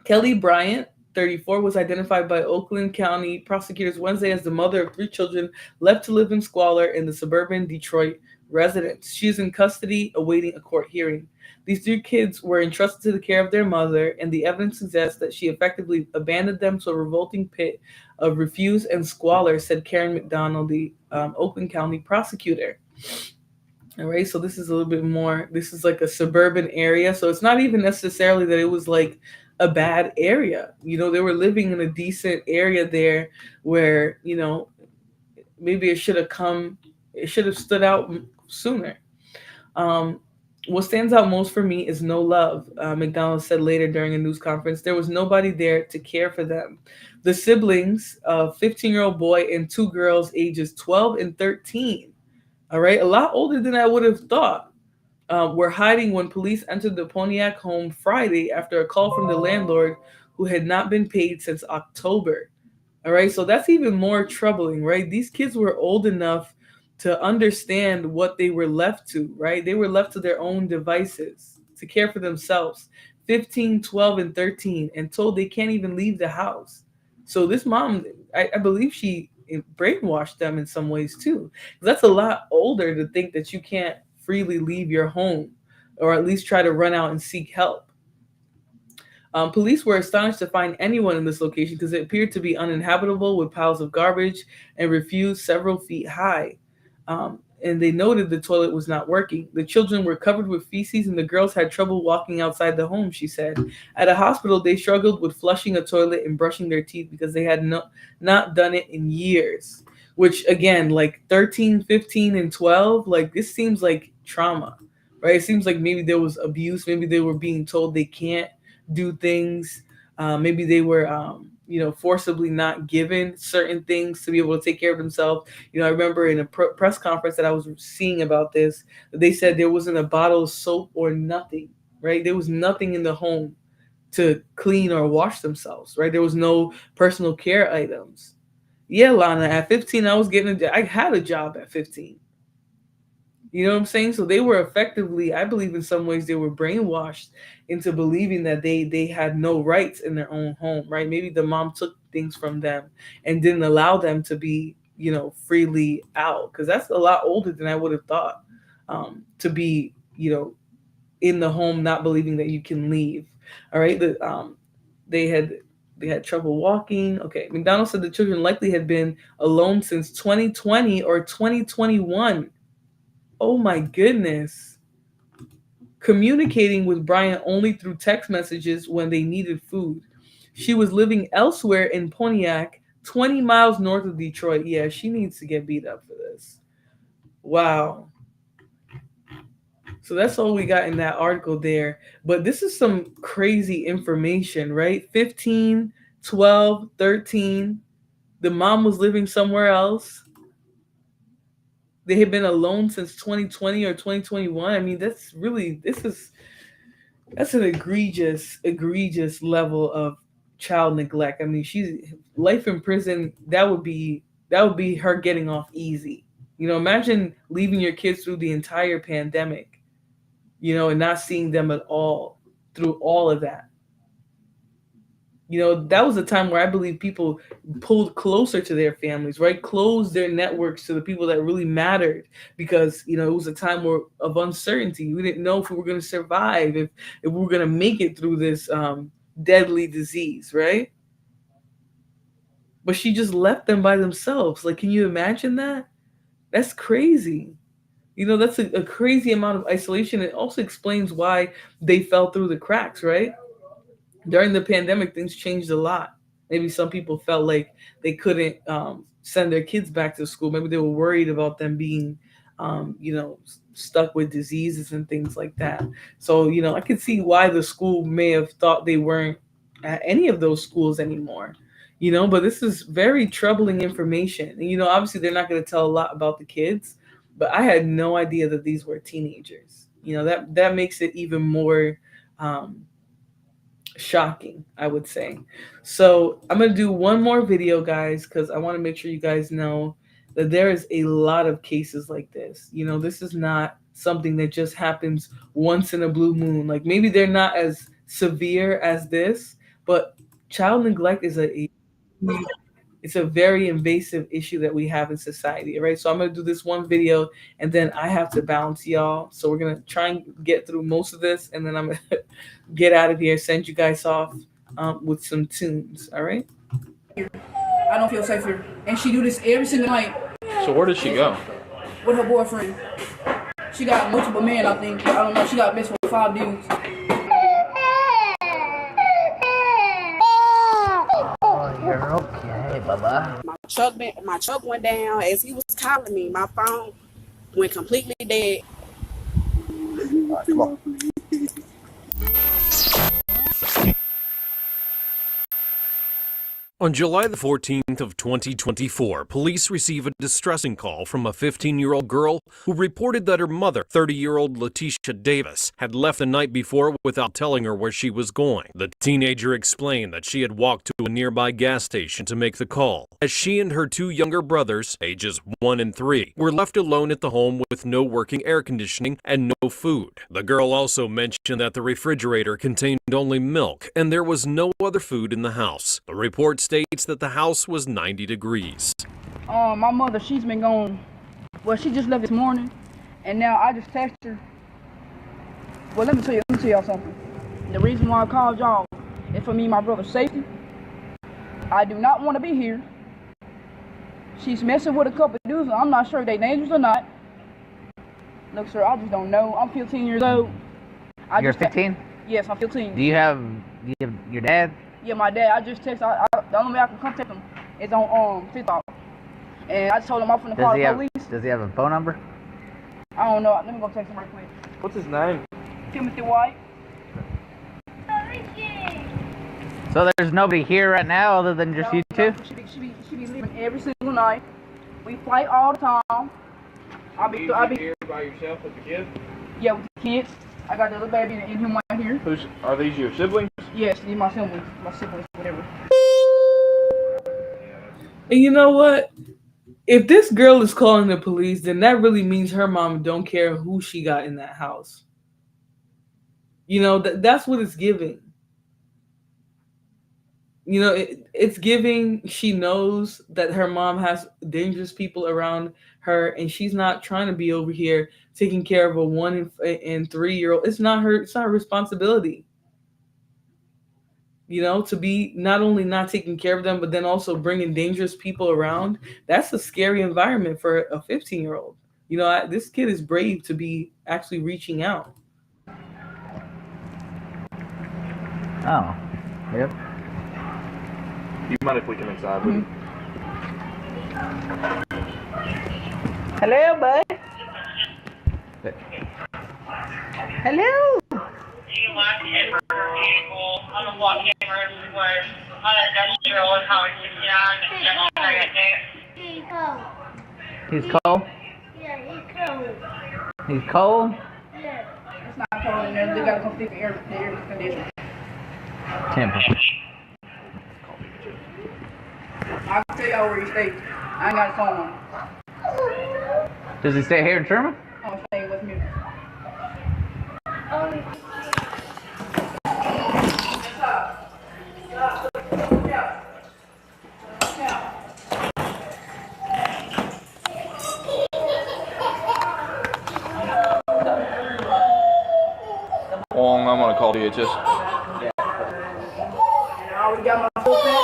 Kelly Bryant, 34, was identified by Oakland County prosecutors Wednesday as the mother of 3 children left to live in squalor in the suburban Detroit residence. She is in custody awaiting a court hearing. These 3 kids were entrusted to the care of their mother, and the evidence suggests that she effectively abandoned them to a revolting pit of refuse and squalor, said Karen McDonald, the Oakland County prosecutor. All right, so this is a little bit more, this is like a suburban area. So it's not even necessarily that it was like a bad area. They were living in a decent area there where, maybe it should have stood out sooner. What stands out most for me is no love. McDonald said later during a news conference, there was nobody there to care for them. The siblings, a 15-year-old boy and two girls ages 12 and 13, all right, a lot older than I would have thought, were hiding when police entered the Pontiac home Friday after a call from the landlord who had not been paid since October. All right, so that's even more troubling, right? These kids were old enough to understand what they were left to, right? They were left to their own devices to care for themselves. 15, 12, and 13, and told they can't even leave the house. So this mom, I believe she brainwashed them in some ways too. That's a lot older to think that you can't freely leave your home or at least try to run out and seek help. Police were astonished to find anyone in this location because it appeared to be uninhabitable with piles of garbage and refuse several feet high. And they noted the toilet was not working. The children were covered with feces and the girls had trouble walking outside the home, she said. At a hospital, they struggled with flushing a toilet and brushing their teeth because they had not done it in years. Which, again, like 13, 15, and 12, like this seems like trauma, right? It seems like maybe there was abuse. Maybe they were being told they can't do things. Maybe they were, forcibly not given certain things to be able to take care of themselves. I remember in a press conference that I was seeing about this, they said there wasn't a bottle of soap or nothing, right? There was nothing in the home to clean or wash themselves, right? There was no personal care items. Yeah, Lana, at 15, I had a job at 15. You know what I'm saying? So they were effectively, I believe in some ways, they were brainwashed into believing that they had no rights in their own home, right? Maybe the mom took things from them and didn't allow them to be, freely out. Because that's a lot older than I would have thought, to be, in the home, not believing that you can leave. All right. They had trouble walking. Okay. McDonald said the children likely had been alone since 2020 or 2021. Oh my goodness. Communicating with Brian only through text messages when they needed food. She was living elsewhere in Pontiac, 20 miles north of Detroit. Yeah, she needs to get beat up for this. Wow. So that's all we got in that article there. But this is some crazy information, right? 15, 12, 13. The mom was living somewhere else. They had been alone since 2020 or 2021. I mean, that's an egregious level of child neglect. I mean, she's life in prison. That would be her getting off easy. Imagine leaving your kids through the entire pandemic, and not seeing them at all through all of that. That was a time where I believe people pulled closer to their families, right? Closed their networks to the people that really mattered because, it was a time of uncertainty. We didn't know if we were going to survive, if we were going to make it through this deadly disease, right? But she just left them by themselves. Like, can you imagine that? That's crazy. That's a crazy amount of isolation. It also explains why they fell through the cracks, right? During the pandemic, things changed a lot. Maybe some people felt like they couldn't send their kids back to school. Maybe they were worried about them being, stuck with diseases and things like that. So, I could see why the school may have thought they weren't at any of those schools anymore. But this is very troubling information. And, obviously they're not going to tell a lot about the kids, but I had no idea that these were teenagers. That makes it even more shocking, I would say. So I'm going to do one more video, guys, because I want to make sure you guys know that there is a lot of cases like this. This is not something that just happens once in a blue moon. Like, maybe they're not as severe as this, but child neglect is it's a very invasive issue that we have in society, right? So I'm going to do this one video and then I have to bounce, y'all. So we're going to try and get through most of this and then I'm going to get out of here, send you guys off with some tunes, all right? I don't feel safe here. And she do this every single night. So where did she go? With her boyfriend. She got multiple men, I think. I don't know. She got mixed with 5 dudes. You're okay, Bubba. My truck went down as he was calling me. My phone went completely dead. right, come on. On July the 14th of 2024, police receive a distressing call from a 15-year-old girl who reported that her mother, 30-year-old Letitia Davis, had left the night before without telling her where she was going. The teenager explained that she had walked to a nearby gas station to make the call, as she and her two younger brothers, ages 1 and 3, were left alone at the home with no working air conditioning and no food. The girl also mentioned that the refrigerator contained only milk and there was no other food in the house. The report states that the house was 90 degrees. My mother, she's been gone. Well, she just left this morning, and now I just texted her. Well, let me tell y'all something. The reason why I called y'all is for me and my brother's safety. I do not want to be here. She's messing with a couple of dudes, and I'm not sure if they dangerous or not. Look, sir, I just don't know. I'm 15 years old. You're 15? Yes, I'm 15. Do you have your dad? Yeah, my dad. I just texted. The only way I can contact him is on TikTok. And I just told him I'm from the police. Does he have a phone number? I don't know. Let me go text him right quick. What's his name? Timothy White. So there's nobody here right now other than just you two? She be leaving every single night. We fight all the time. I be here by yourself with the kids? Yeah, with the kids. I got the little baby and him right here. Are these your siblings? Yes, these my siblings, whatever. And you know what? If this girl is calling the police, then that really means her mom don't care who she got in that house. You know, that's what it's giving. You know, it's giving, she knows that her mom has dangerous people around her, and she's not trying to be over here taking care of a 1 and 3-year-old. It's not her responsibility. You know, to be not only not taking care of them, but then also bringing dangerous people around. That's a scary environment for a 15-year-old. You know, this kid is brave to be actually reaching out. Oh, yep. Do you mind if we come inside with you? Hello, bud. Hello. You want him or people on the walk cameras was on industrial and how He's cold? Yeah, He's cold? Yeah. It's not cold in there. They gotta come fix the air conditioner. Temper. I can tell y'all where he stays. I ain't got his phone on. Does he stay here in Sherman? I'm staying with me. I'm gonna call DHS. I already got my full pack.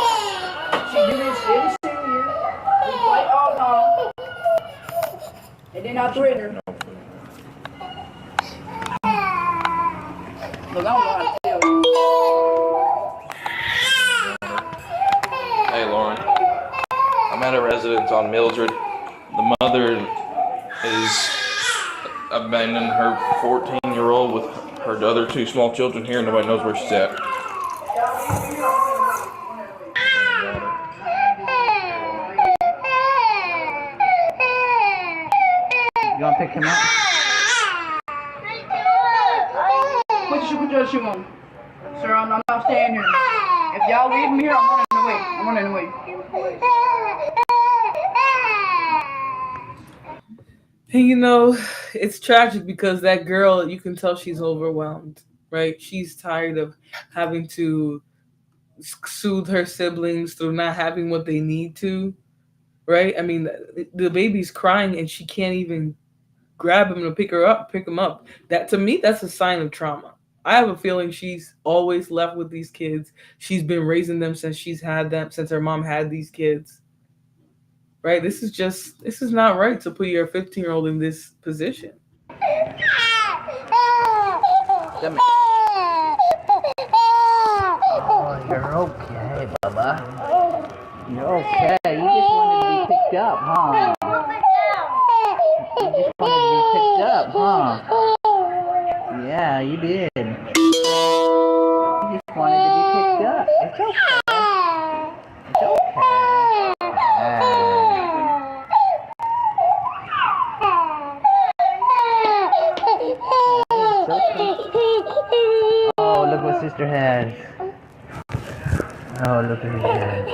She do this every single year. We fight all the time. And then I threaten her. Look, I don't know how to tell you. Hey, Lauren. I'm at a residence on Mildred. The mother is abandoning her 14-year-old with her other two small children here. Nobody knows where she's at. You want to pick him up? Put your shoe on. Sir, I'm not staying here. If y'all leave me here, I'm running away. And you know, it's tragic because that girl, you can tell she's overwhelmed, right? She's tired of having to soothe her siblings through not having what they need to, right? I mean, the baby's crying and she can't even grab him to pick him up. That, to me, that's a sign of trauma. I have a feeling she's always left with these kids. She's been raising them since since her mom had these kids. Right? This is not right to put your 15-year-old in this position. Oh, you're okay, Bubba. You're okay. You just wanted to be picked up, huh? You just wanted to be picked up, huh? wanted to be picked up. It's okay. It's okay. Oh, look what sister has. Oh, look at his head.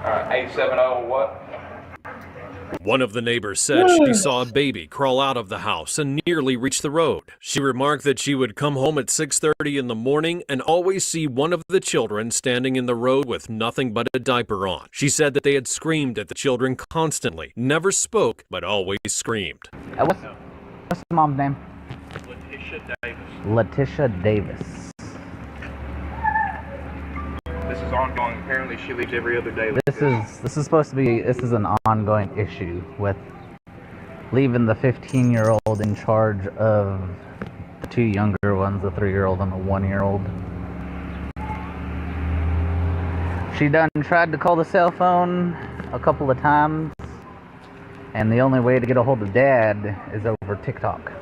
Alright, 870 what? One of the neighbors said she saw a baby crawl out of the house and nearly reach the road. She remarked that she would come home at 6:30 in the morning and always see one of the children standing in the road with nothing but a diaper on. She said that they had screamed at the children constantly, never spoke, but always screamed. What's the mom's name? Letitia Davis. Letitia Davis. This is ongoing. Apparently she leaves every other day. This is an ongoing issue with leaving the 15-year-old in charge of the two younger ones, the 3-year-old and the 1-year-old. She done tried to call the cell phone a couple of times, and the only way to get a hold of Dad is over TikTok.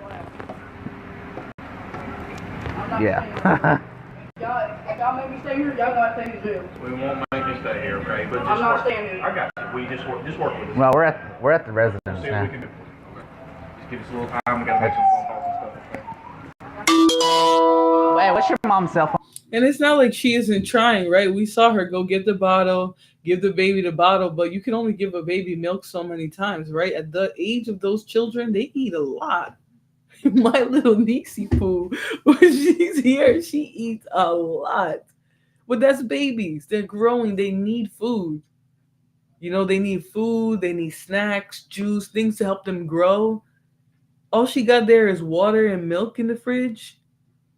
Yeah. Y'all make me stay here, y'all gotta stay in jail. We won't make you stay here, okay? But I'm not staying here. I got you. We just work with us. Well, we're at the residence See what now. we can do. Just give us a little time. We gotta make some phone calls and stuff, okay? Hey, what's your mom's cell phone? And it's not like she isn't trying, right? We saw her go get the bottle, give the baby the bottle, but you can only give a baby milk so many times, right? At the age of those children, they eat a lot. My little niecey poo, when she's here, she eats a lot. But that's babies. They're growing. They need food. You know, they need food. They need snacks, juice, things to help them grow. All she got there is water and milk in the fridge.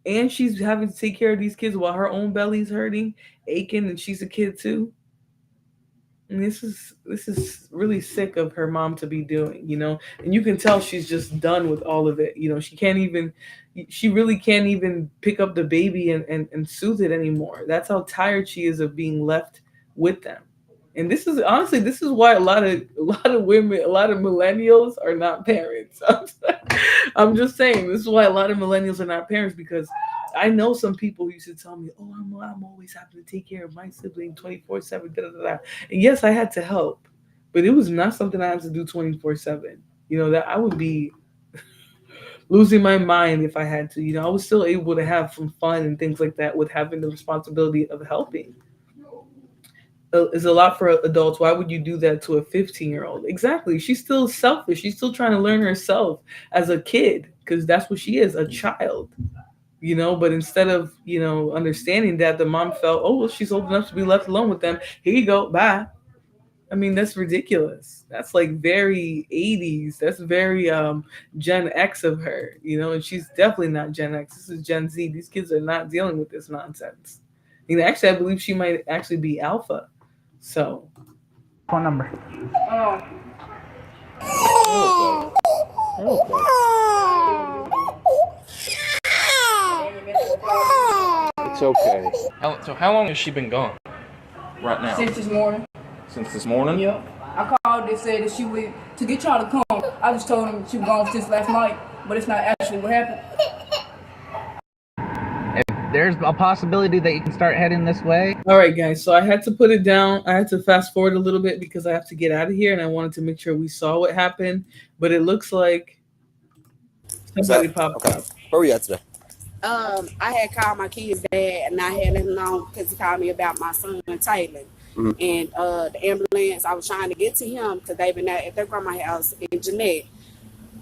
And she's having to take care of these kids while her own belly's hurting, aching, and she's a kid too. And this is really sick of her mom to be doing, you know. And you can tell she's just done with all of it. You know, she really can't even pick up the baby and soothe it anymore. That's how tired she is of being left with them. And this is why a lot of women, a lot of millennials are not parents. I'm just saying, this is why a lot of millennials are not parents, because I know some people used to tell me, "Oh, I'm always having to take care of my sibling 24/7." And yes, I had to help, but it was not something I had to do 24/7. You know, that I would be losing my mind if I had to. You know, I was still able to have some fun and things like that with having the responsibility of helping. It's a lot for adults. Why would you do that to a 15-year-old? Exactly. She's still selfish. She's still trying to learn herself as a kid, because that's what she is, a child. You know, but instead of, you know, understanding that, the mom felt, oh, well, she's old enough to be left alone with them. Here you go. Bye. I mean, that's ridiculous. That's like very 80s. That's very Gen X of her, you know, and she's definitely not Gen X. This is Gen Z. These kids are not dealing with this nonsense. And actually, I believe she might actually be alpha. So. Phone number. It's okay. So how long has she been gone? Right now? Since this morning. Since this morning? Yep. I called and said that she would, to get y'all to come. I just told them she was gone since last night, but it's not actually what happened. If there's a possibility that you can start heading this way. All right, guys. So I had to put it down. I had to fast forward a little bit because I have to get out of here, and I wanted to make sure we saw what happened. But it looks like somebody popped up. Where were you at today? I had called my kid's dad, and I had let him know because he called me about my son Taylor. Mm-hmm. And the ambulance, I was trying to get to him because they've been at their grandma's house in Jeanette.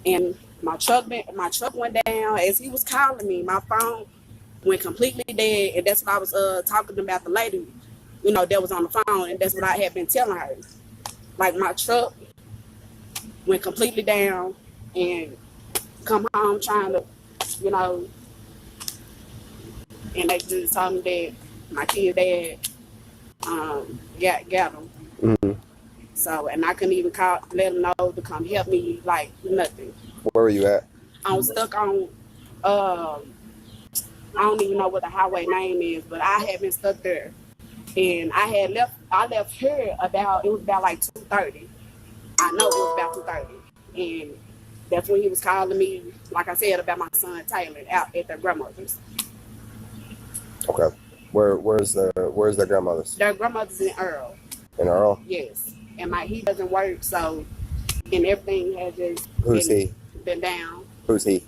And my truck went down. As he was calling me, my phone went completely dead. And that's what I was talking about, the lady, you know, that was on the phone. And that's what I had been telling her. Like, my truck went completely down and come home trying to, you know, and they just told me that my kid's dad got him. Mm-hmm. So, and I couldn't even let him know to come help me, like, nothing. Where were you at? I was stuck on, I don't even know what the highway name is, but I had been stuck there. And I left here it was about like 2:30. I know it was about 2:30. And that's when he was calling me, like I said, about my son Taylor out at their grandmother's. Okay. Where's their grandmother's? Their grandmother's in Earl. In Earl? Yes. And he doesn't work, so, and everything has just been down. Who's he?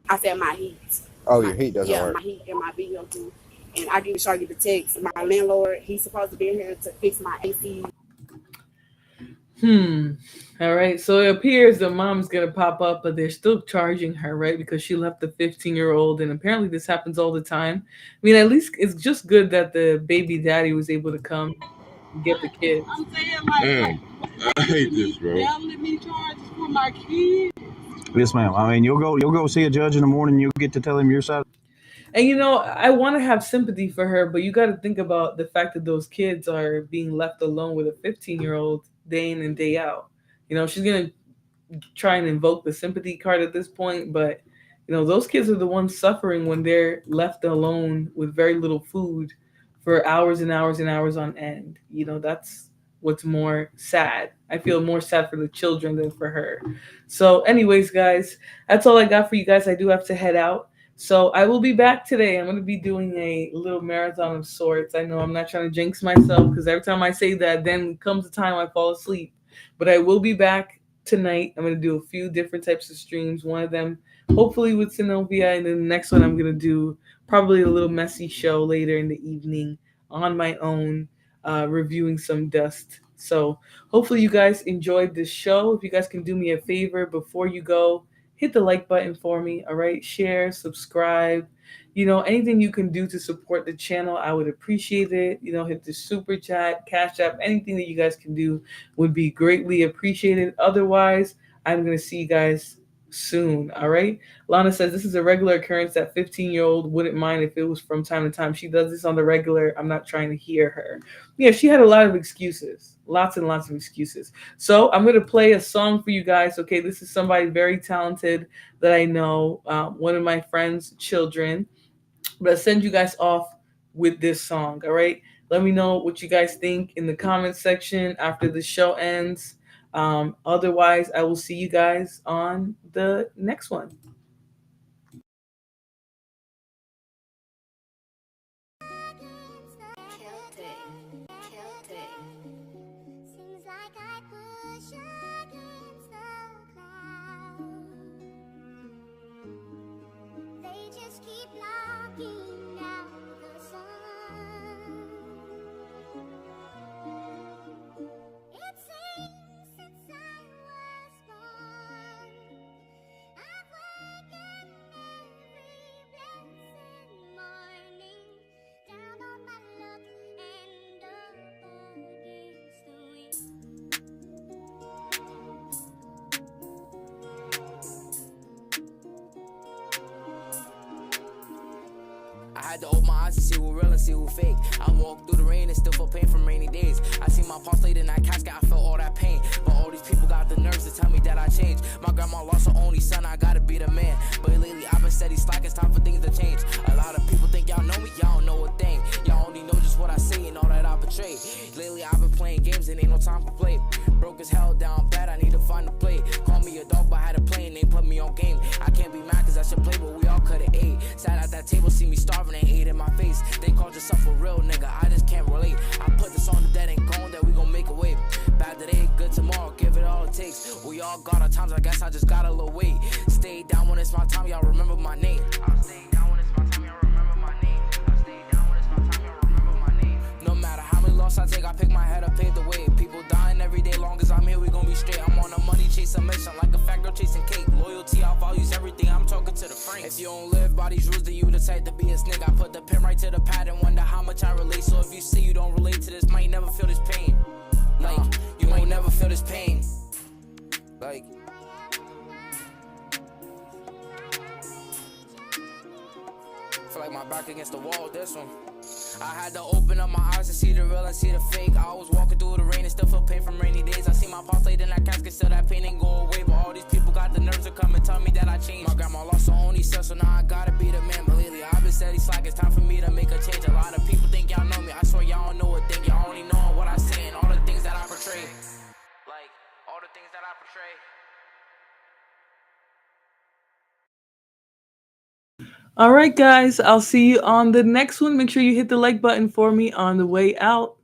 I said my heat. Oh, your heat doesn't work. Yeah, my heat and my vehicle. And I can show you the text. My landlord, he's supposed to be in here to fix my AC. All right. So it appears the mom's going to pop up, but they're still charging her, right? Because she left the 15-year-old. And apparently this happens all the time. I mean, at least it's just good that the baby daddy was able to come and get the kids. I'm saying, I hate this, bro. Let me charge for my kids. Yes, ma'am. I mean, you'll go see a judge in the morning. You'll get to tell him your side. And I want to have sympathy for her, but you got to think about the fact that those kids are being left alone with a 15-year-old day in and day out. She's going to try and invoke the sympathy card at this point, but those kids are the ones suffering when they're left alone with very little food for hours and hours and hours on end. That's what's more sad. I feel more sad for the children than for her. So anyways, guys, that's all I got for you guys. I do have to head out. So I will be back today. I'm going to be doing a little marathon of sorts. I know I'm not trying to jinx myself because every time I say that, then comes the time I fall asleep. But I will be back tonight. I'm going to do a few different types of streams. One of them, hopefully with Zenobia. And then the next one, I'm going to do probably a little messy show later in the evening on my own, reviewing some dust. So hopefully you guys enjoyed this show. If you guys can do me a favor before you go, hit the like button for me. All right. Share, subscribe, anything you can do to support the channel. I would appreciate it. Hit the super chat, cash app, anything that you guys can do would be greatly appreciated. Otherwise, I'm going to see you guys soon. All right. Lana says this is a regular occurrence that 15-year-old wouldn't mind if it was from time to time. She does this on the regular. I'm not trying to hear her. Yeah, she had a lot of excuses, lots and lots of excuses. So I'm going to play a song for you guys. Okay. This is somebody very talented that I know, one of my friend's children, but I'll send you guys off with this song. All right. Let me know what you guys think in the comment section after the show ends. Otherwise, I will see you guys on the next one. I had to open my eyes to see who real and see who fake. I walked through the rain and still feel pain from rainy days. I see my pops laid in that casket, I felt all that pain. But all these people got the nerves to tell me that I changed. My grandma lost her only son, I gotta be the man. But lately I've been steady slack, it's time for things to change. A lot of people think y'all know me, y'all don't know a thing. Y'all only know just what I say and all that I portray. Lately I've been playing games and ain't no time for play. Broke as hell down bad, I need to find a play. Call me a dog, but I had a play and they put me on game. I can't be mad cause I should play, but we all could've ate. Sat at that table, see me starving and ate in my face. They called yourself a real nigga, I just can't relate. I put this on the dead and gone that we gon' make a way. Bad today, good tomorrow, give it all it takes. We all got our times, I guess I just got a little weight. Stay down when it's my time, y'all remember my name. I'll stay down when it's my time, y'all remember my name. I'll stay down when it's my time, y'all remember my name. No matter how many losses I take, I pick my head up, pave the way. People dying every day, long as I'm here, we gon' be straight. I'm on a money chasing mission, like a fat girl chasing cake. Loyalty, our values, everything, I'm talking to the frame. If you don't live by these rules, then you the type to be a snake. I put the pen right to the pad and wonder how much I relate. So if you say you don't relate to this, might never feel this pain. Like, you might never feel this pain. Like, feel like my back against the wall, this one. I had to open up my eyes to see the real and see the fake. I was walking through the rain and still feel pain from rainy days. I see my pops laid in that casket, still that pain ain't go away. But all these people got the nerves to come and tell me that I changed. My grandma lost her only son, so now I gotta be the man. But lately I've been steady slack, it's time for me to make a change. A lot of people think y'all know me, I swear y'all don't know a thing. Y'all only know what I say and all the things that I portray. Like, all the things that I portray. All right, guys. I'll see you on the next one. Make sure you hit the like button for me on the way out.